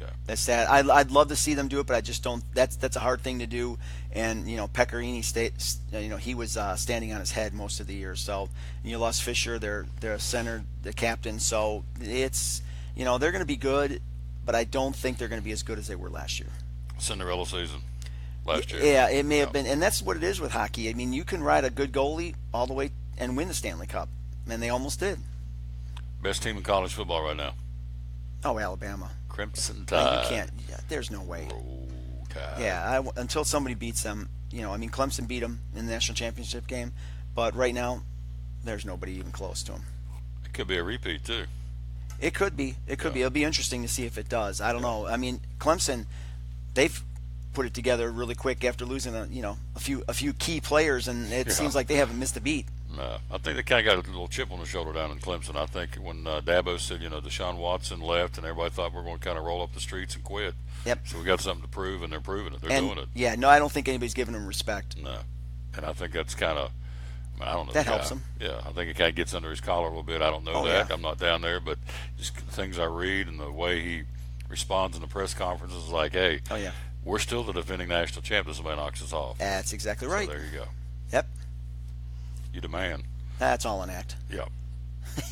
Okay. That's sad. I'd love to see them do it, but I just don't. That's a hard thing to do. And Pecorini he was standing on his head most of the year. So you lost Fisher, their center, the captain. So it's they're going to be good, but I don't think they're going to be as good as they were last year. Cinderella season last year. Yeah, it may have been, and that's what it is with hockey. I mean, you can ride a good goalie all the way and win the Stanley Cup, and they almost did. Best team in college football right now? Oh, Alabama. Crimson No, Tide. you can't. Yeah, there's no way. Roll Tide. Yeah, until somebody beats them, Clemson beat them in the national championship game, but right now, there's nobody even close to them. It could be a repeat too. It could be. It could be. It'll be interesting to see if it does. I don't know. I mean, Clemson, they've put it together really quick after losing a few key players, and it seems like they haven't missed a beat. No, I think they kind of got a little chip on the shoulder down in Clemson. I think when Dabo said, Deshaun Watson left, and everybody thought we're going to kind of roll up the streets and quit. Yep. So we got something to prove, and they're proving it. They're doing it. Yeah, no, I don't think anybody's giving them respect. No, and I think that's kind of, I don't know. That helps him. Yeah, I think it kind of gets under his collar a little bit. I don't know that. Yeah. I'm not down there, but just the things I read and the way he responds in the press conferences is like, hey, we're still the defending national champ. This somebody knocks us off. That's exactly right. So there you go. Yep. You the man. That's all an act. Yep.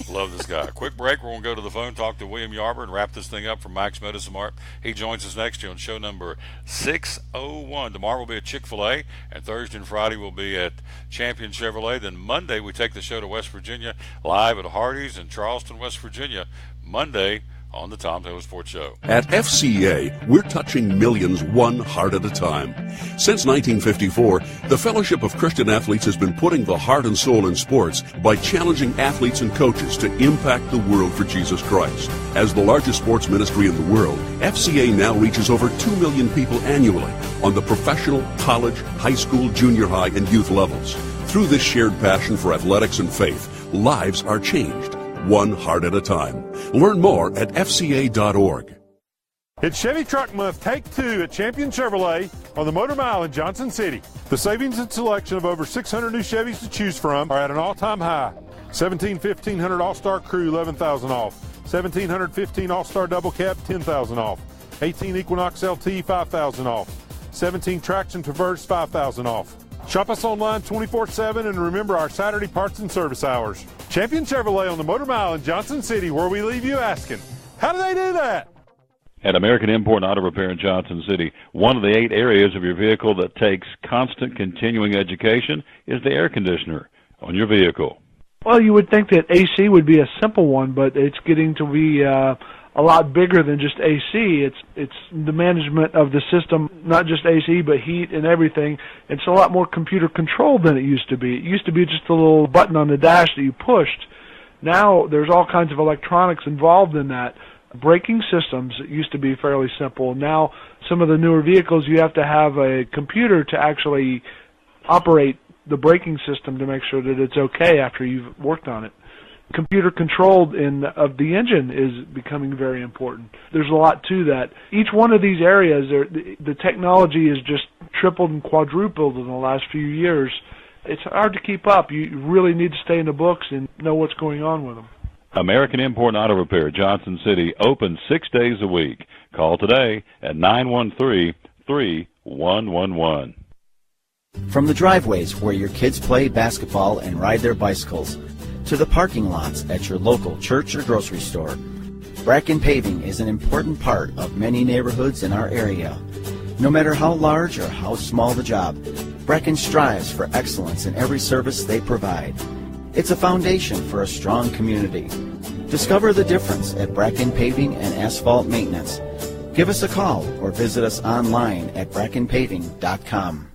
Love this guy. Quick break. We're going to go to the phone, talk to William Yarber, and wrap this thing up from Max Medicine Mart. He joins us next year on show number 601. Tomorrow will be at Chick-fil-A, and Thursday and Friday will be at Champion Chevrolet. Then Monday, we take the show to West Virginia, live at Hardee's in Charleston, West Virginia. Monday on the Tom Taylor Sports Show. At FCA, we're touching millions one heart at a time. Since 1954, the Fellowship of Christian Athletes has been putting the heart and soul in sports by challenging athletes and coaches to impact the world for Jesus Christ. As the largest sports ministry in the world, FCA now reaches over 2 million people annually on the professional, college, high school, junior high, and youth levels. Through this shared passion for athletics and faith, lives are changed, one heart at a time. Learn more at FCA.org. It's Chevy Truck Month, Take 2 at Champion Chevrolet on the Motor Mile in Johnson City. The savings and selection of over 600 new Chevys to choose from are at an all-time high. 1500 All-Star Crew, $11,000 off. 1715 All-Star Double Cab, $10,000 off. 18 Equinox LT, $5,000 off. 17 Traction Traverse, $5,000 off. Shop us online 24/7 and remember our Saturday parts and service hours. Champion Chevrolet on the Motor Mile in Johnson City, where we leave you asking, how do they do that? At American Import and Auto Repair in Johnson City, one of the 8 areas of your vehicle that takes constant continuing education is the air conditioner on your vehicle. Well, you would think that AC would be a simple one, but it's getting to be a lot bigger than just AC. It's the management of the system, not just AC, but heat and everything. It's a lot more computer controlled than it used to be. It used to be just a little button on the dash that you pushed. Now there's all kinds of electronics involved in that. Braking systems used to be fairly simple. Now some of the newer vehicles, you have to have a computer to actually operate the braking system to make sure that it's okay after you've worked on it. Computer controlled of the engine is becoming very important. There's a lot to that. Each one of these areas, the technology is just tripled and quadrupled in the last few years. It's hard to keep up. You really need to stay in the books and know what's going on with them. American Import and Auto Repair, Johnson City, open 6 days a week. Call today at 913-3111. From the driveways where your kids play basketball and ride their bicycles, to the parking lots at your local church or grocery store, Bracken Paving is an important part of many neighborhoods in our area. No matter how large or how small the job, Bracken strives for excellence in every service they provide. It's a foundation for a strong community. Discover the difference at Bracken Paving and Asphalt Maintenance. Give us a call or visit us online at brackenpaving.com.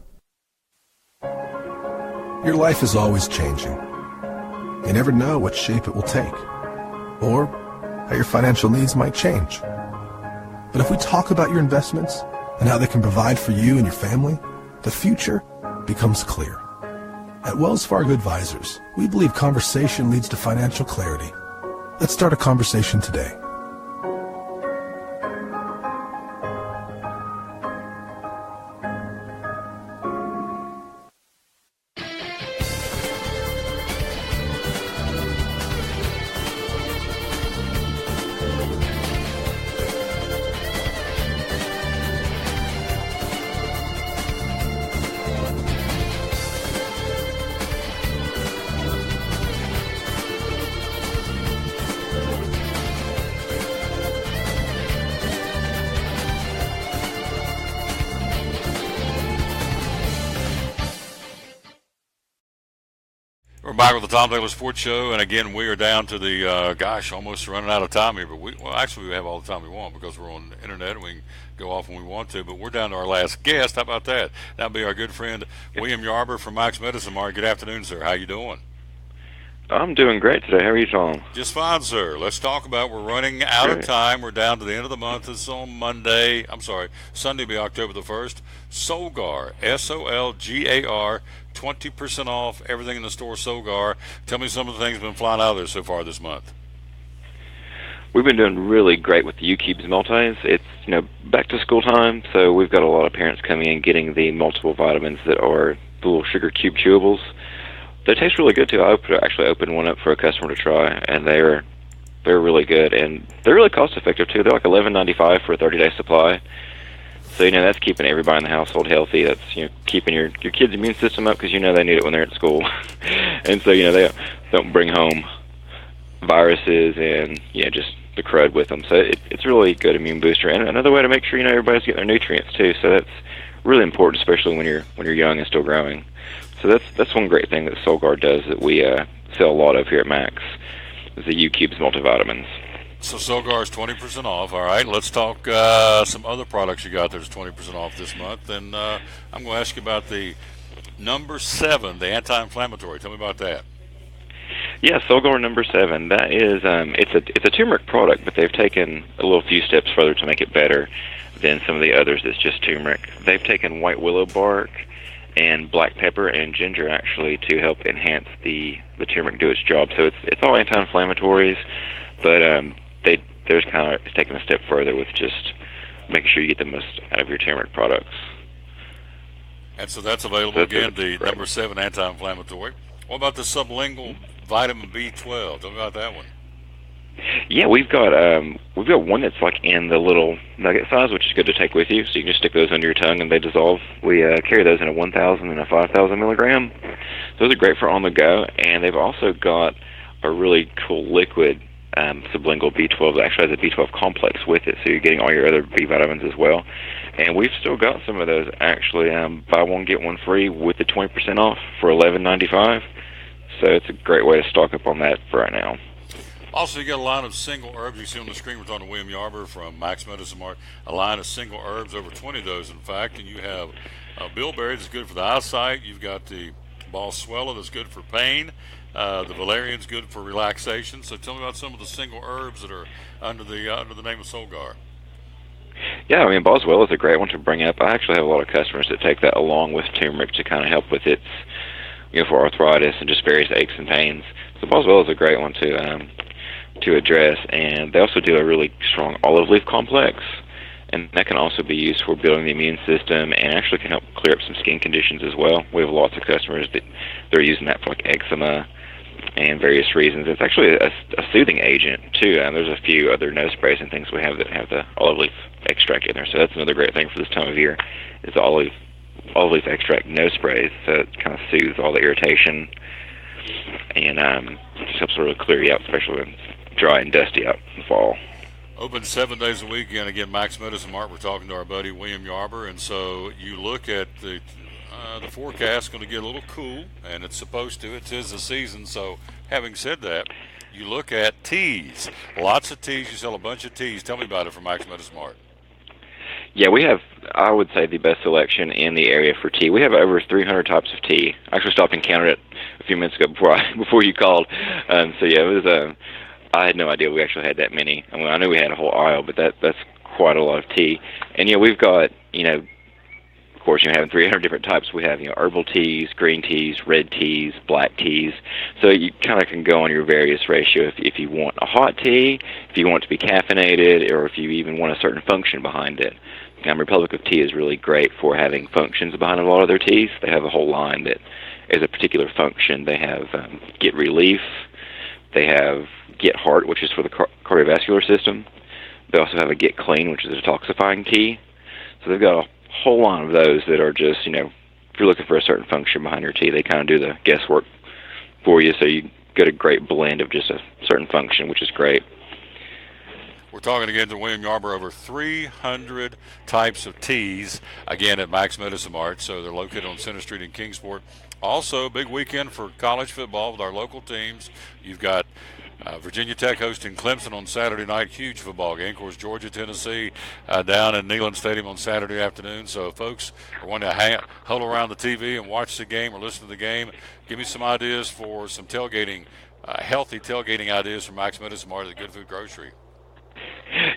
Your life is always changing. You never know what shape it will take, or how your financial needs might change. But if we talk about your investments and how they can provide for you and your family, the future becomes clear. At Wells Fargo Advisors, we believe conversation leads to financial clarity. Let's start a conversation today. We're back with the Tom Taylor Sports Show, and again, we are down to the, almost running out of time here. But we have all the time we want because we're on the internet and we can go off when we want to. But we're down to our last guest. How about that? That'll be our good friend, William Yarber from Max Medicine Mart. Good afternoon, sir. How you doing? I'm doing great today. How are you, Tom? Just fine, sir. Let's talk about, we're running out of time. We're down to the end of the month. It's on Sunday will be October the 1st. Solgar, Solgar, 20% off everything in the store, Solgar. Tell me some of the things that have been flying out of there so far this month. We've been doing really great with the U-Cubes multis. It's, back to school time, so we've got a lot of parents coming in getting the multiple vitamins that are the little sugar cube chewables. They taste really good too. I actually opened one up for a customer to try, and they're really good, and they're really cost effective too. They're like $11.95 for a 30-day supply. So that's keeping everybody in the household healthy. That's keeping your kids' immune system up because they need it when they're at school, and so they don't bring home viruses and just the crud with them. So it's really a good immune booster, and another way to make sure everybody's getting their nutrients too. So that's really important, especially when you're young and still growing. So that's one great thing that Solgar does that we sell a lot of here at Max is the U-Cubes multivitamins. So Solgar is 20% off. All right, let's talk some other products you got that's 20% off this month. And I'm going to ask you about the number 7, the anti-inflammatory. Tell me about that. Yeah, Solgar number 7. That is it's a turmeric product, but they've taken a few steps further to make it better than some of the others that's just turmeric. They've taken white willow bark and black pepper and ginger actually to help enhance the turmeric do its job. So it's all anti-inflammatories, but they're kind of taking a step further with just making sure you get the most out of your turmeric products. And so that's available again, the number 7 anti-inflammatory. What about the sublingual vitamin B12? Tell me about that one. Yeah, we've got one that's like in the little nugget size, which is good to take with you. So you can just stick those under your tongue and they dissolve. We carry those in a 1,000 and a 5,000 milligram. Those are great for on the go, and they've also got a really cool liquid sublingual B12 that actually has a B12 complex with it, so you're getting all your other B vitamins as well. And we've still got some of those actually. Buy one get one free with the 20% off for $11.95. So it's a great way to stock up on that for right now. Also, you got a line of single herbs. You see on the screen, we're talking to William Yarber from Max Medicine Mart. A line of single herbs, over 20 of those, in fact. And you have bilberry that's good for the eyesight. You've got the balsuela that's good for pain. The valerian's good for relaxation. So tell me about some of the single herbs that are under the name of Solgar. Yeah, balsuela is a great one to bring up. I actually have a lot of customers that take that along with turmeric to kind of help with its, for arthritis and just various aches and pains. So balsuela is a great one to address, and they also do a really strong olive leaf complex, and that can also be used for building the immune system and actually can help clear up some skin conditions as well. We have lots of customers that they're using that for like eczema and various reasons. It's actually a soothing agent too, and there's a few other nose sprays and things we have that have the olive leaf extract in there. So that's another great thing for this time of year is the olive leaf extract nose sprays. So it kind of soothes all the irritation and just helps really clear you out, especially when it's dry and dusty out in the fall. Open 7 days a week, and again, Max Medicine Mart. We're talking to our buddy William Yarber, and so you look at the forecast going to get a little cool, and it's supposed to. It is the season. So, having said that, you look at teas. Lots of teas. You sell a bunch of teas. Tell me about it from Max Medicine Mart. Yeah, we have, I would say, the best selection in the area for tea. We have over 300 types of tea. I actually stopped and counted it a few minutes ago before you called. So yeah, it was I had no idea we actually had that many. I knew we had a whole aisle, but that's quite a lot of tea. And we've got, of course, having 300 different types. We have, herbal teas, green teas, red teas, black teas. So you kind of can go on your various ratio if you want a hot tea, if you want it to be caffeinated, or if you even want a certain function behind it. Republic of Tea is really great for having functions behind a lot of their teas. They have a whole line that is a particular function. They have Get Relief. They have Get Heart, which is for the cardiovascular system. They also have a Get Clean, which is a detoxifying tea. So they've got a whole line of those that are just, if you're looking for a certain function behind your tea, they kind of do the guesswork for you. So you get a great blend of just a certain function, which is great. We're talking again to William Yarber, over 300 types of teas, again, at Max Medicine Mart. So they're located on Center Street in Kingsport. Also, big weekend for college football with our local teams. You've got Virginia Tech hosting Clemson on Saturday night. Huge football game. Of course, Georgia, Tennessee down in Neyland Stadium on Saturday afternoon. So if folks are wanting to huddle around the TV and watch the game or listen to the game, give me some ideas for some tailgating, healthy tailgating ideas from Max Medicine Mart at the Good Food Grocery.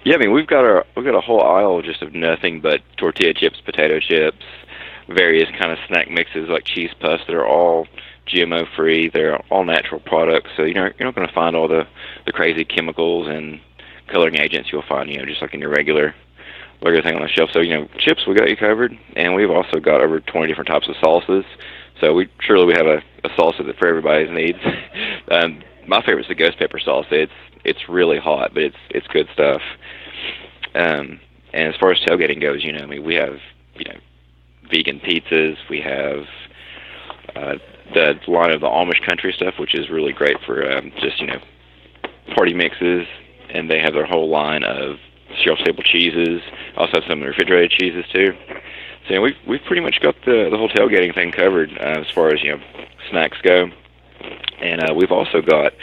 Yeah, I mean we've got a whole aisle just of nothing but tortilla chips, potato chips, various kind of snack mixes like cheese puffs that are all GMO free. They're all natural products, so you're not going to find all the crazy chemicals and coloring agents you'll find, just like in your regular thing on the shelf. So chips, we got you covered, and we've also got over 20 different types of salsas. So we have a salsa that for everybody's needs. My favorite is the ghost pepper salsa. It's really hot, but it's good stuff. And as far as tailgating goes, we have vegan pizzas. We have the line of the Amish country stuff, which is really great for just party mixes. And they have their whole line of shelf-stable cheeses. Also have some refrigerated cheeses too. So we've pretty much got the whole tailgating thing covered as far as snacks go. And we've also got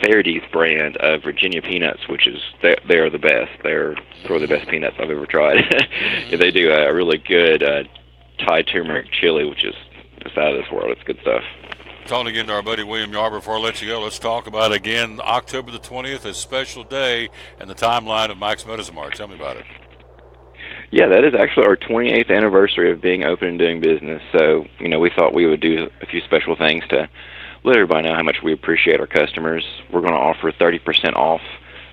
Fairdy's brand of Virginia peanuts, which is they are the best. They're probably the best peanuts I've ever tried. They do a really good Thai turmeric chili, which is just out of this world. It's good stuff. Talking again to our buddy William Yarber. Before I let you go, let's talk about again October the 20th, a special day and the timeline of Max Medicine Mart. Tell me about it. Yeah, that is actually our 28th anniversary of being open and doing business. So, we thought we would do a few special things to let everybody know how much we appreciate our customers. We're going to offer 30% off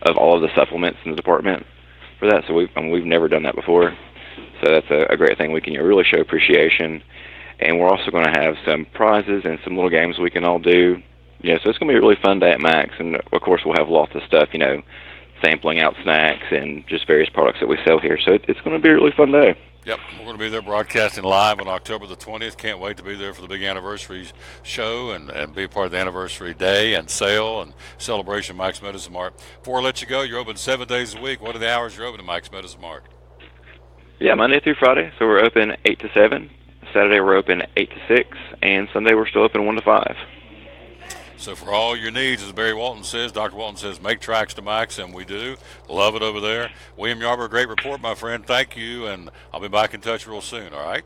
of all of the supplements in the department for that. So we've never done that before. So that's a great thing. We can really show appreciation. And we're also going to have some prizes and some little games we can all do. So it's going to be a really fun day at Max. And, of course, we'll have lots of stuff, sampling out snacks and just various products that we sell here. So it's going to be a really fun day. Yep, we're going to be there broadcasting live on October the 20th. Can't wait to be there for the big anniversary show and be part of the anniversary day and sale and celebration of Max Medicine Mart. Before I let you go, you're open 7 days a week. What are the hours you're open at Max Medicine Mart? Yeah, Monday through Friday. So we're open 8 to 7. Saturday we're open 8 to 6. And Sunday we're still open 1 to 5. So for all your needs, as Barry Walton says, Dr. Walton says, make tracks to Max, and we do. Love it over there. William Yarber, great report, my friend. Thank you, and I'll be back in touch real soon, all right?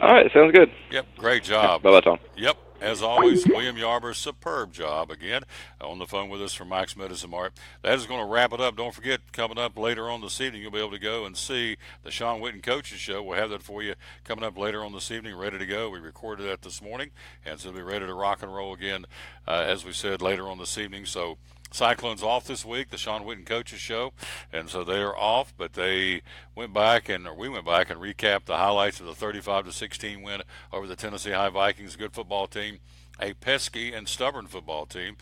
All right, sounds good. Yep, great job. Bye-bye, Tom. Yep, as always, William Yarber, superb job again on the phone with us from Max Medicine Mart. That is going to wrap it up. Don't forget, coming up later on this evening, you'll be able to go and see the Sean Witten Coaches Show. We'll have that for you coming up later on this evening, ready to go. We recorded that this morning, and so we'll be ready to rock and roll again, as we said, later on this evening. So Cyclones off this week, the Sean Witten Coaches Show, and so they are off, but we went back and recapped the highlights of the 35-16 win over the Tennessee High Vikings, a good football team, a pesky and stubborn football team.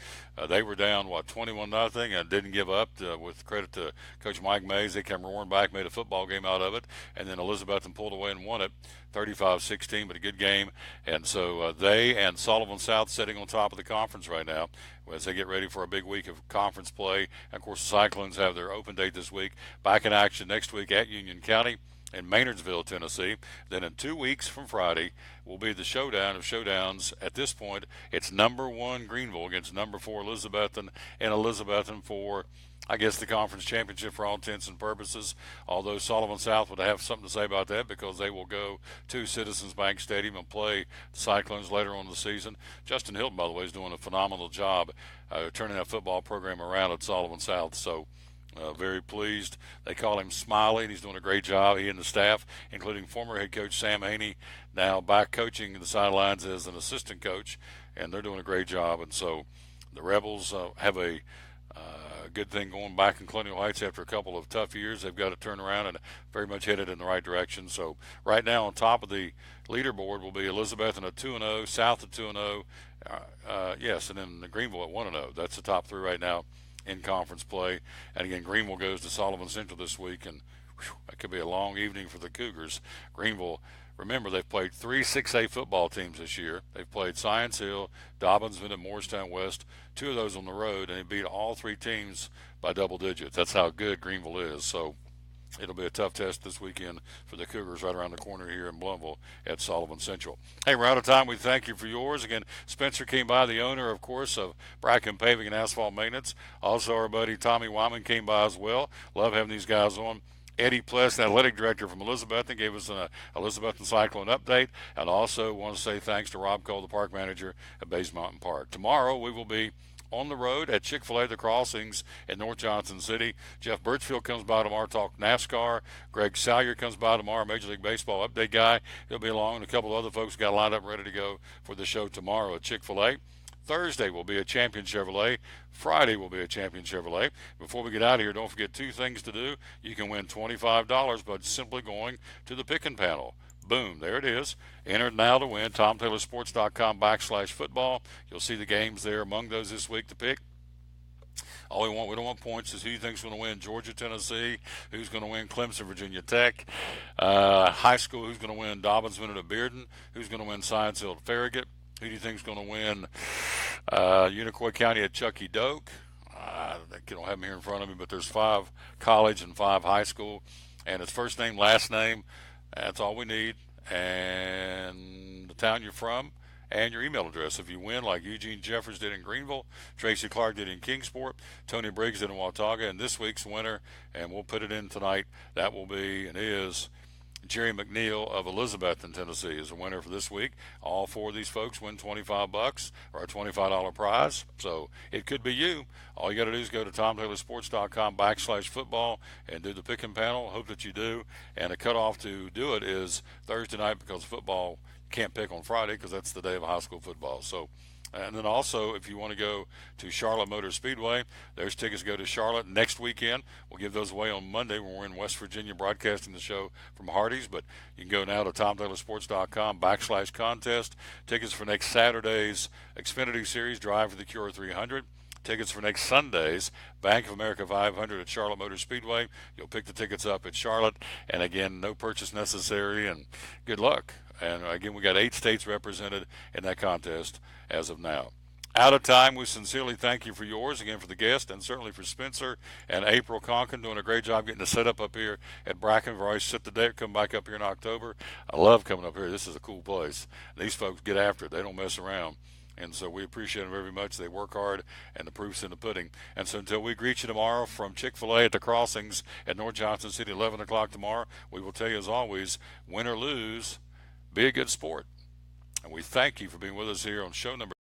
They were down, 21-0, and didn't give up, with credit to Coach Mike Mays. They came roaring back, made a football game out of it, and then Elizabethton pulled away and won it 35-16, but a good game. And so they and Sullivan South sitting on top of the conference right now as they get ready for a big week of conference play. And, of course, the Cyclones have their open date this week, back in action next week at Union County in Maynardsville, Tennessee. Then in 2 weeks from Friday will be the showdown of showdowns. At this point, it's number 1 Greenville against number 4 Elizabethton, and Elizabethton for, I guess, the conference championship for all intents and purposes, although Sullivan South would have something to say about that because they will go to Citizens Bank Stadium and play the Cyclones later on in the season. Justin Hilton, by the way, is doing a phenomenal job turning that football program around at Sullivan South. So very pleased. They call him Smiley, and he's doing a great job, he and the staff, including former head coach Sam Haney, now back coaching the sidelines as an assistant coach, and they're doing a great job. And so the Rebels have a good thing going back in Colonial Heights after a couple of tough years. They've got to turn around and very much headed in the right direction. So right now on top of the leaderboard will be Elizabethton at 2-0, South at 2-0, yes, and then Greenville at 1-0. That's the top 3 right now in conference play. And again, Greenville goes to Sullivan Central this week, and that could be a long evening for the Cougars. Greenville, remember, they've played 3 6A football teams this year. They've played Science Hill, Dobbinsville, and Morristown West, 2 of those on the road, and they beat all 3 teams by double digits. That's how good Greenville is. So it'll be a tough test this weekend for the Cougars right around the corner here in Bluffville at Sullivan Central. Hey, we're out of time. We thank you for yours. Again, Spencer came by, the owner, of course, of Bracken Paving and Asphalt Maintenance. Also, our buddy Tommy Wyman came by as well. Love having these guys on. Eddie Pless, the athletic director from Elizabethton, gave us an Elizabethton Cyclone update. And also want to say thanks to Rob Cole, the park manager at Bays Mountain Park. Tomorrow we will be on the road at Chick-fil-A The Crossings in North Johnson City. Jeff Birchfield comes by tomorrow to talk NASCAR. Greg Salyer comes by tomorrow, Major League Baseball update guy. He'll be along, and a couple of other folks got lined up ready to go for the show tomorrow at Chick-fil-A. Thursday will be a Champion Chevrolet. Friday will be a Champion Chevrolet. Before we get out of here, don't forget two things to do. You can win $25 by simply going to the picking panel. Boom, there it is. Enter now to win. TomTaylorSports.com/football. You'll see the games there among those this week to pick. All we don't want points, is who you think's going to win Georgia, Tennessee, who's going to win Clemson, Virginia Tech, high school, who's going to win Dobbins, Minute of Bearden, who's going to win Science Hill, Farragut, who do you think's going to win Unicoi County at Chucky Doak. I don't have them here in front of me, but there's 5 college and 5 high school, and it's first name, last name. That's all we need, and the town you're from, and your email address. If you win, like Eugene Jeffers did in Greenville, Tracy Clark did in Kingsport, Tony Briggs did in Watauga, and this week's winner, and we'll put it in tonight, that will be and is Jerry McNeil of Elizabethton, Tennessee, is the winner for this week. All 4 of these folks win $25 or a $25 prize, so it could be you. All you got to do is go to TomTaylorSports.com/football and do the picking panel. Hope that you do. And the cutoff to do it is Thursday night, because football you can't pick on Friday because that's the day of high school football. So. And then also, if you want to go to Charlotte Motor Speedway, there's tickets to go to Charlotte next weekend. We'll give those away on Monday when we're in West Virginia broadcasting the show from Hardee's. But you can go now to TomTaylorSports.com/contest. Tickets for next Saturday's Xfinity Series Drive for the Cure 300. Tickets for next Sunday's Bank of America 500 at Charlotte Motor Speedway. You'll pick the tickets up at Charlotte. And again, no purchase necessary, and good luck. And again, we got 8 states represented in that contest as of now. Out of time. We sincerely thank you for yours, again for the guest, and certainly for Spencer and April Conkin doing a great job getting the setup up here at Bracken. We've always set the date, come back up here in October. I love coming up here. This is a cool place. These folks get after it. They don't mess around. And so we appreciate them very much. They work hard, and the proof's in the pudding. And so until we greet you tomorrow from Chick-fil-A at the Crossings at North Johnson City, 11 o'clock tomorrow, we will tell you, as always, win or lose, be a good sport. And we thank you for being with us here on show number